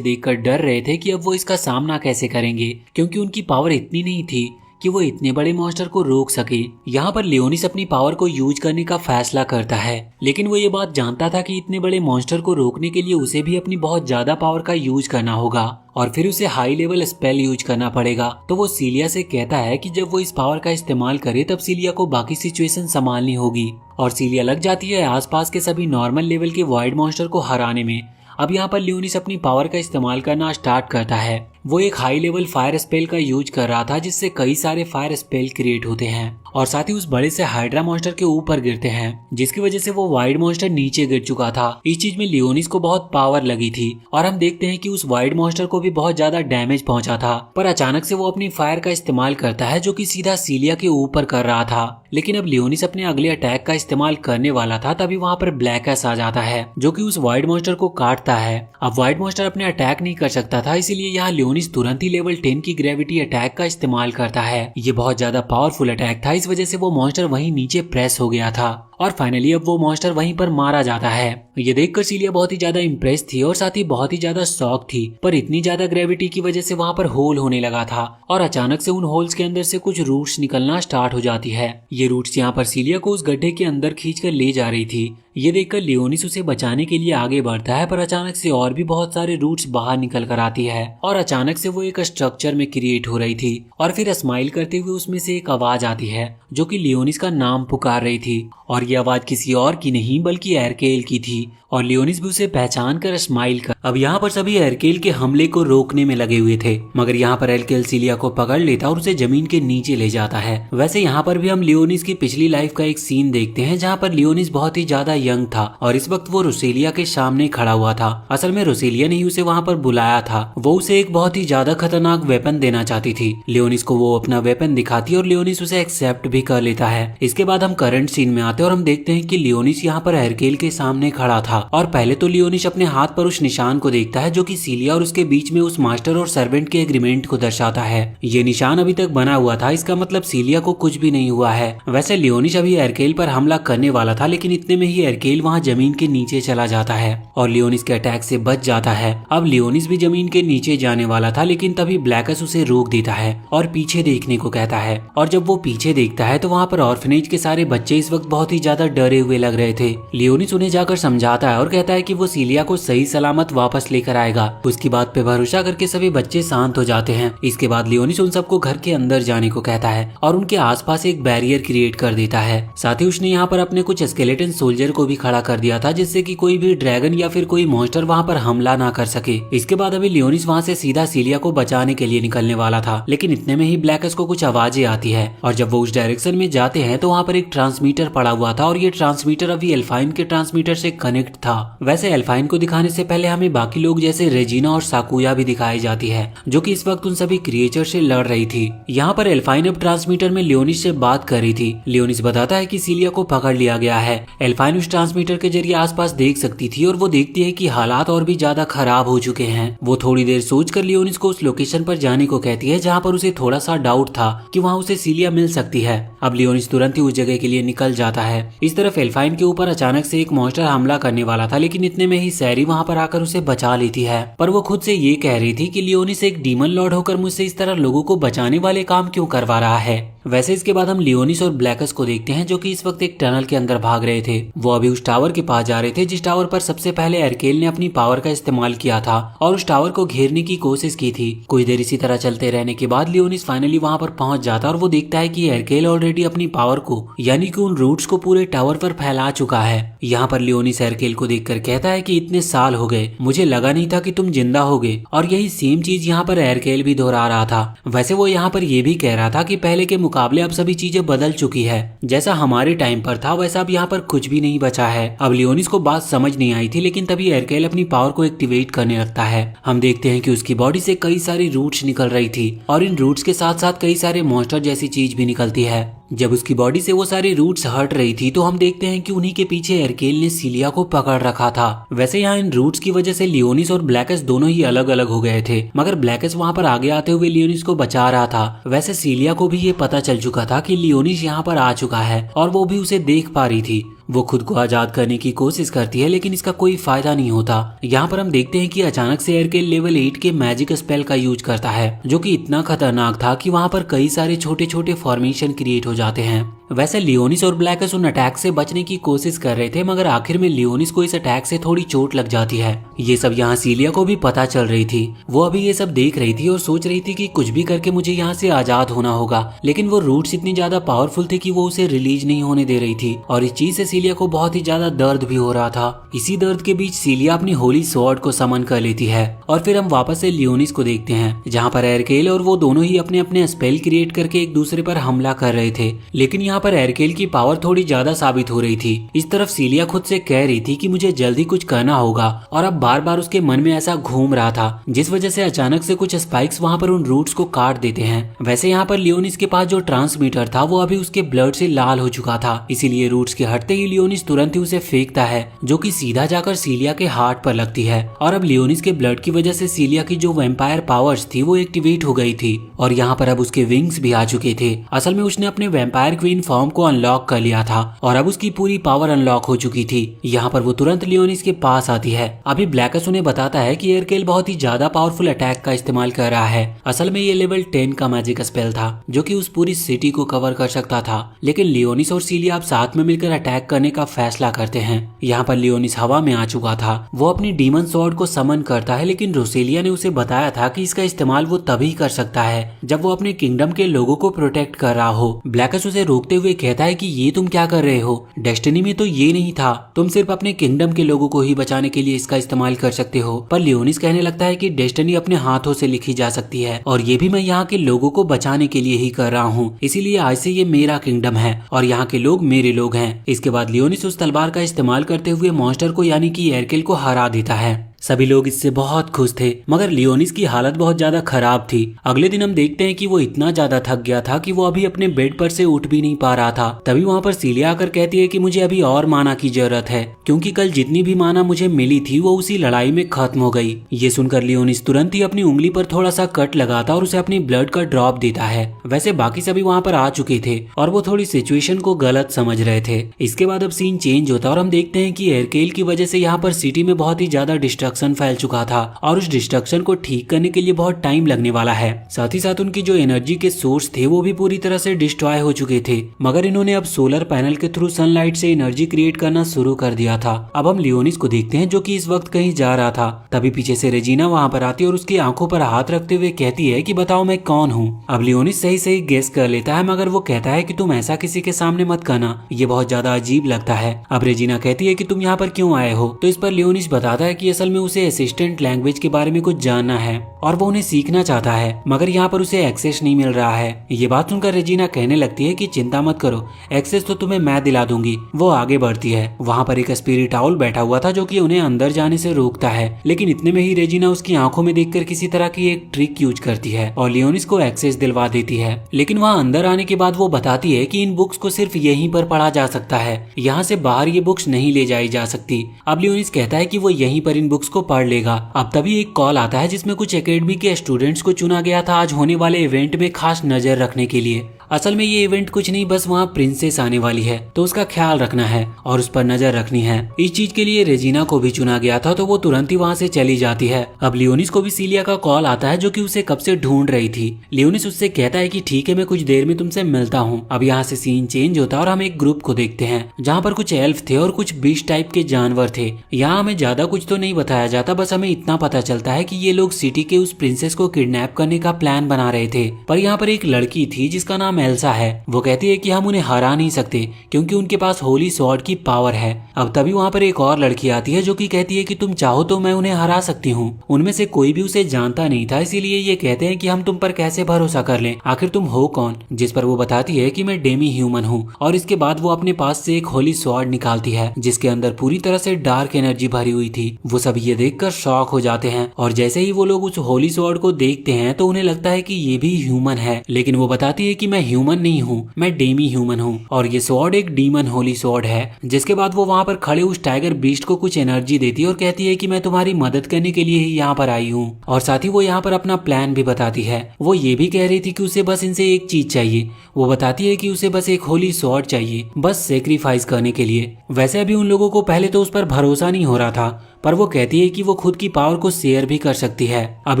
देखकर डर रहे थे कि अब वो इसका सामना कैसे करेंगे क्योंकि उनकी पावर इतनी नहीं थी कि वो इतने बड़े मॉन्स्टर को रोक सके। यहाँ पर लियोनिस अपनी पावर को यूज करने का फैसला करता है, लेकिन वो ये बात जानता था कि इतने बड़े मॉन्स्टर को रोकने के लिए उसे भी अपनी बहुत ज्यादा पावर का यूज करना होगा और फिर उसे हाई लेवल स्पेल यूज करना पड़ेगा। तो वो सीलिया से कहता है कि जब वो इस पावर का इस्तेमाल करे तब सीलिया को बाकी सिचुएशन संभालनी होगी, और सीलिया लग जाती है आसपास के सभी नॉर्मल लेवल के वाइड मॉन्स्टर को हराने में। अब यहाँ पर लियोनिस अपनी पावर का इस्तेमाल करना स्टार्ट करता है। वो एक हाई लेवल फायर स्पेल का यूज कर रहा था जिससे कई सारे फायर स्पेल क्रिएट होते हैं और साथ ही उस बड़े से हाइड्रा मॉन्स्टर के ऊपर गिरते हैं, जिसकी वजह से वो वाइड मॉन्स्टर नीचे गिर चुका था। इस चीज में लियोनिस को बहुत पावर लगी थी और हम देखते हैं कि उस वाइड मॉन्स्टर को भी बहुत ज्यादा डैमेज पहुंचा था। पर अचानक से वो अपनी फायर का इस्तेमाल करता है जो कि सीधा सीलिया के ऊपर कर रहा था। लेकिन अब लियोनिस अपने अगले अटैक का इस्तेमाल करने वाला था, तभी वहाँ पर ब्लैकस आ जाता है जो कि उस वाइड मॉन्स्टर को काटता है। अब वाइड मॉन्स्टर अपने अटैक नहीं कर सकता था, इसीलिए यहाँ लियोनिस तुरंत ही लेवल 10 की ग्रेविटी अटैक का इस्तेमाल करता है। ये बहुत ज्यादा पावरफुल अटैक था, इस वजह से वो मॉन्स्टर वहीं नीचे प्रेस हो गया था और फाइनली अब वो मॉन्स्टर वहीं पर मारा जाता है। ये देखकर सीलिया बहुत ही ज्यादा इम्प्रेस थी और साथ ही बहुत ही ज्यादा शॉक थी, पर इतनी ज्यादा ग्रेविटी की वजह से वहाँ पर होल होने लगा था और अचानक से उन होल्स के अंदर से कुछ रूट्स निकलना स्टार्ट हो जाती है। ये रूट्स यहाँ पर सीलिया को उस गड्ढे के अंदर खींचकर ले जा रही थी। ये देखकर लियोनिस उसे बचाने के लिए आगे बढ़ता है, पर अचानक से और भी बहुत सारे रूट्स बाहर निकल कर आती है और अचानक से वो एक स्ट्रक्चर में क्रिएट हो रही थी और फिर स्माइल करते हुए उसमें से एक आवाज आती है जो कि लियोनिस का नाम पुकार रही थी और ये आवाज किसी और की नहीं बल्कि एरकेल की थी और लियोनिस भी उसे पहचान कर स्माइल कर। अब यहाँ पर सभी एरकेल के हमले को रोकने में लगे हुए थे, मगर यहाँ पर एरकेल सीलिया को पकड़ लेता और उसे जमीन के नीचे ले जाता है। वैसे यहाँ पर भी हम लियोनिस की पिछली लाइफ का एक सीन देखते हैं जहाँ पर लियोनिस बहुत ही ज्यादा यंग था और इस वक्त वो रोसेलिया के सामने खड़ा हुआ था। असल में रोसेलिया ने ही उसे वहाँ पर बुलाया था, वो उसे एक बहुत ही ज्यादा खतरनाक वेपन देना चाहती थी। लियोनिस को वो अपना वेपन दिखाती और लियोनिस उसे एक्सेप्ट भी कर लेता है। इसके बाद हम करंट सीन में आते हैं और हम देखते हैं कि लियोनिस यहाँ पर एरकेल के सामने खड़ा था और पहले तो लियोनिस अपने हाथ पर उस निशान को देखता है जो कि सीलिया और उसके बीच में उस मास्टर और सर्वेंट के एग्रीमेंट को दर्शाता है। ये निशान अभी तक बना हुआ था, इसका मतलब सीलिया को कुछ भी नहीं हुआ है। वैसे लियोनिस अभी एरकेल पर हमला करने वाला था, लेकिन इतने में ही एरकेल वहाँ जमीन के नीचे चला जाता है और लियोनिस के अटैक से बच जाता है। अब लियोनिस भी जमीन के नीचे जाने वाला था, लेकिन तभी ब्लैकस उसे रोक देता है और पीछे देखने को कहता है और जब वो पीछे देखता है तो वहाँ पर ऑर्फनेज के सारे बच्चे इस वक्त बहुत ही ज्यादा डरे हुए लग रहे थे। लियोनिस उन्हें जाकर समझाता है और कहता है कि वो सीलिया को सही सलामत वापस लेकर आएगा। उसकी बात पे भरोसा करके सभी बच्चे शांत हो जाते हैं। इसके बाद लियोनिस उन सबको घर के अंदर जाने को कहता है और उनके आसपास एक बैरियर क्रिएट कर देता है। साथ ही उसने यहाँ पर अपने कुछ स्केलेटन सोल्जर को भी खड़ा कर दिया था जिससे कि कोई भी ड्रैगन या फिर कोई मॉन्स्टर वहाँ पर हमला ना कर सके। इसके बाद अभी लियोनिस वहाँ से सीधा सीलिया को बचाने के लिए निकलने वाला था, लेकिन इतने में ही ब्लैकस को कुछ आवाजें आती है और जब वो उस डायरेक्शन में जाते हैं तो वहाँ पर एक ट्रांसमीटर पड़ा हुआ था और ये ट्रांसमीटर अभी एल्फाइन के ट्रांसमीटर से कनेक्ट था। वैसे एल्फाइन को दिखाने से पहले हमें बाकी लोग जैसे रेजिना और साकुया भी दिखाई जाती है जो कि इस वक्त उन सभी क्रिएचर से लड़ रही थी। यहाँ पर एल्फाइन अब ट्रांसमीटर में लियोनिस से बात कर रही थी। लियोनिस बताता है कि सीलिया को पकड़ लिया गया है। एल्फाइन उस ट्रांसमीटर के जरिए आसपास देख सकती थी और वो देखती है कि हालात और भी ज्यादा खराब हो चुके हैं। वो थोड़ी देर सोचकर लियोनिस को उस लोकेशन पर जाने को कहती है जहाँ पर उसे थोड़ा सा डाउट था कि वहाँ उसे सीलिया मिल सकती है। अब लियोनिस तुरंत ही उस जगह के लिए निकल जाता है। इस तरफ एल्फाइन के ऊपर अचानक से एक मॉन्स्टर हमला करने वाला था, लेकिन इतने में ही सैरी वहाँ पर आकर उसे बचा लेती है। पर वो खुद से ये कह रही थी कि लियोनिस एक डीमन लॉर्ड होकर मुझसे इस तरह लोगों को बचाने वाले काम क्यों करवा रहा है। वैसे इसके बाद हम लियोनिस और ब्लैकस को देखते हैं जो कि इस वक्त एक टनल के अंदर भाग रहे थे। वो अभी उस टावर के पास जा रहे थे जिस टावर पर सबसे पहले एरकेल ने अपनी पावर का इस्तेमाल किया था और उस टावर को घेरने की कोशिश की थी। कुछ देर इसी तरह चलते रहने के बाद लियोनिस फाइनली वहाँ पर पहुंच जाता और वो देखता है कि एरकेल ऑलरेडी अपनी पावर को यानी कि उन रूट्स को पूरे टावर पर फैला चुका है। यहाँ पर लियोनिस एरकेल को देखकर कहता है कि इतने साल हो गए, मुझे लगा नहीं था कि तुम जिंदा होगे। और यही सेम चीज यहाँ पर एरकेल भी दोहरा रहा था। वैसे वो यहाँ पर ये भी कह रहा था कि पहले के मुकाबले अब सभी चीजें बदल चुकी है, जैसा हमारे टाइम पर था वैसा अब यहाँ पर कुछ भी नहीं बचा है। अब लियोनिस को बात समझ नहीं आई थी, लेकिन तभी एरकेल अपनी पावर को एक्टिवेट करने लगता है। हम देखते हैं कि उसकी बॉडी से कई सारी रूट्स निकल रही थी और इन रूट्स के साथ साथ कई सारे मॉन्स्टर जैसी चीज भी निकलती है। जब उसकी बॉडी से वो सारी रूट्स हट रही थी तो हम देखते हैं कि उन्हीं के पीछे एरकेल ने सीलिया को पकड़ रखा था। वैसे यहाँ इन रूट्स की वजह से लियोनिस और ब्लैकस दोनों ही अलग अलग हो गए थे, मगर ब्लैकस वहाँ पर आगे आते हुए लियोनिस को बचा रहा था। वैसे सीलिया को भी ये पता चल चुका था कि लियोनिस यहाँ पर आ चुका है और वो भी उसे देख पा रही थी। वो खुद को आजाद करने की कोशिश करती है, लेकिन इसका कोई फायदा नहीं होता। यहाँ पर हम देखते हैं कि अचानक से एरकेल लेवल 8 के मैजिक स्पेल का यूज करता है जो कि इतना खतरनाक था कि वहाँ पर कई सारे छोटे छोटे फॉर्मेशन क्रिएट हो जाते हैं। वैसे लियोनिस और ब्लैकस उन अटैक से बचने की कोशिश कर रहे थे, मगर आखिर में लियोनिस को इस अटैक से थोड़ी चोट लग जाती है। ये सब यहाँ सीलिया को भी पता चल रही थी। वो अभी ये सब देख रही थी और सोच रही थी कि कुछ भी करके मुझे यहाँ से आजाद होना होगा, लेकिन वो रूट्स इतनी ज्यादा पावरफुल थे कि वो उसे रिलीज नहीं होने दे रही थी और इस चीज से सीलिया को बहुत ही ज्यादा दर्द भी हो रहा था। इसी दर्द के बीच सीलिया अपनी होली स्वॉर्ड को समन कर लेती है और फिर हम वापस से लियोनिस को देखते हैं, जहाँ पर एरकेल और वो दोनों ही अपने अपने स्पेल क्रिएट करके एक दूसरे पर हमला कर रहे थे। लेकिन यहाँ पर एरकेल की पावर थोड़ी ज्यादा साबित हो रही थी। इस तरफ सीलिया खुद से कह रही थी कि मुझे जल्दी कुछ करना होगा और अब बार बार उसके मन में ऐसा घूम रहा था, जिस वजह से अचानक से कुछ स्पाइक्स वहाँ पर उन रूट्स को काट देते हैं। वैसे यहाँ पर लियोनिस के पास जो ट्रांसमीटर था वो अभी उसके ब्लड से लाल हो चुका था, इसीलिए रूट्स के हटते ही लियोनिस तुरंत ही उसे फेंकता है, जो कि सीधा जाकर सीलिया के हार्ट पर लगती है। और अब लियोनिस के ब्लड की वजह से सीलिया की जो वैम्पायर पावर्स थी वो एक्टिवेट हो गई थी और यहाँ पर अब उसके विंग्स भी आ चुके थे। असल में उसने अपने वैम्पायर क्वीन फॉर्म को अनलॉक कर लिया था और अब उसकी पूरी पावर अनलॉक हो चुकी थी। यहाँ पर वो तुरंत लियोनिस के पास आती है। अभी ब्लैकस उन्हें बताता है कि एरकेल बहुत ही ज्यादा पावरफुल अटैक का इस्तेमाल कर रहा है। असल में ये लेवल 10 का मैजिक स्पेल था जो कि उस पूरी सिटी को कवर कर सकता था, लेकिन लियोनिस और सीलिया अब साथ में मिलकर अटैक करने का फैसला करते हैं। यहाँ पर लियोनिस हवा में आ चुका था। वो अपनी डीमन स्वॉर्ड को समन करता है, लेकिन रोसेलिया ने उसे बताया था कि इसका इस्तेमाल वो तभी कर सकता है जब वो अपने किंगडम के लोगों को प्रोटेक्ट कर रहा हो। ब्लैकस उसे रोकते हुए कहता है कि ये तुम क्या कर रहे हो, डेस्टिनी में तो ये नहीं था, तुम सिर्फ अपने किंगडम के लोगों को ही बचाने के लिए इसका इस्तेमाल कर सकते हो। पर लियोनिस कहने लगता है कि डेस्टिनी अपने हाथों से लिखी जा सकती है और ये भी मैं यहाँ के लोगों को बचाने के लिए ही कर रहा हूँ, इसीलिए आज से ये मेरा किंगडम है और यहाँ के लोग मेरे लोग हैं। इसके बाद लियोनिस उस तलवार का इस्तेमाल करते हुए मॉन्स्टर को यानी कि एरकेल को हरा देता है। सभी लोग इससे बहुत खुश थे, मगर लियोनिस की हालत बहुत ज्यादा खराब थी। अगले दिन हम देखते हैं कि वो इतना ज्यादा थक गया था कि वो अभी अपने बेड पर से उठ भी नहीं पा रहा था। तभी वहाँ पर सीलिया आकर कहती है कि मुझे अभी और माना की जरूरत है, क्योंकि कल जितनी भी माना मुझे मिली थी वो उसी लड़ाई में खत्म हो गई। ये सुनकर लियोनिस तुरंत ही अपनी उंगली पर थोड़ा सा कट लगाता और उसे अपनी ब्लड का ड्रॉप देता है। वैसे बाकी सभी वहाँ पर आ चुके थे और वो थोड़ी सिचुएशन को गलत समझ रहे थे। इसके बाद अब सीन चेंज होता और हम देखते हैं कि एरकेल की वजह से यहाँ पर सिटी में बहुत ही ज्यादा डिस्ट्रक्शन फैल चुका था और उस डिस्ट्रक्शन को ठीक करने के लिए बहुत टाइम लगने वाला है। साथ ही साथ उनकी जो एनर्जी के सोर्स थे वो भी पूरी तरह से डिस्ट्रॉय हो चुके थे, मगर इन्होंने अब सोलर पैनल के थ्रू सनलाइट से एनर्जी क्रिएट करना शुरू कर दिया था। अब हम लियोनिस को देखते हैं जो कि इस वक्त कहीं जा रहा था। तभी पीछे से रेजिना वहाँ पर आती है और उसकी आंखों पर हाथ रखते हुए कहती है कि बताओ मैं कौन हूँ। अब लियोनिस सही सही गेस कर लेता है, मगर वो कहता है कि तुम ऐसा किसी के सामने मत करना, ये बहुत ज्यादा अजीब लगता है। अब रेजिना कहती है कि तुम यहाँ पर क्यों आए हो, तो इस पर लियोनिस बताता है कि असल में उसे असिस्टेंट लैंग्वेज के बारे में कुछ जानना है और वो उन्हें सीखना चाहता है, मगर यहाँ पर उसे एक्सेस नहीं मिल रहा है। ये बात सुनकर रेजिना कहने लगती है कि चिंता मत करो, एक्सेस तो तुम्हें मैं दिला दूंगी। वो आगे बढ़ती है। वहाँ पर एक स्पिरिट आउल बैठा हुआ था जो कि उन्हें अंदर जाने से रोकता है, लेकिन इतने में ही रेजिना उसकी आंखों में देखकर किसी तरह की एक ट्रिक यूज करती है और लियोनिस को एक्सेस दिलवा देती है। लेकिन वहाँ अंदर आने के बाद वो बताती है कि इन बुक्स को सिर्फ यहीं पर पढ़ा जा सकता है, यहाँ से बाहर ये बुक्स नहीं ले जाई जा सकती। अब लियोनिस कहता है कि वो यहीं पर इन बुक्स को पढ़ लेगा। अब तभी एक कॉल आता है जिसमें कुछ एकेडमी के स्टूडेंट्स को चुना गया था आज होने वाले इवेंट में खास नजर रखने के लिए। असल में ये इवेंट कुछ नहीं, बस वहाँ प्रिंसेस आने वाली है तो उसका ख्याल रखना है और उस पर नजर रखनी है। इस चीज के लिए रेजिना को भी चुना गया था तो वो तुरंत ही वहाँ से चली जाती है। अब लियोनिस को भी सीलिया का कॉल आता है जो कि उसे कब से ढूंढ रही थी। लियोनिस उससे कहता है कि ठीक है मैं कुछ देर में तुमसे मिलता हूँ। अब यहाँ से सीन चेंज होता है और हम एक ग्रुप को देखते हैं जहाँ पर कुछ एल्फ थे और कुछ बीस्ट टाइप के जानवर थे। यहाँ हमें ज्यादा कुछ तो नहीं बताया जाता, बस हमें इतना पता चलता है कि ये लोग सिटी के उस प्रिंसेस को किडनैप करने का प्लान बना रहे थे। पर यहाँ पर एक लड़की थी जिसका नाम एल्सा है। वो कहती है कि हम उन्हें हरा नहीं सकते क्योंकि उनके पास होली स्वॉर्ड की पावर है। अब तभी वहाँ पर एक और लड़की आती है जो कि कहती है कि तुम चाहो तो मैं उन्हें हरा सकती हूँ। उनमें से कोई भी उसे जानता नहीं था, इसीलिए ये कहते हैं कि हम तुम पर कैसे भरोसा कर लें, आखिर तुम हो कौन। जिस पर वो बताती है कि मैं डेमी ह्यूमन हूँ और इसके बाद वो अपने पास से एक होली स्वॉर्ड निकालती है जिसके अंदर पूरी तरह से डार्क एनर्जी भरी हुई थी। वो सब ये देखकर शॉक हो जाते हैं और जैसे ही वो लोग उस होली स्वॉर्ड को देखते हैं तो उन्हें लगता है कि ये भी ह्यूमन है, लेकिन वो बताती है कि मैं ह्यूमन नहीं हूँ, मैं डेमी ह्यूमन हूँ और ये स्वॉर्ड एक डीमन होली स्वॉर्ड है। जिसके बाद वो वहाँ पर खड़े उस टाइगर बीस्ट को कुछ एनर्जी देती है और कहती है कि मैं तुम्हारी मदद करने के लिए ही यहाँ पर आई हूँ। और साथ ही वो यहाँ पर अपना प्लान भी बताती है। वो ये भी कह रही थी कि उसे बस इनसे एक चीज चाहिए। वो बताती है कि उसे बस एक होली स्वॉर्ड चाहिए, बस सेक्रीफाइस करने के लिए। वैसे अभी उन लोगों को पहले तो उस पर भरोसा नहीं हो रहा था, पर वो कहती है कि वो खुद की पावर को शेयर भी कर सकती है। अब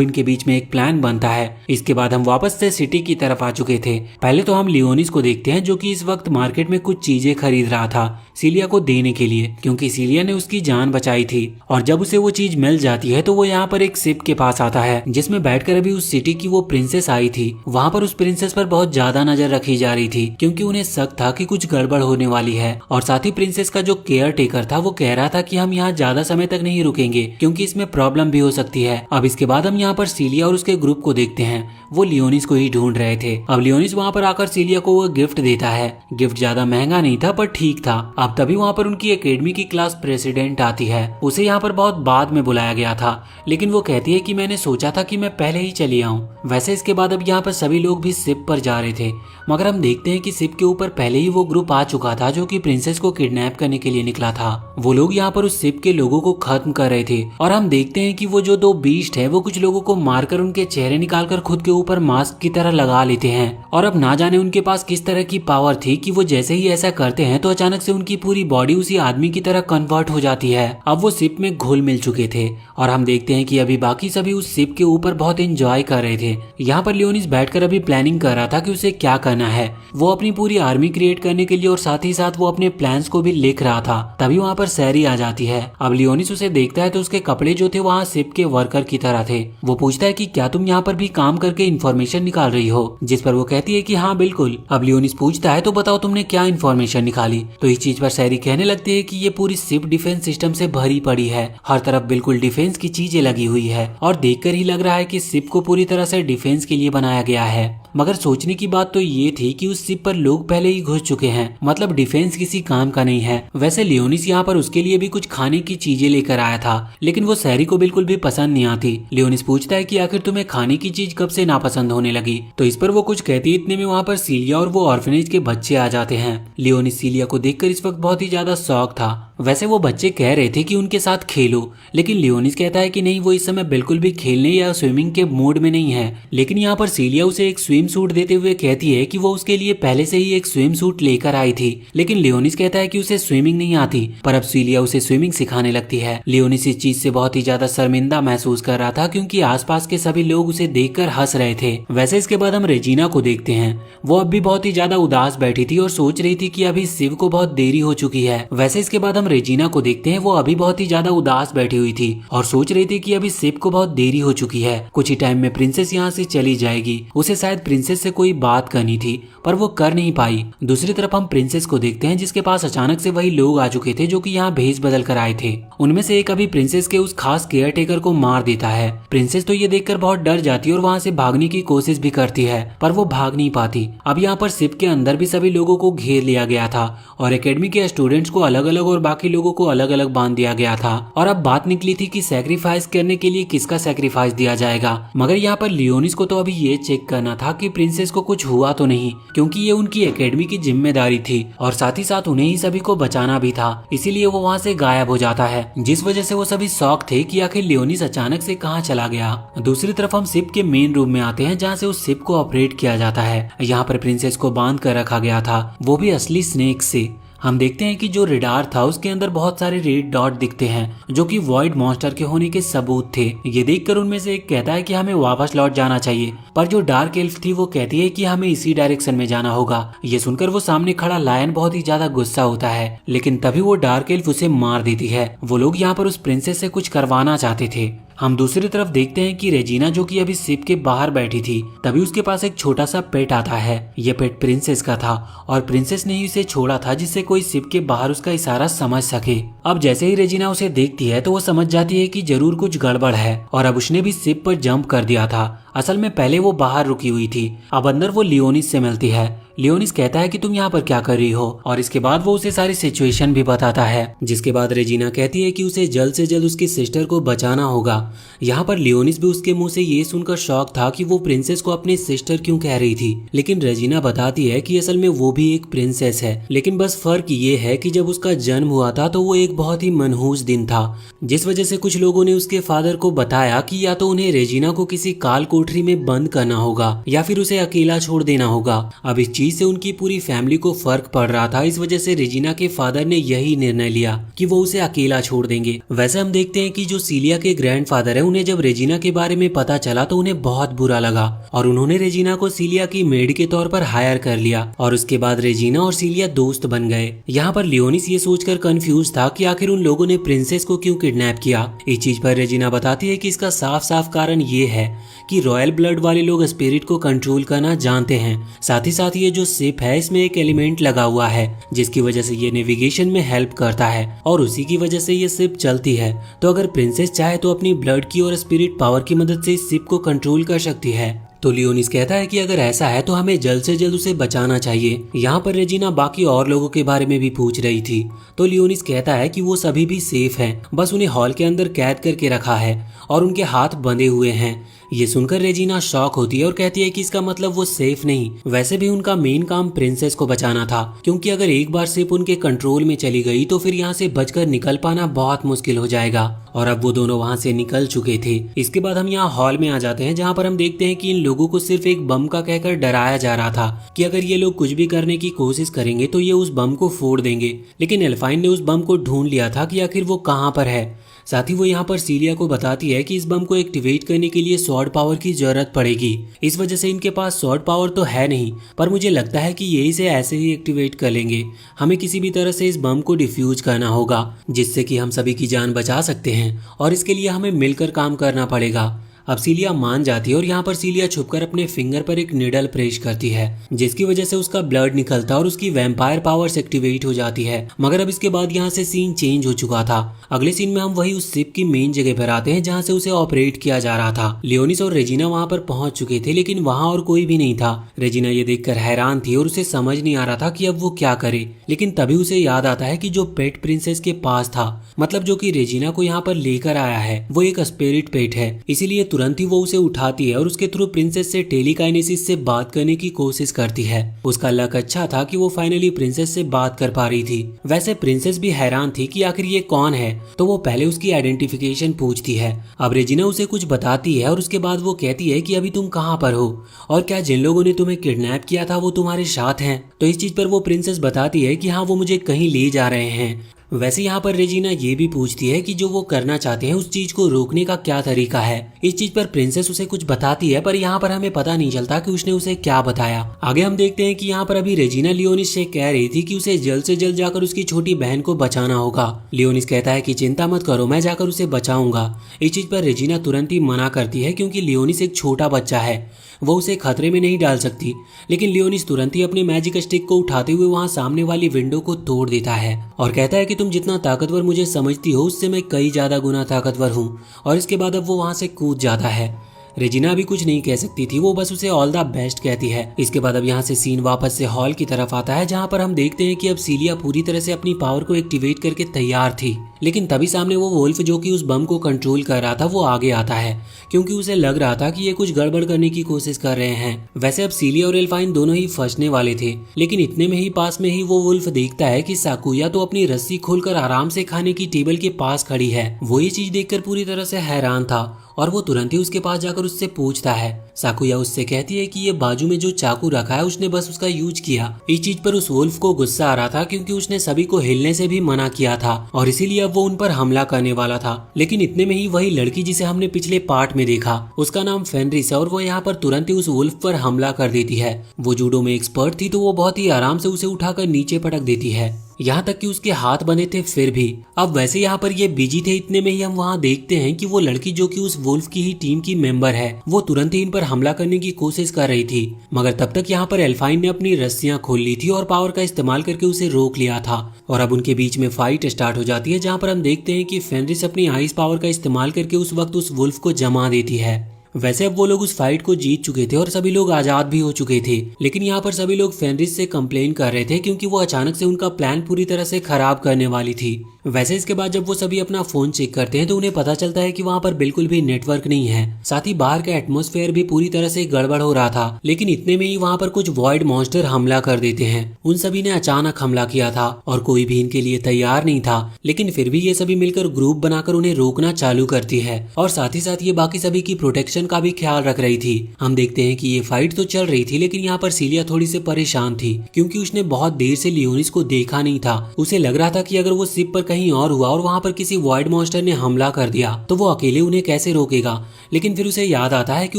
इनके बीच में एक प्लान बनता है। इसके बाद हम वापस से सिटी की तरफ आ चुके थे। पहले तो हम लियोनिस को देखते हैं जो कि इस वक्त मार्केट में कुछ चीजें खरीद रहा था सीलिया को देने के लिए, क्योंकि सीलिया ने उसकी जान बचाई थी। और जब उसे वो चीज मिल जाती है तो वो यहाँ पर एक शिप के पास आता है जिसमें बैठकर अभी उस सिटी की वो प्रिंसेस आई थी। वहाँ पर उस प्रिंसेस पर बहुत ज्यादा नजर रखी जा रही थी क्योंकि उन्हें शक था कि कुछ गड़बड़ होने वाली है। और साथ ही प्रिंसेस का जो केयर टेकर था वो कह रहा था कि हम यहाँ ज्यादा समय तक नहीं रुकेंगे क्योंकि इसमें प्रॉब्लम भी हो सकती है। अब इसके बाद हम यहाँ पर सीलिया और उसके ग्रुप को देखते हैं। वो लियोनिस को ही ढूंढ रहे थे। अब लियोनिस वहाँ पर आकर सीलिया को वो गिफ्ट देता है। गिफ्ट ज्यादा महंगा नहीं था पर ठीक था। अब तभी वहाँ पर उनकी एकेडमी की क्लास प्रेसिडेंट आती है। उसे यहाँ पर बहुत बाद में बुलाया गया था, लेकिन वो कहती है कि मैंने सोचा था कि मैं पहले ही चली आऊँ। वैसे इसके बाद अब यहाँ पर सभी लोग भी शिप पर जा रहे थे, मगर हम देखते हैं कि शिप के ऊपर पहले ही वो ग्रुप आ चुका था जो कि प्रिंसेस को किडनैप करने के लिए निकला था। वो लोग यहाँ पर उस शिप के लोगों को खत्म कर रहे थे और हम देखते हैं कि वो जो दो बीस्ट है वो कुछ लोगों को मारकर उनके चेहरे निकालकर खुद के ऊपर मास्क की तरह लगा लेते हैं। और अब ना जाने उनके पास किस तरह की पावर थी कि वो जैसे ही ऐसा करते हैं तो अचानक से उनकी पूरी बॉडी उसी आदमी की तरह कन्वर्ट हो जाती है। अब वो शिप में घुल मिल चुके थे और हम देखते हैं कि अभी बाकी सभी उस शिप के ऊपर बहुत एंजॉय कर रहे थे। यहाँ पर लियोनिस बैठकर अभी प्लानिंग कर रहा था कि उसे क्या करना है। वो अपनी पूरी आर्मी क्रिएट करने के लिए और साथ ही साथ वो अपने प्लान्स को भी लिख रहा था। तभी वहाँ पर सैरी आ जाती है। अब लियोनिस उसे देखता है तो उसके कपड़े जो थे वहाँ शिप के वर्कर की तरह थे। वो पूछता है कि क्या तुम यहाँ पर भी काम करके इन्फॉर्मेशन निकाल रही हो, जिस पर वो कहती है कि हाँ बिल्कुल। अब लियोनिस पूछता है तो बताओ तुमने क्या इन्फॉर्मेशन निकाली। तो इस चीज पर सैरी कहने लगती है कि ये पूरी शिप डिफेंस सिस्टम से भरी पड़ी है, हर तरफ बिल्कुल डिफेंस की चीजें लगी हुई है और देखकर ही लग रहा है कि शिप को पूरी तरह से डिफेंस के लिए बनाया गया है। मगर सोचने की बात तो ये थी कि उस शिप पर लोग पहले ही घुस चुके हैं, मतलब डिफेंस किसी काम का नहीं है। वैसे लियोनिस यहाँ पर उसके लिए भी कुछ खाने की चीजें लेकर आया था, लेकिन वो सैरी को बिल्कुल भी पसंद नहीं आती। लियोनिस पूछता है कि आखिर तुम्हें खाने की चीज कब से नापसंद होने लगी। तो इस पर वो कुछ कहती है। इतने में वहाँ पर सीलिया और वो ऑर्फनेज के बच्चे आ जाते हैं। लियोनिस सीलिया को देखकर इस वक्त बहुत ही ज्यादा शौक था। वैसे वो बच्चे कह रहे थे कि उनके साथ खेलो, लेकिन लियोनिस कहता है कि नहीं, वो इस समय बिल्कुल भी खेलने या स्विमिंग के मूड में नहीं है। लेकिन यहाँ पर सीलिया उसे एक स्विम सूट देते हुए कहती है कि वो उसके लिए पहले से ही एक स्विम सूट लेकर आई थी। लेकिन लियोनिस कहता है कि उसे स्विमिंग नहीं आती, पर अब सीलिया उसे स्विमिंग सिखाने लगती है। लियोनिस इस चीज से बहुत ही ज्यादा शर्मिंदा महसूस कर रहा था क्योंकि आसपास के सभी लोग उसे देखकर हंस रहे थे। वैसे इसके बाद हम रेजिना को देखते हैं। वो अब भी बहुत ही ज्यादा उदास बैठी थी और सोच रही थी कि अभी शिव को बहुत देरी हो चुकी है। वैसे इसके बाद हम रेजिना को देखते हैं। वो अभी बहुत ही ज्यादा उदास बैठी हुई थी और सोच रही थी कि अभी शिव को बहुत देरी हो चुकी है, कुछ ही टाइम में प्रिंसेस यहाँ से चली जाएगी। उसे शायद प्रिंसेस से कोई बात करनी थी पर वो कर नहीं पाई। दूसरी तरफ हम प्रिंसेस को देखते हैं जिसके पास अचानक से वही लोग आ चुके थे जो कि यहाँ भेष बदल कर आए थे। उनमें से एक अभी प्रिंसेस के उस खास केयर टेकर को मार देता है। प्रिंसेस तो ये देखकर बहुत डर जाती है और वहाँ से भागने की कोशिश भी करती है, पर वो भाग नहीं पाती। अब यहाँ पर शिप के अंदर भी सभी लोगों को घेर लिया गया था और एकेडमी के स्टूडेंट्स को अलग अलग और बाकी लोगों को अलग अलग बांध दिया गया था। और अब बात निकली थी कि सैक्रिफाइस करने के लिए किसका सैक्रिफाइस दिया जाएगा। मगर यहाँ पर लियोनिस को तो अभी ये चेक करना था कि प्रिंसेस को कुछ हुआ तो नहीं, क्योंकि ये उनकी एकेडमी की जिम्मेदारी थी और साथ ही साथ उन्हें ही सभी को बचाना भी था। इसीलिए वो वहाँ से गायब हो जाता है, जिस वजह से वो सभी शॉक थे कि आखिर लियोनिस अचानक से कहाँ चला गया। दूसरी तरफ हम शिप के मेन रूम में आते हैं जहाँ से उस शिप को ऑपरेट किया जाता है। यहाँ पर प्रिंसेस को बांध कर रखा गया था, वो भी असली स्नेक से। हम देखते हैं कि जो रेडार था उसके अंदर बहुत सारे रेड डॉट दिखते हैं जो कि वॉइड मॉन्स्टर के होने के सबूत थे। ये देखकर उनमें से एक कहता है कि हमें वापस लौट जाना चाहिए, पर जो डार्क एल्फ थी वो कहती है कि हमें इसी डायरेक्शन में जाना होगा। ये सुनकर वो सामने खड़ा लायन बहुत ही ज्यादा गुस्सा होता है, लेकिन तभी वो डार्क एल्फ उसे मार देती है। वो लोग यहाँ पर उस प्रिंसेस से कुछ करवाना चाहते थे। हम दूसरी तरफ देखते हैं कि रेजिना जो कि अभी शिप के बाहर बैठी थी, तभी उसके पास एक छोटा सा पेट आता है। ये पेट प्रिंसेस का था और प्रिंसेस ने ही उसे छोड़ा था जिससे कोई शिप के बाहर उसका इशारा समझ सके। अब जैसे ही रेजिना उसे देखती है तो वो समझ जाती है कि जरूर कुछ गड़बड़ है और अब उसने भी शिप पर जंप कर दिया था। असल में पहले वो बाहर रुकी हुई थी। अब अंदर वो लियोनिस से मिलती है। लियोनिस कहता है कि तुम यहाँ पर क्या कर रही हो, और इसके बाद वो उसे सारी सिचुएशन भी बताता है। जिसके बाद रेजिना कहती है कि उसे जल्द से जल्द उसकी सिस्टर को बचाना होगा। यहाँ पर लियोनिस भी उसके मुंह से ये सुनकर शॉक था कि वो प्रिंसेस को अपनी सिस्टर क्यों कह रही थी, लेकिन रेजिना बताती है कि असल में वो भी एक प्रिंसेस है, लेकिन बस फर्क ये है कि जब उसका जन्म हुआ था तो वो एक बहुत ही मनहूस दिन था, जिस वजह से कुछ लोगों ने उसके फादर को बताया कि या तो उन्हें रेजिना को किसी काल कूट कोठरी में बंद करना होगा या फिर उसे अकेला छोड़ देना होगा। अब इस चीज से उनकी पूरी फैमिली को फर्क पड़ रहा था। इस वजह से रेजिना के फादर ने यही निर्णय लिया कि वो उसे अकेला छोड़ देंगे। वैसे हम देखते हैं कि जो सीलिया के ग्रैंडफादर है, उन्हें जब रेजिना के बारे में पता चला तो उन्हें बहुत बुरा लगा और उन्होंने रेजिना को सीलिया की मेड के तौर पर हायर कर लिया और उसके बाद रेजिना और सीलिया दोस्त बन गए। यहाँ पर लियोनिस ये सोचकर कंफ्यूज था कि आखिर उन लोगों ने प्रिंसेस को क्यों किडनैप किया। इस चीज पर रेजिना बताती है कि इसका साफ साफ कारण ये है कि रॉयल ब्लड वाले लोग स्पिरिट को कंट्रोल करना जानते हैं। साथ ही साथ ये जो शिप है इसमें एक एलिमेंट लगा हुआ है जिसकी वजह से ये नेविगेशन में हेल्प करता है और उसी की वजह से ये शिप चलती है। तो अगर प्रिंसेस चाहे तो अपनी ब्लड की और स्पिरिट पावर की मदद से इस शिप को कंट्रोल कर सकती है। तो लियोनिस कहता है कि अगर ऐसा है तो हमें जल्द से जल्द उसे बचाना चाहिए। यहाँ पर रेजिना बाकी और लोगों के बारे में भी पूछ रही थी तो लियोनिस कहता है कि वो सभी भी सेफ हैं, बस उन्हें हॉल के अंदर कैद करके रखा है और उनके हाथ बंधे हुए हैं। ये सुनकर रेजिना शॉक होती है और कहती है कि इसका मतलब वो सेफ नहीं। वैसे भी उनका मेन काम प्रिंसेस को बचाना था, क्योंकि अगर एक बार शिप उनके कंट्रोल में चली गई तो फिर यहाँ से बचकर निकल पाना बहुत मुश्किल हो जाएगा। और अब वो दोनों वहाँ से निकल चुके थे। इसके बाद हम यहाँ हॉल में आ जाते हैं जहाँ पर हम देखते हैं कि इन लोगों को सिर्फ एक बम का कहकर डराया जा रहा था कि अगर ये लोग कुछ भी करने की कोशिश करेंगे तो ये उस बम को फोड़ देंगे। लेकिन एल्फाइन ने उस बम को ढूंढ लिया था कि आखिर वो कहाँ पर है। साथ ही वो यहाँ पर सीलिया को बताती है कि इस बम को एक्टिवेट करने के लिए स्वॉर्ड पावर की जरूरत पड़ेगी। इस वजह से इनके पास स्वॉर्ड पावर तो है नहीं, पर मुझे लगता है कि ये इसे ऐसे ही एक्टिवेट कर लेंगे। हमें किसी भी तरह से इस बम को डिफ्यूज करना होगा जिससे कि हम सभी की जान बचा सकते हैं और इसके लिए हमें मिलकर काम करना पड़ेगा। अब सीलिया मान जाती है और यहाँ पर सीलिया छुपकर अपने फिंगर पर एक निडल प्रेस करती है जिसकी वजह से उसका ब्लड निकलता और उसकी वैम्पायर पावर्स एक्टिवेट हो जाती है। मगर अब इसके बाद यहाँ से सीन चेंज हो चुका था। अगले सीन में हम वही उस शिप की मेन जगह पर आते हैं जहाँ से उसे ऑपरेट किया जा रहा था। लियोनिस और रेजिना वहाँ पर पहुंच चुके थे लेकिन वहाँ और कोई भी नहीं था। रेजिना ये देखकर हैरान थी और उसे समझ नहीं आ रहा था कि अब वो क्या करे। लेकिन तभी उसे याद आता है कि जो पेट प्रिंसेस के पास था, मतलब जो कि रेजिना को यहाँ पर लेकर आया है, वो एक स्पिरिट पेट है। इसीलिए तुरंत ही वो उसे उठाती है और उसके थ्रू प्रिंसेस से टेलीकाइनेसिस से बात करने की कोशिश करती है। उसका लक अच्छा था कि वो फाइनली प्रिंसेस से बात कर पा रही थी। वैसे प्रिंसेस भी हैरान थी कि आखिर ये कौन है, तो वो पहले उसकी आइडेंटिफिकेशन पूछती है। अब रेजिना उसे कुछ बताती है और उसके बाद वो कहती है कि अभी तुम कहाँ पर हो और क्या जिन लोगों ने तुम्हें किडनैप किया था वो तुम्हारे साथ हैं। तो इस चीज पर वो प्रिंसेस बताती है कि हाँ, वो मुझे कहीं ले जा रहे हैं। वैसे यहाँ पर रेजिना ये भी पूछती है कि जो वो करना चाहते हैं उस चीज को रोकने का क्या तरीका है। इस चीज पर प्रिंसेस उसे कुछ बताती है, पर यहाँ पर हमें पता नहीं चलता कि उसने उसे क्या बताया। आगे हम देखते हैं कि यहाँ पर अभी रेजिना लियोनिस से कह रही थी कि उसे जल्द से जल्द जाकर उसकी छोटी बहन को बचाना होगा। लियोनिस कहता है कि चिंता मत करो, मैं जाकर उसे बचाऊंगा। इस चीज पर रेजिना तुरंत ही मना करती है क्योंकि लियोनिस एक छोटा बच्चा है, वो उसे खतरे में नहीं डाल सकती। लेकिन लियोनिस तुरंत ही अपने मैजिक स्टिक को उठाते हुए वहां सामने वाली विंडो को तोड़ देता है और कहता है कि तुम जितना ताकतवर मुझे समझती हो उससे मैं कई ज्यादा गुना ताकतवर हूँ। और इसके बाद अब वो वहां से कूद जाता है। रेजिना भी कुछ नहीं कह सकती थी, वो बस उसे ऑल द बेस्ट कहती है। इसके बाद अब यहाँ से सीन वापस से हॉल की तरफ आता है जहाँ पर हम देखते हैं कि अब सीलिया पूरी तरह से अपनी पावर को एक्टिवेट करके तैयार थी। लेकिन तभी सामने वो वुल्फ जो कि उस बम को कंट्रोल कर रहा था वो आगे आता है क्योंकि उसे लग रहा था कि ये कुछ गड़बड़ करने की कोशिश कर रहे हैं। वैसे अब सीलिया और एल्फाइन दोनों ही फंसने वाले थे, लेकिन इतने में ही पास में ही वो वुल्फ देखता है कि साकुया तो अपनी रस्सी खोलकर आराम से खाने की टेबल के पास खड़ी है। वो ये चीज देखकर पूरी तरह से हैरान था और वो तुरंत ही उसके पास जाकर उससे पूछता है। साकुया उससे कहती है कि ये बाजू में जो चाकू रखा है उसने बस उसका यूज किया। इस चीज पर उस वुल्फ को गुस्सा आ रहा था क्योंकि उसने सभी को हिलने से भी मना किया था और इसीलिए अब वो उन पर हमला करने वाला था। लेकिन इतने में ही वही लड़की जिसे हमने पिछले पार्ट में देखा, उसका नाम फेनरिस है और वो यहाँ पर तुरंत ही उस वुल्फ पर हमला कर देती है। वो जूडो में एक्सपर्ट थी तो वो बहुत ही आराम से उसे उठाकर नीचे पटक देती है, यहाँ तक कि उसके हाथ बंधे थे फिर भी। अब वैसे यहाँ पर ये बिजी थे, इतने में ही हम वहाँ देखते हैं कि वो लड़की जो कि उस वुल्फ की ही टीम की मेंबर है, वो तुरंत ही इन पर हमला करने की कोशिश कर रही थी। मगर तब तक यहाँ पर एल्फाइन ने अपनी रस्सियां खोल ली थी और पावर का इस्तेमाल करके उसे रोक लिया था और अब उनके बीच में फाइट स्टार्ट हो जाती है जहाँ पर हम देखते हैं कि फेनरिस अपनी आइस पावर का इस्तेमाल करके उस वक्त उस वुल्फ को जमा देती है। वैसे अब वो लोग उस फाइट को जीत चुके थे और सभी लोग आजाद भी हो चुके थे, लेकिन यहाँ पर सभी लोग फेनरिस से कंप्लेन कर रहे थे क्योंकि वो अचानक से उनका प्लान पूरी तरह से खराब करने वाली थी। वैसे इसके बाद जब वो सभी अपना फोन चेक करते हैं तो उन्हें पता चलता है कि वहाँ पर बिल्कुल भी नेटवर्क नहीं है। साथ ही बाहर का एटमॉस्फेयर भी पूरी तरह से गड़बड़ हो रहा था। लेकिन इतने में ही वहाँ पर कुछ वॉइड मॉन्स्टर हमला कर देते हैं। उन सभी ने अचानक हमला किया था और कोई भी इनके लिए तैयार नहीं था। लेकिन फिर भी ये सभी मिलकर ग्रुप बनाकर उन्हें रोकना चालू करती है और साथ ही साथ ये बाकी सभी की प्रोटेक्शन का भी ख्याल रख रही थी। हम देखते हैं कि ये फाइट तो चल रही थी, लेकिन यहाँ पर सीलिया थोड़ी सी परेशान थी क्योंकि उसने बहुत देर से लियोनिस को देखा नहीं था। उसे लग रहा था कि अगर वो शिप पर कहीं और हुआ और वहाँ पर किसी वॉइड मॉन्स्टर ने हमला कर दिया तो वो अकेले उन्हें कैसे रोकेगा। लेकिन फिर उसे याद आता है कि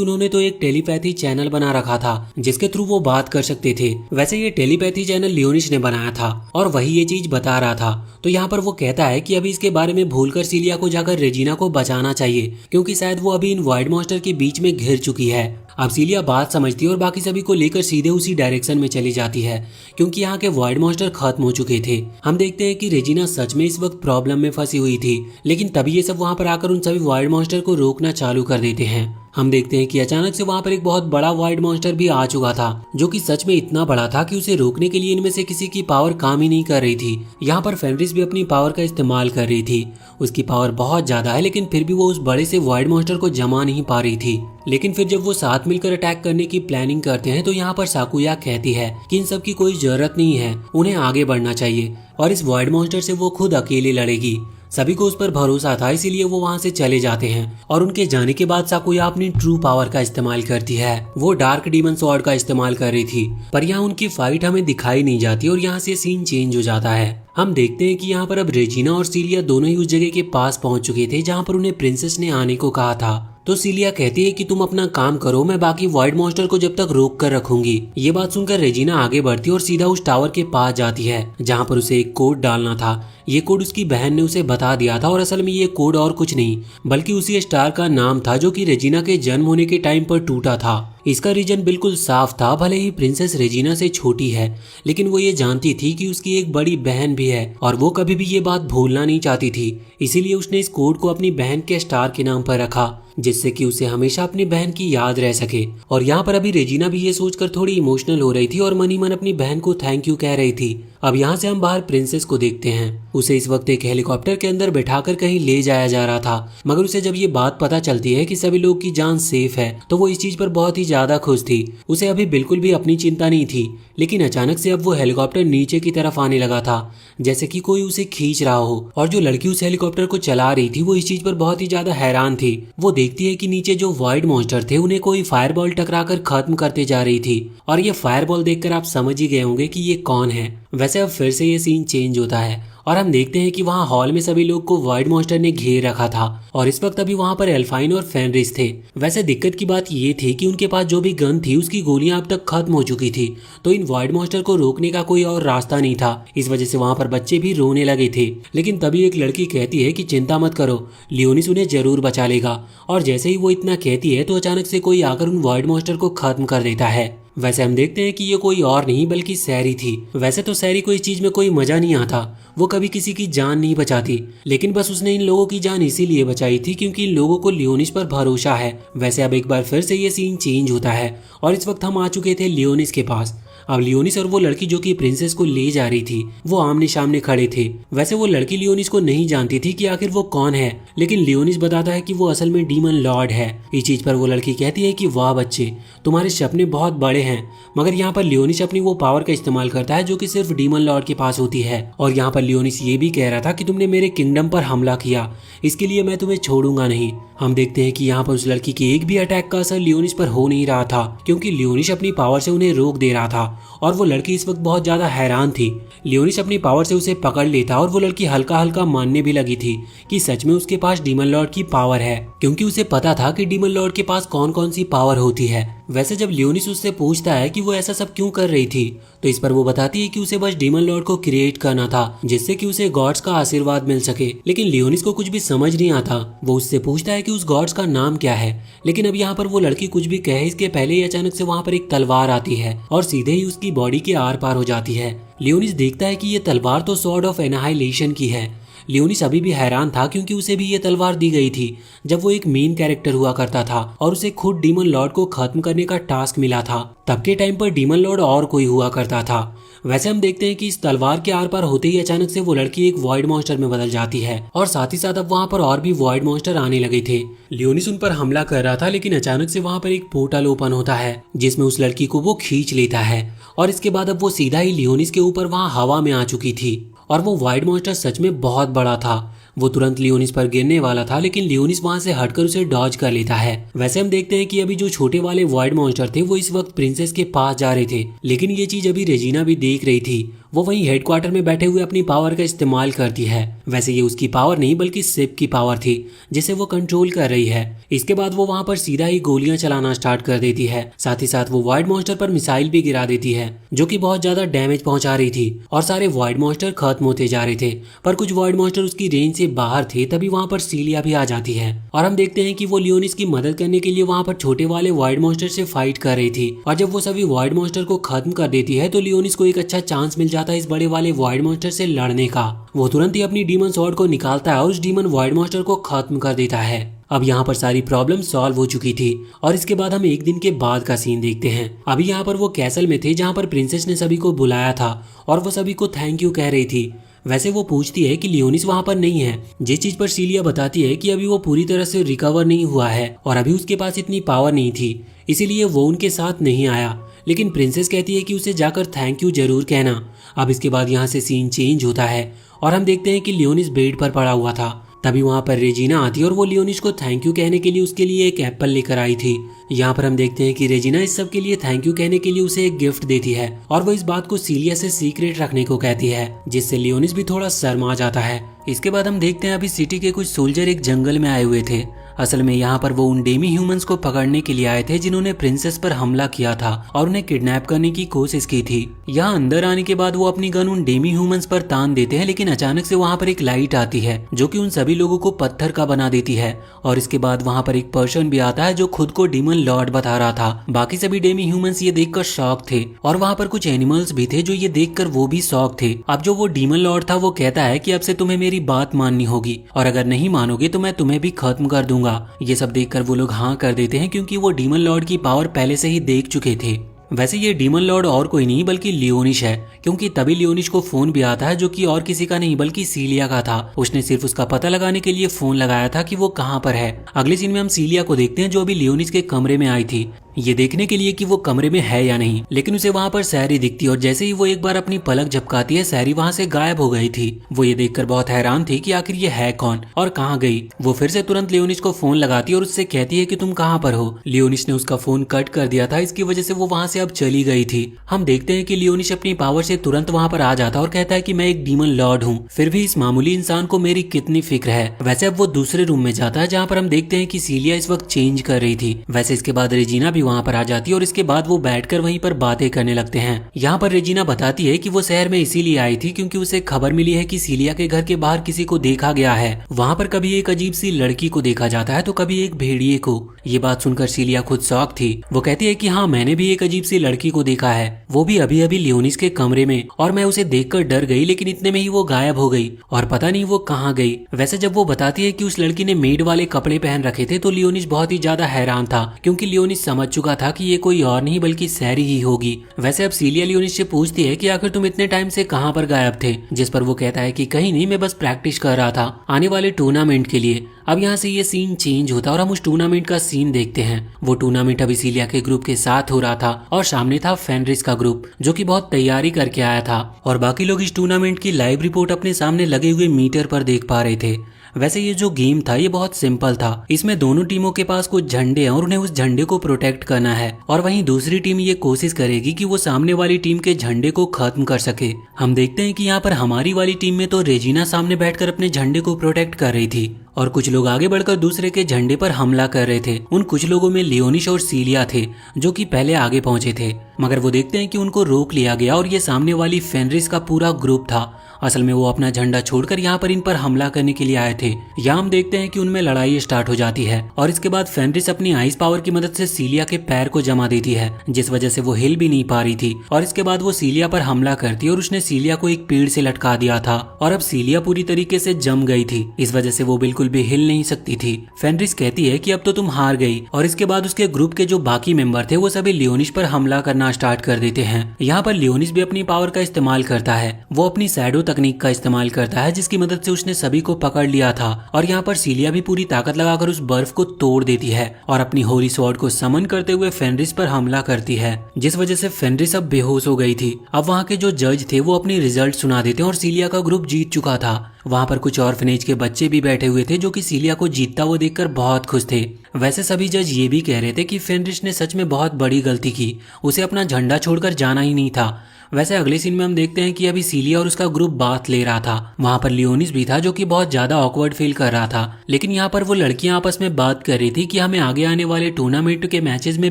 उन्होंने तो एक टेलीपैथी चैनल बना रखा था जिसके थ्रू वो बात कर सकते थे। वैसे ये टेलीपैथी चैनल लियोनिस ने बनाया था और वही ये चीज बता रहा था। तो यहाँ पर वो कहता है कि अभी इसके बारे में भूलकर सीलिया को जाकर रेजिना को बचाना चाहिए क्योंकि शायद वो अभी इन वॉइड मॉन्स्टर के बीच में घिर चुकी है। अब सीलिया बात समझती है और बाकी सभी को लेकर सीधे उसी डायरेक्शन में चली जाती है क्योंकि यहाँ के वॉइड मॉन्स्टर खत्म हो चुके थे। हम देखते हैं कि रेजिना सच में इस वक्त प्रॉब्लम में फंसी हुई थी, लेकिन तभी ये सब वहाँ पर आकर उन सभी वॉइड मॉन्स्टर को रोकना चालू कर देते हैं। हम देखते हैं कि अचानक से वहाँ पर एक बहुत बड़ा वॉइड मॉन्स्टर भी आ चुका था जो कि सच में इतना बड़ा था कि उसे रोकने के लिए इनमें से किसी की पावर काम ही नहीं कर रही थी। यहाँ पर फेनरिस भी अपनी पावर का इस्तेमाल कर रही थी। उसकी पावर बहुत ज्यादा है, लेकिन फिर भी वो उस बड़े से वॉइड मॉन्स्टर को जमा नहीं पा रही थी। लेकिन फिर जब वो साथ मिलकर अटैक करने की प्लानिंग करते हैं तो यहाँ पर साकुया कहती है कि इन सब की कोई जरूरत नहीं है, उन्हें आगे बढ़ना चाहिए और इस वॉइड मॉन्स्टर से वो खुद अकेले लड़ेगी। सभी को उस पर भरोसा था, इसीलिए वो वहाँ से चले जाते हैं और उनके जाने के बाद साकुया अपनी ट्रू पावर का इस्तेमाल करती है। वो डार्क डीमन स्वॉर्ड का इस्तेमाल कर रही थी, पर यहाँ उनकी फाइट हमें दिखाई नहीं जाती और यहाँ से सीन चेंज हो जाता है। हम देखते हैं कि यहाँ पर अब रेजिना और सीलिया दोनों ही उस जगह के पास पहुंच चुके थे जहाँ पर उन्हें प्रिंसेस ने आने को कहा था। तो सीलिया कहती है कि तुम अपना काम करो, मैं बाकी वॉइड मॉन्स्टर को जब तक रोक कर रखूंगी। ये बात सुनकर रेजिना आगे बढ़ती और सीधा उस टावर के पास जाती है जहाँ पर उसे एक कोड डालना था। ये कोड उसकी बहन ने उसे बता दिया था और असल में ये कोड और कुछ नहीं बल्कि उसी स्टार का नाम था जो कि रेजिना के जन्म होने के टाइम पर टूटा था। इसका रीजन बिल्कुल साफ था, भले ही प्रिंसेस रेजिना से छोटी है लेकिन वो ये जानती थी कि उसकी एक बड़ी बहन भी है और वो कभी भी ये बात भूलना नहीं चाहती थी। इसीलिए उसने इस कोड को अपनी बहन के स्टार के नाम पर रखा जिससे कि उसे हमेशा अपनी बहन की याद रह सके। और यहाँ पर अभी रेजिना भी ये सोचकर थोड़ी इमोशनल हो रही थी और मन ही मन अपनी बहन को थैंक यू कह रही थी। अब यहाँ से हम बाहर प्रिंसेस को देखते हैं। उसे इस वक्त एक हेलीकॉप्टर के अंदर बैठाकर कहीं ले जाया जा रहा था, मगर उसे जब ये बात पता चलती है कि सभी लोग की जान सेफ है तो वो इस चीज पर बहुत ही ज्यादा खुश थी। उसे अभी बिल्कुल भी अपनी चिंता नहीं थी, लेकिन अचानक से अब वो हेलीकॉप्टर नीचे की तरफ आने लगा था जैसे कि कोई उसे खींच रहा हो। और जो लड़की उस हेलीकॉप्टर को चला रही थी वो इस चीज पर बहुत ही ज्यादा हैरान थी। वो देखती है कि नीचे जो वॉइड मॉन्स्टर थे उन्हें कोई फायरबॉल टकराकर खत्म करते जा रही थी और ये फायरबॉल देखकर आप समझ ही गए होंगे कि ये कौन है। वैसे अब फिर से ये सीन चेंज होता है और हम देखते हैं कि वहाँ हॉल में सभी लोग को वॉइड मॉन्स्टर ने घेर रखा था और इस वक्त अभी वहाँ पर एल्फाइन और फेनरिस थे। वैसे दिक्कत की बात ये थी कि उनके पास जो भी गन थी उसकी गोलियां अब तक खत्म हो चुकी थी, तो इन वॉइड मॉन्स्टर को रोकने का कोई और रास्ता नहीं था। इस वजह से वहाँ पर बच्चे भी रोने लगे थे। लेकिन तभी एक लड़की कहती है कि चिंता मत करो, लियोनिस उन्हें जरूर बचा लेगा। और जैसे ही वो इतना कहती है तो अचानक से कोई आकर उन वॉइड मॉन्स्टर को खत्म कर देता है। वैसे हम देखते हैं कि ये कोई और नहीं बल्कि सैरी थी। वैसे तो सैरी को इस चीज में कोई मजा नहीं आता, वो कभी किसी की जान नहीं बचाती, लेकिन बस उसने इन लोगों की जान इसीलिए बचाई थी क्योंकि इन लोगों को लियोनिस पर भरोसा है। वैसे अब एक बार फिर से ये सीन चेंज होता है और इस वक्त हम आ चुके थे लियोनिस के पास। अब लियोनिस और वो लड़की जो कि प्रिंसेस को ले जा रही थी वो आमने सामने खड़े थे। वैसे वो लड़की लियोनिस को नहीं जानती थी कि आखिर वो कौन है, लेकिन लियोनिस बताता है कि वो असल में डीमन लॉर्ड है। इस चीज पर वो लड़की कहती है कि वाह बच्चे, तुम्हारे सपने बहुत बड़े हैं। मगर यहाँ पर लियोनिस अपनी वो पावर का इस्तेमाल करता है जो कि सिर्फ डीमन लॉर्ड के पास होती है। और यहाँ पर लियोनिस ये भी कह रहा था कि तुमने मेरे किंगडम पर हमला किया, इसके लिए मैं तुम्हें छोड़ूंगा नहीं। हम देखते हैं कि यहाँ पर उस लड़की के एक भी अटैक का असर लियोनिस पर हो नहीं रहा था क्योंकि लियोनिस अपनी पावर से उन्हें रोक दे रहा था और वो लड़की इस वक्त बहुत ज्यादा हैरान थी। लियोनिस अपनी पावर से उसे पकड़ लेता और वो लड़की हल्का हल्का मानने भी लगी थी कि सच में उसके पास डीमन लॉर्ड की पावर है, क्योंकि उसे पता था कि डीमन लॉर्ड के पास कौन कौन सी पावर होती है। वैसे जब लियोनिस उससे पूछता है कि वो ऐसा सब क्यों कर रही थी तो इस पर वो बताती है कि उसे बस डीमन लॉर्ड को क्रिएट करना था जिससे कि उसे गॉड्स का आशीर्वाद मिल सके। लेकिन लियोनिस को कुछ भी समझ नहीं आता। वो उससे पूछता है कि उस गॉड्स का नाम क्या है, लेकिन अब यहाँ पर वो लड़की कुछ भी कहे इसके पहले ही अचानक से वहाँ पर एक तलवार आती है और सीधे ही उसकी बॉडी के आर पार हो जाती है। लियोनिस देखता है कि ये तलवार तो सॉर्ड ऑफ एनाहाइलेशन की है, लियोनिस अभी भी हैरान था क्योंकि उसे भी ये तलवार दी गई थी जब वो एक मेन कैरेक्टर हुआ करता था और उसे खुद डीमन लॉर्ड को खत्म करने का टास्क मिला था। तब के टाइम पर डीमन लॉर्ड और कोई हुआ करता था। वैसे हम देखते हैं कि इस तलवार के आर पार होते ही अचानक से वो लड़की एक वॉइड मॉन्स्टर में बदल जाती है और साथ ही साथ अब वहाँ पर और भी वॉइड मॉन्स्टर आने लगे थे। लियोनिस उन पर हमला कर रहा था लेकिन अचानक से वहाँ पर एक पोर्टल ओपन होता है जिसमें उस लड़की को वो खींच लेता है और इसके बाद अब वो सीधा ही लियोनिस के ऊपर वहाँ हवा में आ चुकी थी और वो वॉइड मॉन्स्टर सच में बहुत बड़ा था। वो तुरंत लियोनिस पर गिरने वाला था लेकिन लियोनिस वहां से हटकर उसे डॉज कर लेता है। वैसे हम देखते हैं कि अभी जो छोटे वाले वॉइड मॉन्स्टर थे वो इस वक्त प्रिंसेस के पास जा रहे थे, लेकिन ये चीज अभी रेजिना भी देख रही थी। वो वहीं हेडक्वार्टर में बैठे हुए अपनी पावर का इस्तेमाल करती है। वैसे ये उसकी पावर नहीं बल्कि सिप की पावर थी जिसे वो कंट्रोल कर रही है। इसके बाद वो वहां पर सीधा ही गोलियां चलाना स्टार्ट कर देती है। साथ ही साथ वो वॉइड मॉन्स्टर पर मिसाइल भी गिरा देती है जो कि बहुत ज्यादा डैमेज पहुंचा रही थी और सारे वॉइड मॉन्स्टर खत्म होते जा रहे थे। पर कुछ वॉइड मॉन्स्टर उसकी रेंज से बाहर थे। तभी वहां पर सीलिया भी आ जाती है और हम देखते हैं कि वो लियोनिस की मदद करने के लिए वहां पर छोटे वाले वॉइड मॉन्स्टर से फाइट कर रही थी और जब वो सभी वॉइड मॉन्स्टर को खत्म कर देती है तो लियोनिस को एक अच्छा चांस मिल जाता है इस बड़े वाले वॉइड मॉन्स्टर से लड़ने का। वो तुरंत ही अपनी डीमन स्वॉर्ड को निकालता है और उस डीमन वॉइड मॉन्स्टर को खत्म कर देता है। अब यहाँ पर सारी प्रॉब्लम सॉल्व हो चुकी थी और इसके बाद हम एक दिन के बाद का सीन देखते हैं। अभी यहाँ पर वो कैसल में थे जहाँ पर प्रिंसेस ने सभी को बुलाया था और वो सभी को थैंक यू कह रही थी। वैसे वो पूछती है कि लियोनिस वहाँ पर नहीं है, जिस चीज पर सीलिया बताती है कि अभी वो पूरी तरह से रिकवर नहीं हुआ है और अभी उसके पास इतनी पावर नहीं थी, इसीलिए वो उनके साथ नहीं आया। लेकिन प्रिंसेस कहती है कि उसे जाकर थैंक यू जरूर कहना। अब इसके बाद यहाँ से सीन चेंज होता है और हम देखते हैं कि लियोनिस बेड पर पड़ा हुआ था। तभी वहाँ पर रेजिना आती है और वो लियोनिस को थैंक यू कहने के लिए उसके लिए एक एप्पल लेकर आई थी। यहाँ पर हम देखते हैं कि रेजिना इस सब के लिए थैंक यू कहने के लिए उसे एक गिफ्ट देती है और वो इस बात को सीलिया से सीक्रेट रखने को कहती है, जिससे लियोनिस भी थोड़ा शर्मा जाता है। इसके बाद हम देखते हैं अभी सिटी के कुछ सोल्जर एक जंगल में आए हुए थे। असल में यहाँ पर वो उन डेमी ह्यूमंस को पकड़ने के लिए आए थे जिन्होंने प्रिंसेस पर हमला किया था और उन्हें किडनैप करने की कोशिश की थी। यहाँ अंदर आने के बाद वो अपनी गन उन डेमी ह्यूमंस पर तान देते हैं, लेकिन अचानक से वहाँ पर एक लाइट आती है जो कि उन सभी लोगों को पत्थर का बना देती है और इसके बाद वहाँ पर एक पर्सन भी आता है जो खुद को डीमन लॉर्ड बता रहा था। बाकी सभी डेमी ह्यूमंस ये देखकर शॉक थे और वहाँ पर कुछ एनिमल्स भी थे जो ये देखकर वो भी शॉक थे। अब जो वो डीमन लॉर्ड था वो कहता है कि अब से तुम्हें मेरी बात माननी होगी और अगर नहीं मानोगे तो मैं तुम्हें भी खत्म कर दूंगा। ये सब देखकर वो लोग हाँ कर देते हैं क्योंकि वो डीमन लॉर्ड की पावर पहले से ही देख चुके थे। वैसे ये डीमन लॉर्ड और कोई नहीं बल्कि लियोनिस है, क्योंकि तभी लियोनिस को फोन भी आता है जो कि और किसी का नहीं बल्कि सीलिया का था। उसने सिर्फ उसका पता लगाने के लिए फोन लगाया था कि वो कहाँ पर है। अगले सीन में हम सीलिया को देखते हैं जो अभी लियोनिस के कमरे में आई थी ये देखने के लिए कि वो कमरे में है या नहीं, लेकिन उसे वहाँ पर सैरी दिखती और जैसे ही वो एक बार अपनी पलक झपकाती है सैरी वहाँ से गायब हो गई थी। वो ये देखकर बहुत हैरान थी कि आखिर ये है कौन और कहाँ गई। वो फिर से तुरंत लियोनिस को फोन लगाती है और उससे कहती है कि तुम कहाँ पर हो। लियोनिस ने उसका फोन कट कर दिया था, इसकी वजह से वो वहाँ से अब चली गई थी। हम देखते हैं कि लियोनिस अपनी पावर से तुरंत वहाँ पर आ जाता और कहता है कि मैं एक डीमन लॉर्ड हूँ, फिर भी इस मामूली इंसान को मेरी कितनी फिक्र है। वैसे अब वो दूसरे रूम में जाता है जहाँ पर हम देखते हैं कि सीलिया इस वक्त चेंज कर रही थी। वैसे इसके बाद रेजिना भी वहाँ पर आ जाती है और इसके बाद वो बैठकर वहीं पर बातें करने लगते हैं। यहाँ पर रेजिना बताती है कि वो शहर में इसीलिए आई थी क्योंकि उसे खबर मिली है कि सीलिया के घर के बाहर किसी को देखा गया है। वहाँ पर कभी एक अजीब सी लड़की को देखा जाता है तो कभी एक भेड़िए को। ये बात सुनकर सीलिया खुद शॉक थी। वो कहती है कि हाँ मैंने भी एक अजीब सी लड़की को देखा है, वो भी अभी अभी लियोनिस के कमरे में, और मैं उसे देखकर डर गई लेकिन इतने में ही वो गायब हो गई और पता नहीं वो कहाँ गई। वैसे जब वो बताती है कि उस लड़की ने मेड वाले कपड़े पहन रखे थे तो लियोनिस बहुत ही ज्यादा हैरान था क्योंकि लियोनिस समझ चुका था कि ये कोई और नहीं बल्कि सैरी ही होगी। वैसे अब सीलिया लियोनिस से पूछती है कि आखिर तुम इतने टाइम से कहाँ पर गायब थे, जिस पर वो कहता है कि कहीं नहीं, मैं बस प्रैक्टिस कर रहा था आने वाले टूर्नामेंट के लिए। अब यहाँ से ये सीन चेंज होता और हम उस टूर्नामेंट का सीन देखते हैं। वो टूर्नामेंट अभी सीलिया के ग्रुप के साथ हो रहा था और सामने था फेनरिस का ग्रुप जो कि बहुत तैयारी करके आया था और बाकी लोग इस टूर्नामेंट की लाइव रिपोर्ट अपने सामने लगे हुए मीटर पर देख पा रहे थे। वैसे ये जो गेम था ये बहुत सिंपल था। इसमें दोनों टीमों के पास कुछ झंडे हैं और उन्हें उस झंडे को प्रोटेक्ट करना है और वहीं दूसरी टीम ये कोशिश करेगी कि वो सामने वाली टीम के झंडे को खत्म कर सके। हम देखते हैं कि यहाँ पर हमारी वाली टीम में तो रेजिना सामने बैठकर अपने झंडे को प्रोटेक्ट कर रही थी और कुछ लोग आगे बढ़कर दूसरे के झंडे पर हमला कर रहे थे। उन कुछ लोगों में लियोनिश और सीलिया थे जो कि पहले आगे पहुंचे थे, मगर वो देखते हैं कि उनको रोक लिया गया और ये सामने वाली फेनरिस का पूरा ग्रुप था। असल में वो अपना झंडा छोड़कर यहाँ पर इन पर हमला करने के लिए आए थे। यहाँ हम देखते हैं कि उनमें लड़ाई स्टार्ट हो जाती है और इसके बाद फेनरिस अपनी आइस पावर की मदद से सीलिया के पैर को जमा देती है, जिस वजह से वो हिल भी नहीं पा रही थी। और इसके बाद वो सीलिया पर हमला करती है और उसने सीलिया को एक पेड़ से लटका दिया था और अब सीलिया पूरी तरीके से जम गई थी, इस वजह से वो बिल्कुल भी हिल नहीं सकती थी। फेनरिस कहती है कि अब तो तुम हार गई और इसके बाद उसके ग्रुप के जो बाकी मेंबर थे वो सभी लियोनिश पर हमला करना स्टार्ट कर देते हैं। यहाँ पर लियोनिश भी अपनी पावर का इस्तेमाल करता है। वो अपनी शैडो तकनीक का इस्तेमाल करता है जिसकी मदद से उसने सभी को पकड़ लिया था और यहाँ पर सीलिया भी पूरी ताकत लगाकर उस बर्फ को तोड़ देती है और अपनी होली स्वॉर्ड को समन करते हुए फेनरिस पर हमला करती है, जिस वजह से फेनरिस अब बेहोश हो गई थी। अब वहाँ के जो जज थे वो अपनी रिजल्ट सुना देते हैं और सीलिया का ग्रुप जीत चुका था। वहाँ पर कुछ ऑर्फनेज के बच्चे भी बैठे हुए थे जो कि सीलिया को जीतता हुआ देखकर बहुत खुश थे। वैसे सभी जज ये भी कह रहे थे कि फेनरिस ने सच में बहुत बड़ी गलती की, उसे अपना झंडा छोड़कर जाना ही नहीं था। वैसे अगले सीन में हम देखते हैं कि अभी सीलिया और उसका ग्रुप बात ले रहा था। वहाँ पर लियोनिस भी था जो कि बहुत ज्यादा ऑकवर्ड फील कर रहा था, लेकिन यहाँ पर वो लड़कियां आपस में बात कर रही थी कि हमें आगे आने वाले टूर्नामेंट के मैचेस में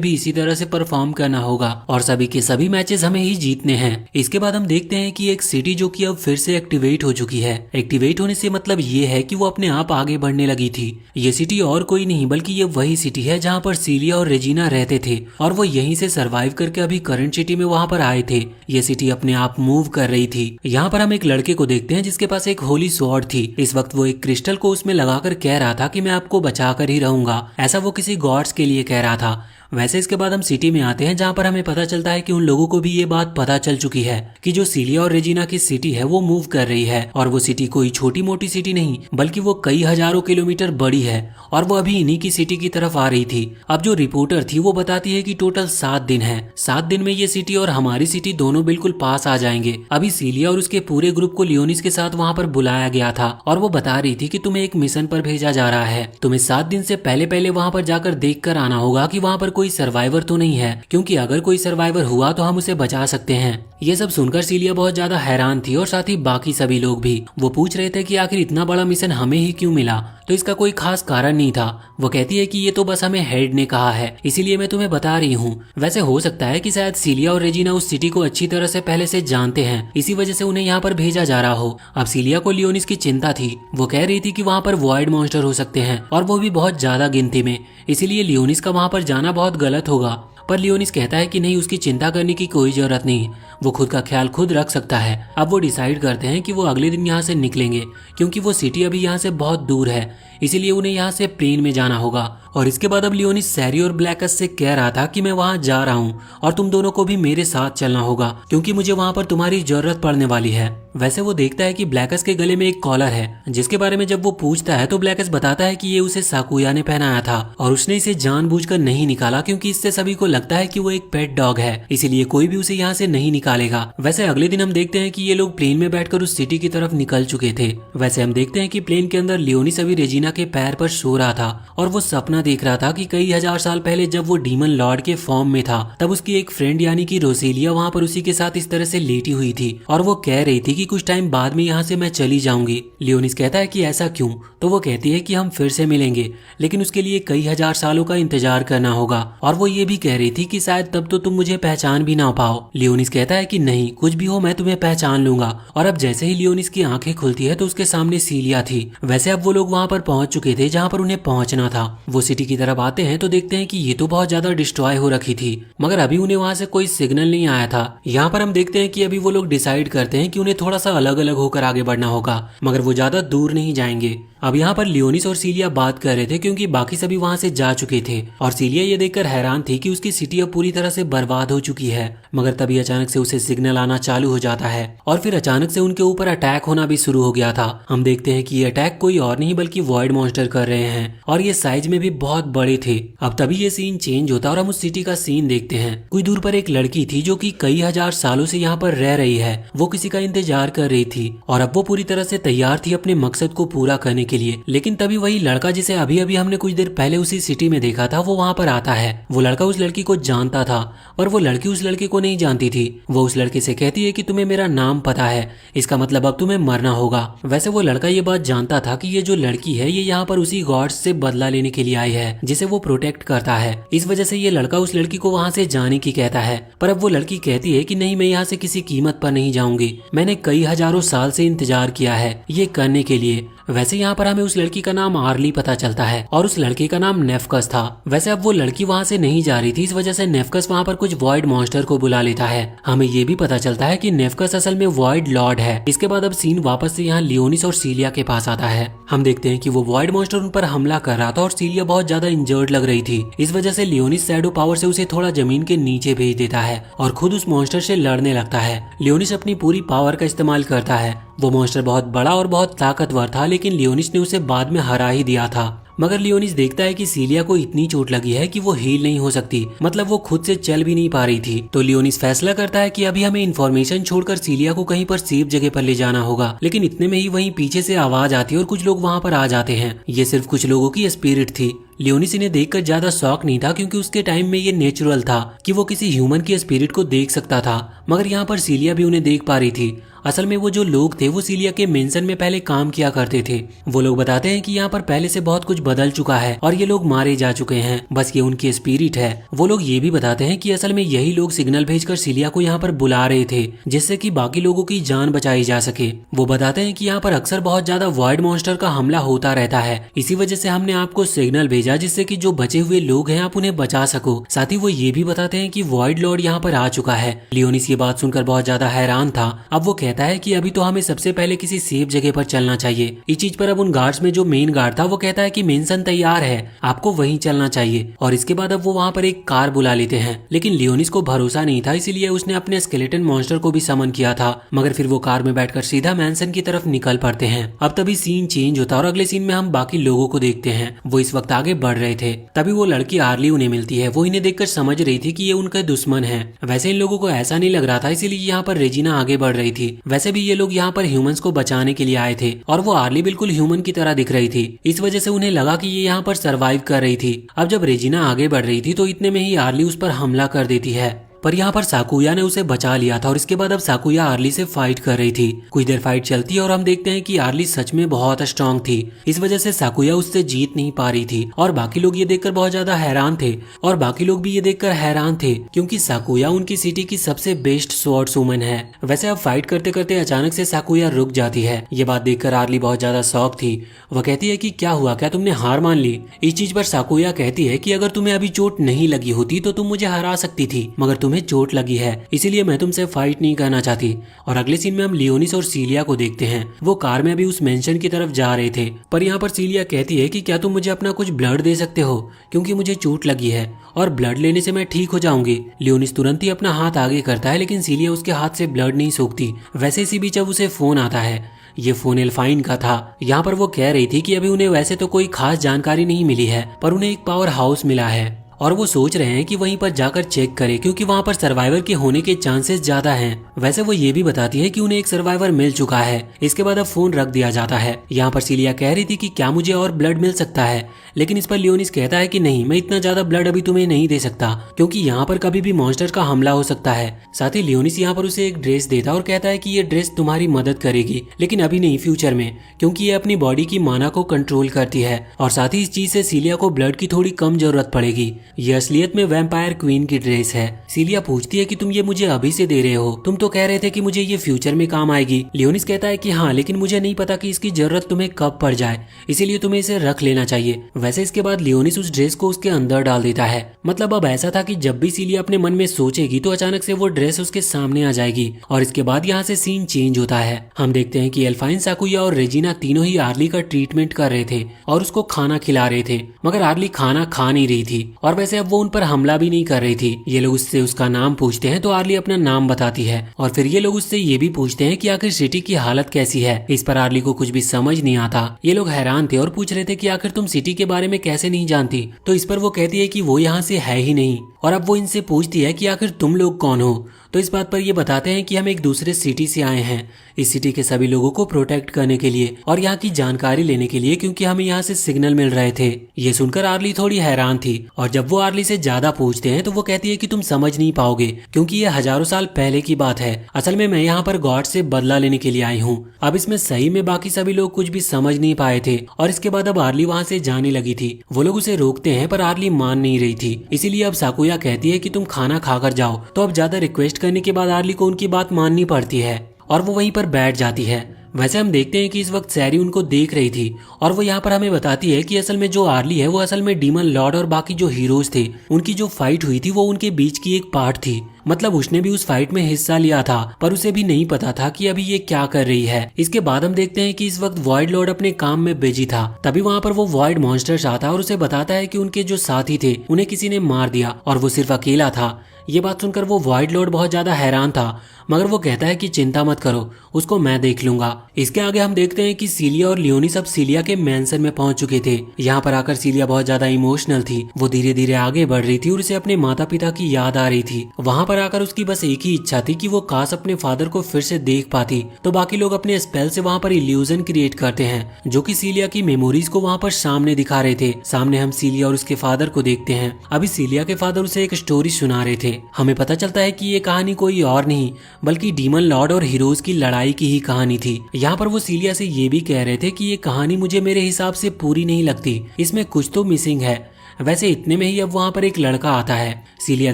भी इसी तरह से परफॉर्म करना होगा और सभी के सभी मैचेस हमें ही जीतने हैं। इसके बाद हम देखते हैं कि एक सिटी जो कि अब फिर से एक्टिवेट हो चुकी है। एक्टिवेट होने से मतलब ये है कि वो अपने आप आगे बढ़ने लगी थी। ये सिटी और कोई नहीं बल्कि ये वही सिटी है जहाँ पर सीलिया और रेजिना रहते थे और वो यहीं से सर्वाइव करके अभी करंट सिटी में वहाँ पर आए थे। ये सिटी अपने आप मूव कर रही थी। यहाँ पर हम एक लड़के को देखते हैं जिसके पास एक होली स्वॉर्ड थी। इस वक्त वो एक क्रिस्टल को उसमें लगाकर कह रहा था कि मैं आपको बचा कर ही रहूंगा, ऐसा वो किसी गॉड्स के लिए कह रहा था। वैसे इसके बाद हम सिटी में आते हैं जहाँ पर हमें पता चलता है कि उन लोगों को भी ये बात पता चल चुकी है कि जो सीलिया और रेजिना की सिटी है वो मूव कर रही है और वो सिटी कोई छोटी मोटी सिटी नहीं बल्कि वो कई हजारों किलोमीटर बड़ी है और वो अभी इन्हीं की सिटी की तरफ आ रही थी। अब जो रिपोर्टर थी वो बताती है कि टोटल 7 दिन है, 7 दिन में ये सिटी और हमारी सिटी दोनों बिल्कुल पास आ जाएंगे। अभी सीलिया और उसके पूरे ग्रुप को लियोनिस के साथ वहाँ पर बुलाया गया था और वो बता रही थी कि तुम्हें एक मिशन पर भेजा जा रहा है, तुम्हें 7 दिन से पहले पहले वहाँ पर जाकर देख कर आना होगा कि वहाँ पर कोई सर्वाइवर तो नहीं है, क्योंकि अगर कोई सर्वाइवर हुआ तो हम उसे बचा सकते हैं। ये सब सुनकर सीलिया बहुत ज्यादा हैरान थी और साथ ही बाकी सभी लोग भी। वो पूछ रहे थे कि आखिर इतना बड़ा मिशन हमें ही क्यों मिला, तो इसका कोई खास कारण नहीं था। वो कहती है कि ये तो बस हमें हेड ने कहा है, इसीलिए मैं तुम्हें बता रही हूँ। वैसे हो सकता है कि शायद सीलिया और रेजिना उस सिटी को अच्छी तरह से पहले से जानते हैं, इसी वजह से उन्हें यहाँ पर भेजा जा रहा हो। अब सीलिया को लियोनिस की चिंता थी। वो कह रही थी कि वहाँ पर वॉइड मॉन्स्टर हो सकते हैं और वो भी बहुत ज्यादा गिनती में, इसीलिए लियोनिस का वहाँ पर जाना बहुत गलत होगा। पर लियोनिस कहता है कि नहीं, उसकी चिंता करने की कोई जरूरत नहीं, वो खुद का ख्याल खुद रख सकता है। अब वो डिसाइड करते हैं कि वो अगले दिन यहाँ से निकलेंगे, क्योंकि वो सिटी अभी यहाँ से बहुत दूर है, इसीलिए उन्हें यहाँ से प्लेन में जाना होगा। और इसके बाद अब लियोनिस सैरी और ब्लैकस से कह रहा था कि मैं वहाँ जा रहा हूँ और तुम दोनों को भी मेरे साथ चलना होगा, क्योंकि मुझे वहाँ पर तुम्हारी जरूरत पड़ने वाली है। वैसे वो देखता है कि ब्लैकस के गले में एक कॉलर है, जिसके बारे में जब वो पूछता है तो ब्लैकस बताता है कि ये उसे साकुया ने पहनाया था और उसने इसे जानबूझकर नहीं निकाला, क्योंकि इससे सभी को लगता है कि वो एक पेट डॉग है, इसीलिए कोई भी उसे यहाँ से नहीं निकालेगा। वैसे अगले दिन हम देखते हैं कि ये लोग प्लेन में बैठकर उस सिटी की तरफ निकल चुके थे। वैसे हम देखते हैं कि प्लेन के अंदर लियोनिस अभी रेजिना के पैर पर सो रहा था और वो सपना देख रहा था कि कई हजार साल पहले जब वो डीमन लॉर्ड के फॉर्म में था तब उसकी एक फ्रेंड यानी कि रोसेलिया वहाँ पर उसी के साथ इस तरह से लेटी हुई थी और वो कह रही थी कि कुछ टाइम बाद में यहाँ से मैं चली जाऊंगी। लियोनिस कहता है कि ऐसा क्यों, तो वो कहती है कि हम फिर से मिलेंगे, लेकिन उसके लिए कई हजार सालों का इंतजार करना होगा। और वो ये भी कह रही थी कि शायद तब तो तुम मुझे पहचान भी ना पाओ। लियोनिस कहता है कि नहीं, कुछ भी हो मैं तुम्हें पहचान लूंगा। और अब जैसे ही लियोनिस की आंखें खुलती है तो उसके सामने सीलिया थी। वैसे अब वो लोग वहाँ पर पहुंच चुके थे जहाँ पर उन्हें पहुंचना था। वो सिटी की तरफ आते हैं तो देखते हैं कि ये तो बहुत ज्यादा डिस्ट्रॉय हो रखी थी, मगर अभी उन्हें वहाँ से कोई सिग्नल नहीं आया था। यहाँ पर हम देखते हैं कि अभी वो लोग डिसाइड करते हैं कि उन्हें थोड़ा सा अलग अलग होकर आगे बढ़ना होगा, मगर वो ज्यादा दूर नहीं जाएंगे। अब यहाँ पर लियोनिस और सीलिया बात कर रहे थे क्योंकि बाकी सभी वहाँ से जा चुके थे और सीलिया ये देखकर हैरान थी कि उसकी सिटी अब पूरी तरह से बर्बाद हो चुकी है। मगर तभी अचानक से उसे सिग्नल आना चालू हो जाता है और फिर अचानक से उनके ऊपर अटैक होना भी शुरू हो गया था। हम देखते हैं कि ये अटैक कोई और नहीं बल्कि वॉइड मॉन्स्टर कर रहे हैं और ये साइज में भी बहुत बड़े थे। अब तभी ये सीन चेंज होता है और हम उस सिटी का सीन देखते हैं। कुछ दूर पर एक लड़की थी जो कि कई हजार सालों से यहाँ पर रह रही है। वो किसी का इंतजार कर रही थी और अब वो पूरी तरह से तैयार थी अपने मकसद को पूरा करने के के लिए। लेकिन तभी वही लड़का जिसे अभी अभी हमने कुछ देर पहले उसी सिटी में देखा था वो वहाँ पर आता है। वो लड़का उस लड़की को जानता था और वो लड़की उस लड़के को नहीं जानती थी। वो उस लड़के से कहती है कि तुम्हें मेरा नाम पता है, इसका मतलब अब तुम्हें मरना होगा। वैसे वो लड़का ये बात जानता था कि ये जो लड़की है ये यहाँ पर उसी गॉड्स से बदला लेने के लिए आई है जिसे वो प्रोटेक्ट करता है। इस वजह से ये लड़का उस लड़की को वहाँ से जाने की कहता है, पर अब वो लड़की कहती है कि नहीं, मैं यहाँ से किसी कीमत पर नहीं जाऊंगी। मैंने कई हजारों साल से इंतजार किया है ये करने के लिए। वैसे यहाँ पर हमें उस लड़की का नाम आर्ली पता चलता है और उस लड़के का नाम नेफकस था। वैसे अब वो लड़की वहाँ से नहीं जा रही थी, इस वजह से नेफकस वहाँ पर कुछ वॉइड मॉन्स्टर को बुला लेता है। हमें ये भी पता चलता है कि नेफकस असल में वॉइड लॉर्ड है। इसके बाद अब सीन वापस से यहाँ लियोनिस और सीलिया के पास आता है। हम देखते हैं कि वो वॉइड मॉन्स्टर उन पर हमला कर रहा था और सीलिया बहुत ज्यादा इंजर्ड लग रही थी। इस वजह से लियोनिस शैडो पावर से उसे थोड़ा जमीन के नीचे भेज देता है और खुद उस मॉन्स्टर से लड़ने लगता है। लियोनिस अपनी पूरी पावर का इस्तेमाल करता है। वो मॉन्स्टर बहुत बड़ा और बहुत ताकतवर था, लेकिन लियोनिस ने उसे बाद में हरा ही दिया था। मगर लियोनिस देखता है कि सीलिया को इतनी चोट लगी है कि वो हील नहीं हो सकती, मतलब वो खुद से चल भी नहीं पा रही थी। तो लियोनिस फैसला करता है कि अभी हमें इन्फॉर्मेशन छोड़कर सीलिया को कहीं पर सेफ जगह पर ले जाना होगा। लेकिन इतने में ही वहीं पीछे से आवाज आती है और कुछ लोग वहाँ पर आ जाते हैं। ये सिर्फ कुछ लोगों की स्पिरिट थी। लियोनिस इन्हें देखकर ज्यादा शॉक नहीं था क्योंकि उसके टाइम में ये नेचुरल था कि वो किसी ह्यूमन की स्पिरिट को देख सकता था। मगर यहाँ पर सीलिया भी उन्हें देख पा रही थी। असल में वो जो लोग थे वो सीलिया के मेंशन में पहले काम किया करते थे। वो लोग बताते हैं कि यहाँ पर पहले से बहुत कुछ बदल चुका है और ये लोग मारे जा चुके हैं, बस ये उनकी स्पिरिट है। वो लोग ये भी बताते हैं कि असल में यही लोग सिग्नल भेजकर सीलिया को यहाँ पर बुला रहे थे जिससे कि बाकी लोगों की जान बचाई जा सके। वो बताते हैं कि यहाँ पर अक्सर बहुत ज्यादा वॉइड मॉन्स्टर का हमला होता रहता है, इसी वजह से हमने आपको सिग्नल भेजा जिससे कि जो बचे हुए लोग हैं आप उन्हें बचा सको। साथ ही वो ये भी बताते हैं कि वॉइड लॉर्ड यहाँ पर आ चुका है। लियोनिस ये बात सुनकर बहुत ज्यादा हैरान था। अब वो कहता है कि अभी तो हमें सबसे पहले किसी सेफ जगह पर चलना चाहिए। इस चीज पर अब उन गार्ड्स में जो मेन गार्ड था वो कहता है कि मेंशन तैयार है, आपको वहीं चलना चाहिए। और इसके बाद अब वो वहाँ पर एक कार बुला लेते हैं। लेकिन लियोनिस को भरोसा नहीं था, इसीलिए उसने अपने स्केलेटन मॉन्स्टर को भी समन किया था। मगर फिर वो कार में बैठकर सीधा मैंसन की तरफ निकल पड़ते हैं। अब तभी सीन चेंज होता है और अगले सीन में हम बाकी लोगों को देखते हैं। वो इस वक्त आगे बढ़ रहे थे। तभी वो लड़की आर्ली उन्हें मिलती है। वो इन्हें देखकर समझ रही थी कि ये उनका दुश्मन है। वैसे इन लोगों को ऐसा नहीं लग रहा था, इसीलिए यहाँ पर रेजिना आगे बढ़ रही थी। वैसे भी ये लोग यहाँ पर ह्यूमंस को बचाने के लिए आए थे और वो आर्ली बिल्कुल ह्यूमन की तरह दिख रही थी। इस वजह से उन्हें लगा कि ये यहाँ पर सरवाइव कर रही थी। अब जब रेजिना आगे बढ़ रही थी तो इतने में ही आर्ली उस पर हमला कर देती है, पर यहाँ पर साकुया ने उसे बचा लिया था और इसके बाद अब साकुया आर्ली से फाइट कर रही थी। कुछ देर फाइट चलती है और हम देखते हैं कि आर्ली सच में बहुत स्ट्रांग थी। इस वजह से साकुया उससे जीत नहीं पा रही थी और बाकी लोग ये देखकर बहुत ज्यादा हैरान थे और बाकी लोग भी ये देखकर हैरान थे क्योंकि साकुया उनकी सिटी की सबसे बेस्ट स्वॉर्ड्स वुमन है। वैसे अब फाइट करते करते अचानक से साकुया रुक जाती है। ये बात देखकर आर्ली बहुत ज्यादा शॉक थी। वह कहती है कि क्या हुआ, क्या तुमने हार मान ली? इस चीज पर साकुया कहती है कि अगर तुम्हें अभी चोट नहीं लगी होती तो तुम मुझे हरा सकती थी, मगर तुम्हें चोट लगी है इसीलिए मैं तुमसे फाइट नहीं करना चाहती। और अगले सीन में हम लियोनिस और सीलिया को देखते हैं। वो कार में अभी उस मेंशन की तरफ जा रहे थे, पर यहाँ पर सीलिया कहती है कि क्या तुम मुझे अपना कुछ ब्लड दे सकते हो क्योंकि मुझे चोट लगी है और ब्लड लेने से मैं ठीक हो जाऊंगी। लियोनिस तुरंत ही अपना हाथ आगे करता है, लेकिन सीलिया उसके हाथ से ब्लड नहीं सोखती। वैसे इसी बीच अब उसे फोन आता है। ये फोन एल्फाइन का था। यहाँ पर वो कह रही थी कि अभी उन्हें वैसे तो कोई खास जानकारी नहीं मिली है, पर उन्हें एक पावर हाउस मिला है और वो सोच रहे हैं कि वहीं पर जाकर चेक करें क्योंकि वहाँ पर सर्वाइवर के होने के चांसेस ज्यादा हैं। वैसे वो ये भी बताती है कि उन्हें एक सर्वाइवर मिल चुका है। इसके बाद अब फोन रख दिया जाता है। यहाँ पर सीलिया कह रही थी कि क्या मुझे और ब्लड मिल सकता है, लेकिन इस पर लियोनिस कहता है कि नहीं, मैं इतना ज्यादा ब्लड अभी तुम्हें नहीं दे सकता क्योंकि यहाँ पर कभी भी मॉन्स्टर का हमला हो सकता है। साथ ही लियोनिस यहाँ पर उसे एक ड्रेस देता और कहता है कि ये ड्रेस तुम्हारी मदद करेगी, लेकिन अभी नहीं, फ्यूचर में, क्योंकि ये अपनी बॉडी की माना को कंट्रोल करती है और साथ ही इस चीज से सीलिया को ब्लड की थोड़ी कम जरूरत पड़ेगी। ये असलियत में वैम्पायर क्वीन की ड्रेस है। सीलिया पूछती है कि तुम ये मुझे अभी से दे रहे हो, तुम तो कह रहे थे कि मुझे ये फ्यूचर में काम आएगी। लियोनिस कहता है कि हाँ, लेकिन मुझे नहीं पता कि इसकी जरूरत तुम्हें कब पड़ जाए, इसीलिए तुम्हें इसे रख लेना चाहिए। वैसे इसके बाद लियोनिस उस ड्रेस को उसके अंदर डाल देता है। मतलब अब ऐसा था कि जब भी सीलिया अपने मन में सोचेगी तो अचानक से वो ड्रेस उसके सामने आ जाएगी। और इसके बाद यहाँ से सीन चेंज होता है। हम देखते हैं कि एल्फाइन, साकुया और रेजिना तीनों ही आर्ली का ट्रीटमेंट कर रहे थे और उसको खाना खिला रहे थे, मगर आर्ली खाना खा नहीं रही थी और वह वैसे अब वो उन पर हमला भी नहीं कर रही थी। ये लोग उससे उसका नाम पूछते हैं तो आर्ली अपना नाम बताती है और फिर ये लोग उससे ये भी पूछते हैं कि आखिर सिटी की हालत कैसी है। इस पर आर्ली को कुछ भी समझ नहीं आता। ये लोग हैरान थे और पूछ रहे थे कि आखिर तुम सिटी के बारे में कैसे नहीं जानती। तो इस पर वो कहती है कि वो यहाँ से है ही नहीं। और अब वो इनसे पूछती है कि आखिर तुम लोग कौन हो। तो इस बात पर ये बताते हैं कि हम एक दूसरे सिटी से आए हैं, इस सिटी के सभी लोगों को प्रोटेक्ट करने के लिए और यहाँ की जानकारी लेने के लिए, क्योंकि हमें यहाँ से सिग्नल मिल रहे थे। ये सुनकर आर्ली थोड़ी हैरान थी और जब वो आर्ली से ज्यादा पूछते हैं तो वो कहती है कि तुम समझ नहीं पाओगे, क्योंकि ये हजारों साल पहले की बात है। असल में मैं यहाँ पर गॉड से बदला लेने के लिए आई हूँ। अब इसमें सही में बाकी सभी लोग कुछ भी समझ नहीं पाए थे और इसके बाद अब आर्ली वहाँ से जाने लगी थी। वो लोग उसे रोकते हैं पर आर्ली मान नहीं रही थी, इसीलिए अब साकुया कहती है कि तुम खाना खाकर जाओ। तो अब ज्यादा रिक्वेस्ट करने के बाद आर्ली को उनकी बात माननी पड़ती है और वो वहीं पर बैठ जाती है। वैसे हम देखते हैं कि इस वक्त सैरी उनको देख रही थी और वो यहाँ पर हमें बताती है कि असल में जो आर्ली है वो असल में डीमन लॉर्ड और बाकी जो हीरोज थे उनकी जो फाइट हुई थी वो उनके बीच की एक पार्ट थी। मतलब उसने भी उस फाइट में हिस्सा लिया था पर उसे भी नहीं पता था कि अभी ये क्या कर रही है। इसके बाद हम देखते हैं कि इस वक्त वॉइड लॉर्ड अपने काम में बिजी था। तभी वहाँ पर वो वॉइड मॉन्स्टर्स आता है और उसे बताता है कि उनके जो साथी थे उन्हें किसी ने मार दिया और वो सिर्फ अकेला था। ये बात सुनकर वो वॉइड लॉर्ड बहुत ज्यादा हैरान था, मगर वो कहता है कि चिंता मत करो, उसको मैं देख लूंगा। इसके आगे हम देखते हैं कि सीलिया और लियोनी सब सीलिया के मैंसन में पहुंच चुके थे। यहाँ पर आकर सीलिया बहुत ज्यादा इमोशनल थी। वो धीरे धीरे आगे बढ़ रही थी और उसे अपने माता पिता की याद आ रही थी। वहाँ पर आकर उसकी बस एक ही इच्छा थी कि वो काश अपने फादर को फिर से देख पाती। तो बाकी लोग अपने स्पेल से वहाँ पर इल्यूजन क्रिएट करते हैं जो कि सीलिया की मेमोरीज को वहाँ पर सामने दिखा रहे थे। सामने हम सीलिया और उसके फादर को देखते हैं। अभी सीलिया के फादर उसे एक स्टोरी सुना रहे थे। हमें पता चलता है कि ये कहानी कोई और नहीं बल्कि डीमन लॉर्ड और हीरोज की लड़ाई की ही कहानी थी। यहाँ पर वो सीलिया से ये भी कह रहे थे कि ये कहानी मुझे मेरे हिसाब से पूरी नहीं लगती, इसमें कुछ तो मिसिंग है। वैसे इतने में ही अब वहाँ पर एक लड़का आता है। सीलिया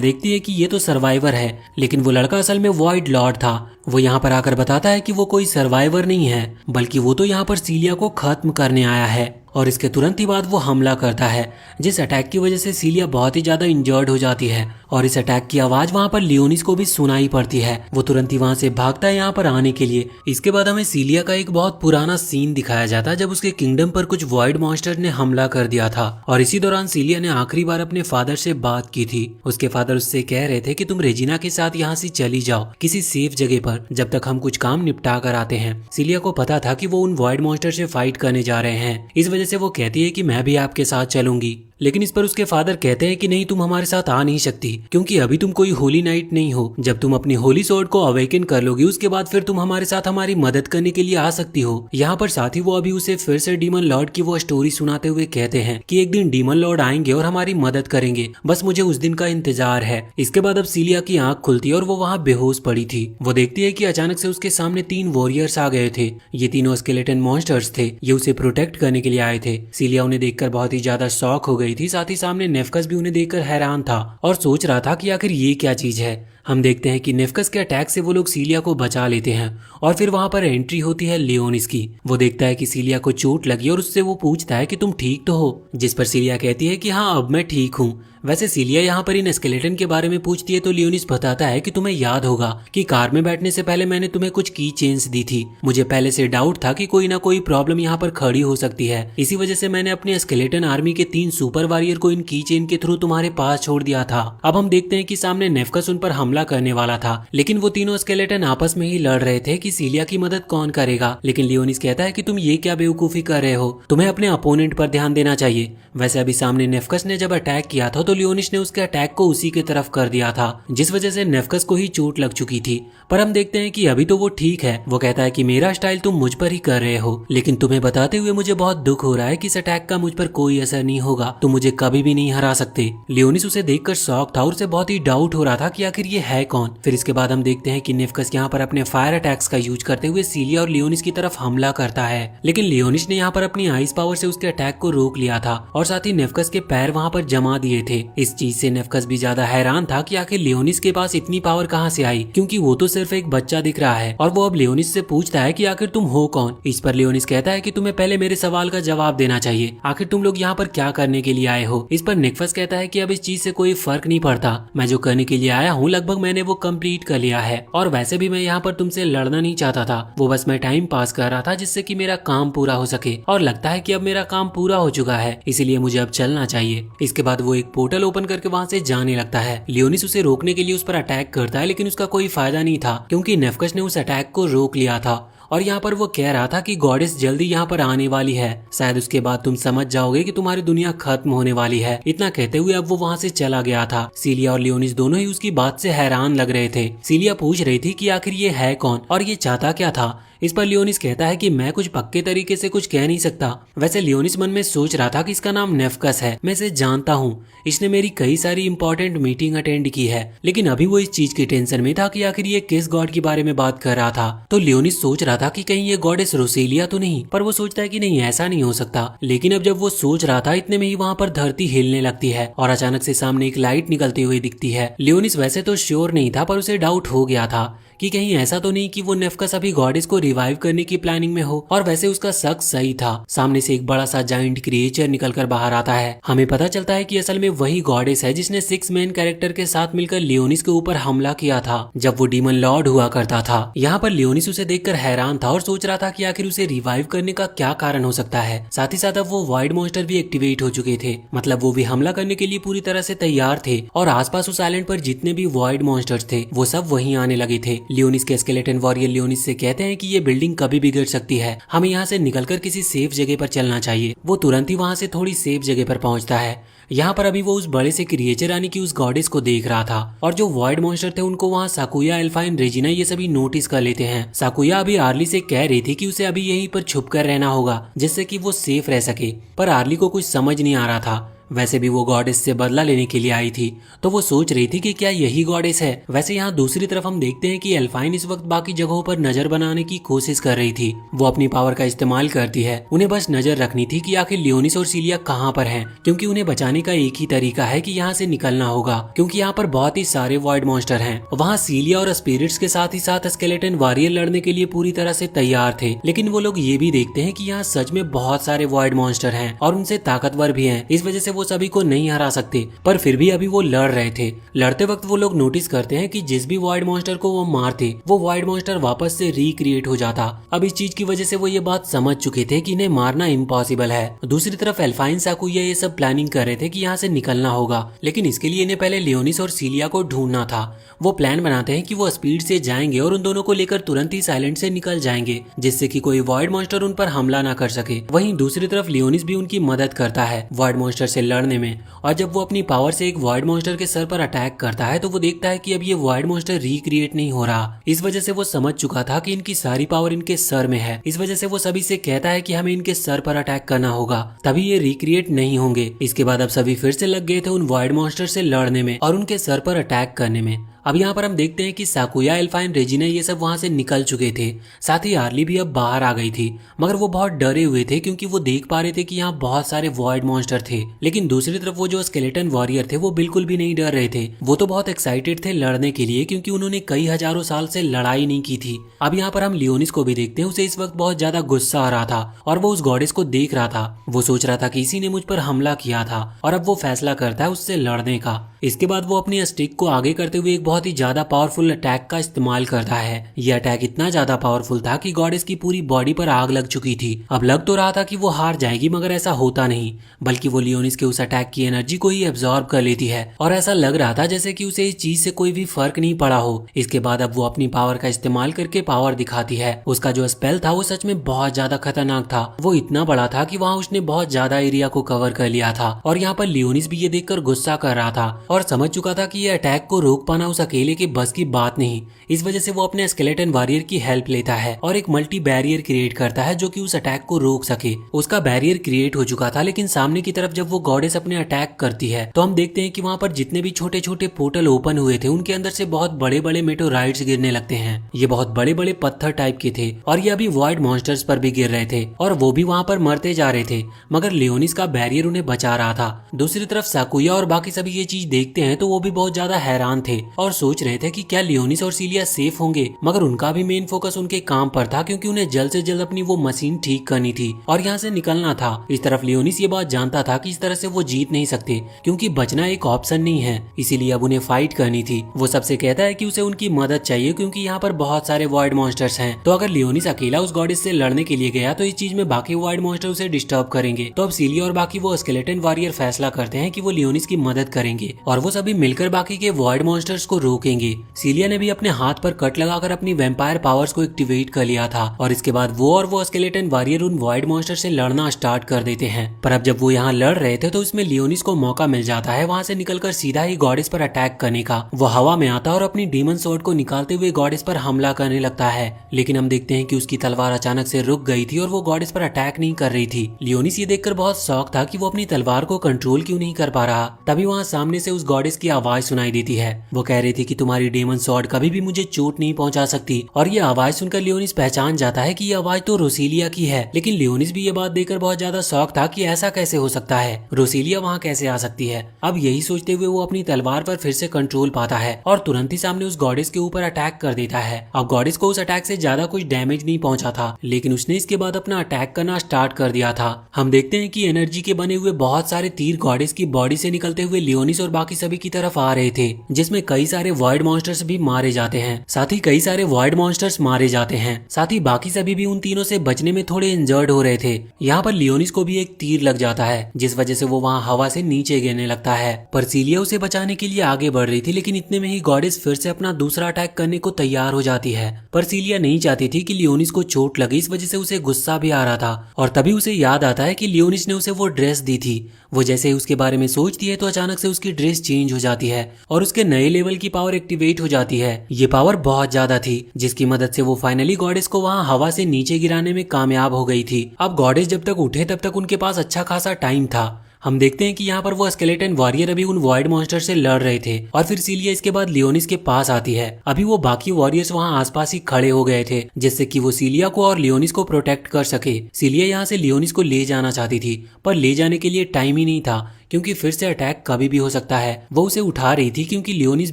देखती है कि ये तो सर्वाइवर है, लेकिन वो लड़का असल में वॉइड लॉर्ड था। वो यहाँ पर आकर बताता है कि वो कोई सर्वाइवर नहीं है बल्कि वो तो यहाँ पर सीलिया को खत्म करने आया है। और इसके तुरंत ही बाद वो हमला करता है, जिस अटैक की वजह से सीलिया बहुत ही ज्यादा इंजर्ड हो जाती है और इस अटैक की आवाज वहाँ पर लियोनिस को भी सुनाई पड़ती है। वो तुरंत ही वहाँ से भागता है यहाँ पर आने के लिए। इसके बाद हमें सीलिया का एक बहुत पुराना सीन दिखाया जाता है जब उसके किंगडम पर कुछ वॉइड मॉन्स्टर ने हमला कर दिया था और इसी दौरान सीलिया ने आखिरी बार अपने फादर से बात की थी। उसके फादर उससे कह रहे थे कि तुम रेजिना के साथ यहाँ से चली जाओ किसी सेफ जगह पर, जब तक हम कुछ काम निपटा कर आते हैं। सीलिया को पता था कि वो उन वॉइड मॉन्स्टर से फाइट करने जा रहे हैं, इस वजह से वो कहती है कि मैं भी आपके साथ चलूंगी। लेकिन इस पर उसके फादर कहते हैं कि नहीं, तुम हमारे साथ आ नहीं सकती क्योंकि अभी तुम कोई होली नाइट नहीं हो। जब तुम अपनी होली स्वॉर्ड को अवेकन कर लोगी उसके बाद फिर तुम हमारे साथ हमारी मदद करने के लिए आ सकती हो। यहाँ पर साथ ही वो अभी उसे फिर से डीमन लॉर्ड की वो स्टोरी सुनाते हुए कहते हैं कि एक दिन डीमन लॉर्ड आएंगे और हमारी मदद करेंगे, बस मुझे उस दिन का इंतजार है। इसके बाद अब सीलिया की आंख खुलती है और वो वहाँ बेहोश पड़ी थी। वो देखती है कि अचानक से उसके सामने 3 वॉरियर्स आ गए थे। ये तीनों स्केलेटन मॉन्स्टर्स थे, ये उसे प्रोटेक्ट करने के लिए आए थे। सीलिया उन्हें देखकर बहुत ही ज्यादा शॉक हो गई थी। साथ ही सामने नेफकस भी उन्हें देखकर हैरान था और सोच रहा था कि आखिर ये क्या चीज है। हम देखते हैं कि नेफकस के अटैक से वो लोग सीलिया को बचा लेते हैं और फिर वहां पर एंट्री होती है लियोनिस की। वो देखता है कि सीलिया को चोट लगी और उससे वो पूछता है कि तुम ठीक तो हो, जिस पर सीलिया कहती है कि हाँ अब मैं ठीक हूँ। वैसे सीलिया यहाँ पर इन स्केलेटन के बारे में पूछती है तो लियोनिस बताता है कि तुम्हें याद होगा कि कार में बैठने से पहले मैंने तुम्हें कुछ की चेन्स दी थी। मुझे पहले से डाउट था कि कोई ना कोई प्रॉब्लम यहाँ पर खड़ी हो सकती है, इसी वजह से मैंने अपने स्केलेटन आर्मी के 3 सुपर वॉरियर को इन की चेन के थ्रू तुम्हारे पास छोड़ दिया था। अब हम देखते हैं कि सामने नेफकस उन पर हमला करने वाला था, लेकिन वो तीनों स्केलेटन आपस में ही लड़ रहे थे कि सीलिया की मदद कौन करेगा। लेकिन लियोनिस कहता है कि तुम ये क्या बेवकूफी कर रहे हो, तुम्हें अपने अपोनेंट पर ध्यान देना चाहिए। वैसे अभी सामने नेफकस ने जब अटैक किया था तो लियोनिस ने उसके अटैक को उसी की तरफ कर दिया था, जिस वजह से नेफकस को ही चोट लग चुकी थी। पर हम देखते हैं कि अभी तो वो ठीक है। वो कहता है कि मेरा स्टाइल तुम मुझ पर ही कर रहे हो, लेकिन तुम्हें बताते हुए मुझे बहुत दुख हो रहा है कि इस अटैक का मुझ पर कोई असर नहीं होगा, तुम मुझे कभी भी नहीं हरा सकते। लियोनिस उसे देखकर शॉक था और उसे बहुत ही डाउट हो रहा था कि आखिर ये है कौन। फिर इसके बाद हम देखते हैं कि नेफकस यहाँ पर अपने फायर अटैक्स का यूज करते हुए सीलिया और लियोनिस की तरफ हमला करता है, लेकिन लियोनिस ने यहाँ पर अपनी आइस पावर से उसके अटैक को रोक लिया था और साथ ही नेफकस के पैर वहाँ पर जमा दिए थे। इस चीज से नेफकस भी ज्यादा हैरान था कि आखिर लियोनिस के पास इतनी पावर कहाँ से आई, क्योंकि वो तो सिर्फ एक बच्चा दिख रहा है। और वो अब लियोनिस से पूछता है कि आखिर तुम हो कौन। इस पर लियोनिस कहता है कि तुम्हें पहले मेरे सवाल का जवाब देना चाहिए, आखिर तुम लोग यहाँ पर क्या करने के लिए आए हो। इस पर नेफकस कहता है कि अब इस चीज से कोई फर्क नहीं पड़ता, मैं जो करने के लिए आया हूँ लगभग लगभग मैंने वो कंप्लीट कर लिया है और वैसे भी मैं यहाँ पर तुमसे लड़ना नहीं चाहता था, वो बस मैं टाइम पास कर रहा था जिससे कि मेरा काम पूरा हो सके और लगता है कि अब मेरा काम पूरा हो चुका है, इसीलिए मुझे अब चलना चाहिए। इसके बाद वो एक पोर्टल ओपन करके वहाँ से जाने लगता है। लियोनिस उसे रोकने के लिए उस पर अटैक करता है, लेकिन उसका कोई फायदा नहीं था क्योंकि नेफकस ने उस अटैक को रोक लिया था और यहाँ पर वो कह रहा था कि गॉडेस जल्दी यहाँ पर आने वाली है, शायद उसके बाद तुम समझ जाओगे कि तुम्हारी दुनिया खत्म होने वाली है। इतना कहते हुए अब वो वहाँ से चला गया था। सीलिया और लियोनिस दोनों ही उसकी बात से हैरान लग रहे थे। सीलिया पूछ रही थी कि आखिर ये है कौन और ये चाहता क्या था। इस पर लियोनिस कहता है कि मैं कुछ पक्के तरीके से कुछ कह नहीं सकता। वैसे लियोनिस मन में सोच रहा था कि इसका नाम नेफकस है, मैं इसे जानता हूँ, इसने मेरी कई सारी इंपॉर्टेंट मीटिंग अटेंड की है। लेकिन अभी वो इस चीज की टेंशन में था कि आखिर ये किस गॉड के बारे में बात कर रहा था। तो लियोनिस सोच रहा था कि कहीं ये गॉडेस रोसेलिया तो नहीं, पर वो सोचता है कि नहीं, ऐसा नहीं हो सकता। लेकिन अब जब वो सोच रहा था इतने में ही वहाँ पर धरती हिलने लगती है और अचानक से सामने एक लाइट निकलती हुई दिखती है। लियोनिस वैसे तो श्योर नहीं था, पर उसे डाउट हो गया था कि कहीं ऐसा तो नहीं कि वो नेफकस अभी गॉडेस को रिवाइव करने की प्लानिंग में हो। और वैसे उसका शक सही था। सामने से एक बड़ा सा जायंट क्रिएचर निकलकर बाहर आता है। हमें पता चलता है कि असल में वही गॉडेस है जिसने 6 मेन कैरेक्टर के साथ मिलकर लियोनिस के ऊपर हमला किया था जब वो डीमन लॉर्ड हुआ करता था। यहाँ पर लियोनिस उसे देखकर हैरान था और सोच रहा था कि आखिर उसे रिवाइव करने का क्या कारण हो सकता है। साथ ही साथ अब वो वाइड मॉन्स्टर भी एक्टिवेट हो चुके थे, मतलब वो भी हमला करने के लिए पूरी तरह से तैयार थे और आसपास उस आइलैंड पर जितने भी वाइड मॉन्स्टर्स थे वो सब वहीं आने लगे थे। लियोनिस के स्केलेटन वॉरियर लियोनिस से कहते हैं कि ये बिल्डिंग कभी भी गिर सकती है, हमें यहाँ से निकलकर किसी सेफ जगह पर चलना चाहिए। वो तुरंत ही वहाँ से थोड़ी सेफ जगह पर पहुँचता है। यहाँ पर अभी वो उस बड़े से क्रिएचर यानी कि उस गॉडेस को देख रहा था और जो वाइड मॉन्स्टर थे उनको वहाँ साकुया, एल्फाइन, रेजिना ये सभी नोटिस कर लेते हैं। साकुया अभी आर्ली से कह रही थी कि उसे अभी यहीं पर छुप कर रहना होगा जिससे कि वो सेफ रह सके, पर आर्ली को कुछ समझ नहीं आ रहा था। वैसे भी वो गॉडेस से बदला लेने के लिए आई थी, तो वो सोच रही थी कि क्या यही गॉडेस है। वैसे यहाँ दूसरी तरफ हम देखते हैं कि एल्फाइन इस वक्त बाकी जगहों पर नजर बनाने की कोशिश कर रही थी। वो अपनी पावर का इस्तेमाल करती है, उन्हें बस नजर रखनी थी कि आखिर लियोनिस और सीलिया कहाँ पर हैं, क्योंकि उन्हें बचाने का एक ही तरीका है कि यहाँ से निकलना होगा, क्योंकि यहाँ पर बहुत ही सारे वॉइड मॉन्स्टर हैं। वहाँ सीलिया और स्पिरिट्स के साथ ही साथ स्केलेटन वॉरियर लड़ने के लिए पूरी तरह से तैयार थे। लेकिन वो लोग ये भी देखते हैं कि यहाँ सच में बहुत सारे वॉइड मॉन्स्टर हैं और उनसे ताकतवर भी हैं, इस वजह से वो सभी को नहीं हरा सकते। पर फिर भी अभी वो लड़ रहे थे। लड़ते वक्त वो लोग नोटिस करते हैं कि जिस भी वॉइड मॉन्स्टर को वो मारते वो वॉइड मॉन्स्टर वापस से रिक्रिएट हो जाता। अब इस चीज की वजह से वो ये बात समझ चुके थे कि इन्हें मारना इम्पॉसिबल है। दूसरी तरफ एल्फाइन, साकुया ये सब प्लानिंग कर रहे थे कि यहाँ से निकलना होगा, लेकिन इसके लिए इन्हें पहले लियोनिस और सीलिया को ढूंढना था। वो प्लान बनाते हैं कि वो स्पीड से जाएंगे और उन दोनों को लेकर तुरंत ही साइलेंट से निकल जाएंगे जिससे कि कोई वॉइड मॉन्स्टर उन पर हमला ना कर सके। वहीं दूसरी तरफ लियोनिस भी उनकी मदद करता है वॉइड मॉन्स्टर से लड़ने में, और जब वो अपनी पावर से एक वॉइड मॉन्स्टर के सर पर अटैक करता है तो वो देखता है कि अब ये वॉइड मॉन्स्टर रिक्रिएट नहीं हो रहा। इस वजह से वो समझ चुका था कि इनकी सारी पावर इनके सर में है। इस वजह से वो सभी से कहता है कि हमें इनके सर पर अटैक करना होगा, तभी ये रिक्रिएट नहीं होंगे। इसके बाद अब सभी फिर से लग गए थे उन वॉइड मॉन्स्टर से लड़ने में और उनके सर पर अटैक करने में। अब यहाँ पर हम देखते हैं कि साकुया, एल्फाइन, रेजिना ये सब वहाँ से निकल चुके थे। साथ ही आर्ली भी अब बाहर आ गई थी, मगर वो बहुत डरे हुए थे क्योंकि वो देख पा रहे थे कि यहाँ बहुत सारे वॉइड मॉन्स्टर थे। लेकिन दूसरी तरफ वो जो स्केलेटन वॉरियर थे वो बिल्कुल भी नहीं डर रहे थे। वो तो बहुत एक्साइटेड थे लड़ने के लिए क्योंकि उन्होंने कई हजारों साल से लड़ाई नहीं की थी। अब यहाँ पर हम लियोनिस को भी देखते हैं, उसे इस वक्त बहुत ज्यादा गुस्सा आ रहा था और वो उस गॉडेस को देख रहा था। वो सोच रहा था कि इसी ने मुझ पर हमला किया था और अब वो फैसला करता है उससे लड़ने का। इसके बाद वो अपनी स्टिक को आगे करते हुए एक बहुत ही ज्यादा पावरफुल अटैक का इस्तेमाल करता है। यह अटैक इतना ज्यादा पावरफुल था कि गॉडेस की पूरी बॉडी पर आग लग चुकी थी। अब लग तो रहा था कि वो हार जाएगी, मगर ऐसा होता नहीं, बल्कि वो लियोनिस के उस अटैक की एनर्जी को ही एब्जॉर्ब कर लेती है और ऐसा लग रहा था जैसे कि उसे इस चीज से कोई भी फर्क नहीं पड़ा हो। इसके बाद अब वो अपनी पावर का इस्तेमाल करके पावर दिखाती है। उसका जो स्पेल था वो सच में बहुत ज्यादा खतरनाक था। वो इतना बड़ा था कि वहाँ उसने बहुत ज्यादा एरिया को कवर कर लिया था और यहाँ पर लियोनिस भी ये देखकर गुस्सा कर रहा था और समझ चुका था कि ये अटैक को रोक पाना उस अकेले के बस की बात नहीं। इस वजह से वो अपने स्केलेटन वॉरियर की हेल्प लेता है और एक मल्टी बैरियर क्रिएट करता है जो कि उस अटैक को रोक सके। उसका बैरियर क्रिएट हो चुका था, लेकिन सामने की तरफ जब वो गॉडेस अपने अटैक करती है तो हम देखते हैं कि वहाँ पर जितने भी छोटे छोटे पोर्टल ओपन हुए थे उनके अंदर से बहुत बड़े बड़े मेटोराइट्स गिरने लगते हैं। ये बहुत बड़े बड़े पत्थर टाइप के थे और ये अभी वॉइड मॉन्स्टर्स पर भी गिर रहे थे और वो भी वहाँ पर मरते जा रहे थे, मगर लियोनिस का बैरियर उन्हें बचा रहा था। दूसरी तरफ साकुया और बाकी सभी ये चीज देखते हैं तो वो भी बहुत ज्यादा हैरान थे और और सोच रहे थे कि क्या लियोनिस और सीलिया सेफ होंगे, मगर उनका भी मेन फोकस उनके काम पर था क्योंकि उन्हें जल्द से जल्द अपनी वो मशीन ठीक करनी थी और यहाँ से निकलना था। इस तरफ लियोनिस ये बात जानता था कि इस तरह से वो जीत नहीं सकते क्योंकि बचना एक ऑप्शन नहीं है, इसीलिए अब उन्हें फाइट करनी थी। वो सबसे कहता है कि उसे उनकी मदद चाहिए क्योंकि यहाँ पर बहुत सारे वॉइड मॉन्स्टर्स हैं। तो अगर लियोनिस अकेला उस गॉडेस से लड़ने के लिए गया तो इस चीज में बाकी वॉइड मॉन्स्टर उसे डिस्टर्ब करेंगे। तो अब सीलिया और बाकी वो स्केलेटन वॉरियर फैसला करते हैं कि वो लियोनिस की मदद करेंगे और वो सभी मिलकर बाकी के वॉइड मॉन्स्टर्स को रोकेंगे। सीलिया ने भी अपने हाथ पर कट लगाकर अपनी वेम्पायर पावर्स को एक्टिवेट कर लिया था और इसके बाद वो स्केलेटन वॉरियर उन वॉइड मॉन्स्टर से लड़ना स्टार्ट कर देते हैं। पर अब जब वो यहाँ लड़ रहे थे तो इसमें लियोनिस को मौका मिल जाता है वहाँ से निकलकर सीधा ही गॉडेस पर अटैक करने का। वो हवा में आता और अपनी डीमन स्वॉर्ड को निकालते हुए गॉडेस पर हमला करने लगता है, लेकिन हम देखते हैं कि उसकी तलवार अचानक से रुक गई थी और वो गॉडेस पर अटैक नहीं कर रही थी। लियोनिस ये देखकर बहुत शॉक था कि वो अपनी तलवार को कंट्रोल क्यों नहीं कर पा रहा। तभी वहाँ सामने से उस गॉडेस की आवाज सुनाई देती है। वो कह रही थी कि तुम्हारी डीमन स्वॉर्ड कभी भी मुझे चोट नहीं पहुंचा सकती। और ये आवाज सुनकर लियोनिस पहचान जाता है कि ये आवाज तो रोसीलिया की है। लेकिन लियोनिस भी ये बात देखकर बहुत ज्यादा शॉक था कि ऐसा कैसे हो सकता है, रोसीलिया वहाँ कैसे आ सकती है। अब यही सोचते हुए वो अपनी तलवार पर फिर से कंट्रोल पाता है और तुरंत ही सामने उस गॉडेस के ऊपर अटैक कर देता है। अब गॉडेस को उस अटैक से ज्यादा कुछ डैमेज नहीं पहुंचा था, लेकिन उसने इसके बाद अपना अटैक करना स्टार्ट कर दिया था। हम देखते हैं कि एनर्जी के बने हुए बहुत सारे तीर गॉडेस की बॉडी से निकलते हुए लियोनिस और बाकी सभी की तरफ आ रहे थे, जिसमें कई सारे वॉइड मॉन्स्टर्स भी मारे जाते हैं। साथ ही कई सारे वॉइड मॉन्स्टर्स मारे जाते हैं। साथ ही बाकी सभी भी उन तीनों से बचने में थोड़े इंजर्ड हो रहे थे। यहाँ पर लियोनिस को भी एक तीर लग जाता है, जिस वजह से वो वहाँ हवा से नीचे गिरने लगता है। पर सीलिया उसे बचाने के लिए आगे बढ़ रही थी, लेकिन इतने में ही गॉडेस फिर से अपना दूसरा अटैक करने को तैयार हो जाती है। पर सीलिया नहीं चाहती थी कि लियोनिस को चोट लगे, इस वजह से उसे गुस्सा भी आ रहा था। और तभी उसे याद आता है कि लियोनिस ने उसे वो ड्रेस दी थी। वो जैसे ही उसके बारे में सोचती है तो अचानक से उसकी ड्रेस चेंज हो जाती है और उसके नए लेवल की पावर एक्टिवेट हो जाती है। ये पावर बहुत ज्यादा थी, जिसकी मदद से वो फाइनली गॉडेस को वहाँ हवा से नीचे गिराने में कामयाब हो गई थी। अब गॉडेस जब तक उठे तब तक उनके पास अच्छा खासा टाइम था। हम देखते हैं कि यहाँ पर वो स्केलेटन वॉरियर अभी उन वॉइड मॉन्स्टर से लड़ रहे थे और फिर सीलिया इसके बाद लियोनिस के पास आती है। अभी वो बाकी वॉरियर्स वहाँ आसपास ही खड़े हो गए थे, जिससे कि वो सीलिया को और लियोनिस को प्रोटेक्ट कर सके। सीलिया यहाँ से लियोनिस को ले जाना चाहती थी, पर ले जाने के लिए टाइम ही नहीं था क्योंकि फिर से अटैक कभी भी हो सकता है। वो उसे उठा रही थी क्योंकि लियोनिस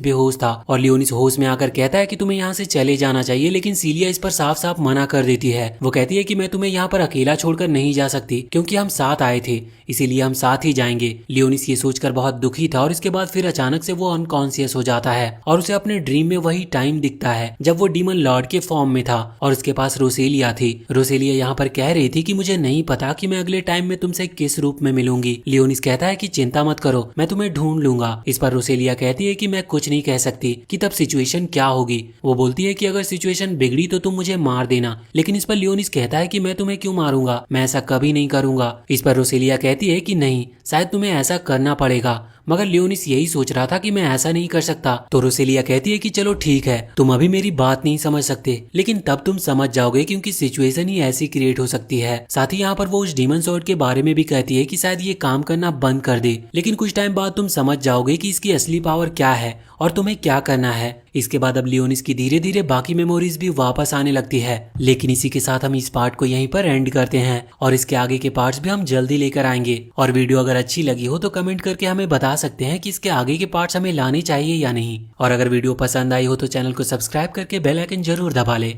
बेहोश था और लियोनिस होश में आकर कहता है कि तुम्हें यहाँ से चले जाना चाहिए, लेकिन सीलिया इस पर साफ साफ मना कर देती है। वो कहती है कि मैं तुम्हें यहाँ पर अकेला छोड़कर नहीं जा सकती क्योंकि हम साथ आए थे, इसीलिए हम साथ ही जाएंगे। लियोनिस ये सोचकर बहुत दुखी था और इसके बाद फिर अचानक से वो अनकॉन्शियस हो जाता है और उसे अपने ड्रीम में वही टाइम दिखता है जब वो डीमन लॉर्ड के फॉर्म में था और उसके पास रोसेलिया थी। रोसेलिया यहाँ पर कह रही थी कि मुझे नहीं पता कि मैं अगले टाइम में तुमसे किस रूप में मिलूंगी। लियोनिस कहता है कि चिंता मत करो, मैं तुम्हें ढूंढ लूंगा। इस पर रोसेलिया कहती है कि मैं कुछ नहीं कह सकती कि तब सिचुएशन क्या होगी। वो बोलती है कि अगर सिचुएशन बिगड़ी तो तुम मुझे मार देना, लेकिन इस पर लियोनिस कहता है कि मैं तुम्हें क्यों मारूंगा, मैं ऐसा कभी नहीं करूंगा। इस पर रोसेलिया कहती है कि नहीं, शायद तुम्हें ऐसा करना पड़ेगा, मगर लियोनिस यही सोच रहा था कि मैं ऐसा नहीं कर सकता। तो रोसेलिया कहती है कि चलो ठीक है, तुम अभी मेरी बात नहीं समझ सकते, लेकिन तब तुम समझ जाओगे क्योंकि सिचुएशन ही ऐसी क्रिएट हो सकती है। साथ ही यहाँ पर वो उस डीमन स्वॉर्ड के बारे में भी कहती है कि शायद ये काम करना बंद कर दे, लेकिन कुछ टाइम बाद तुम समझ जाओगे कि इसकी असली पावर क्या है और तुम्हें क्या करना है। इसके बाद अब लियोनिस की धीरे धीरे बाकी मेमोरीज भी वापस आने लगती है। लेकिन इसी के साथ हम इस पार्ट को यहीं पर एंड करते हैं और इसके आगे के पार्ट्स भी हम जल्दी लेकर आएंगे। और वीडियो अगर अच्छी लगी हो तो कमेंट करके हमें बता सकते हैं कि इसके आगे के पार्ट्स हमें लाने चाहिए या नहीं। और अगर वीडियो पसंद आई हो तो चैनल को सब्सक्राइब करके बेल आइकन जरूर दबा ले।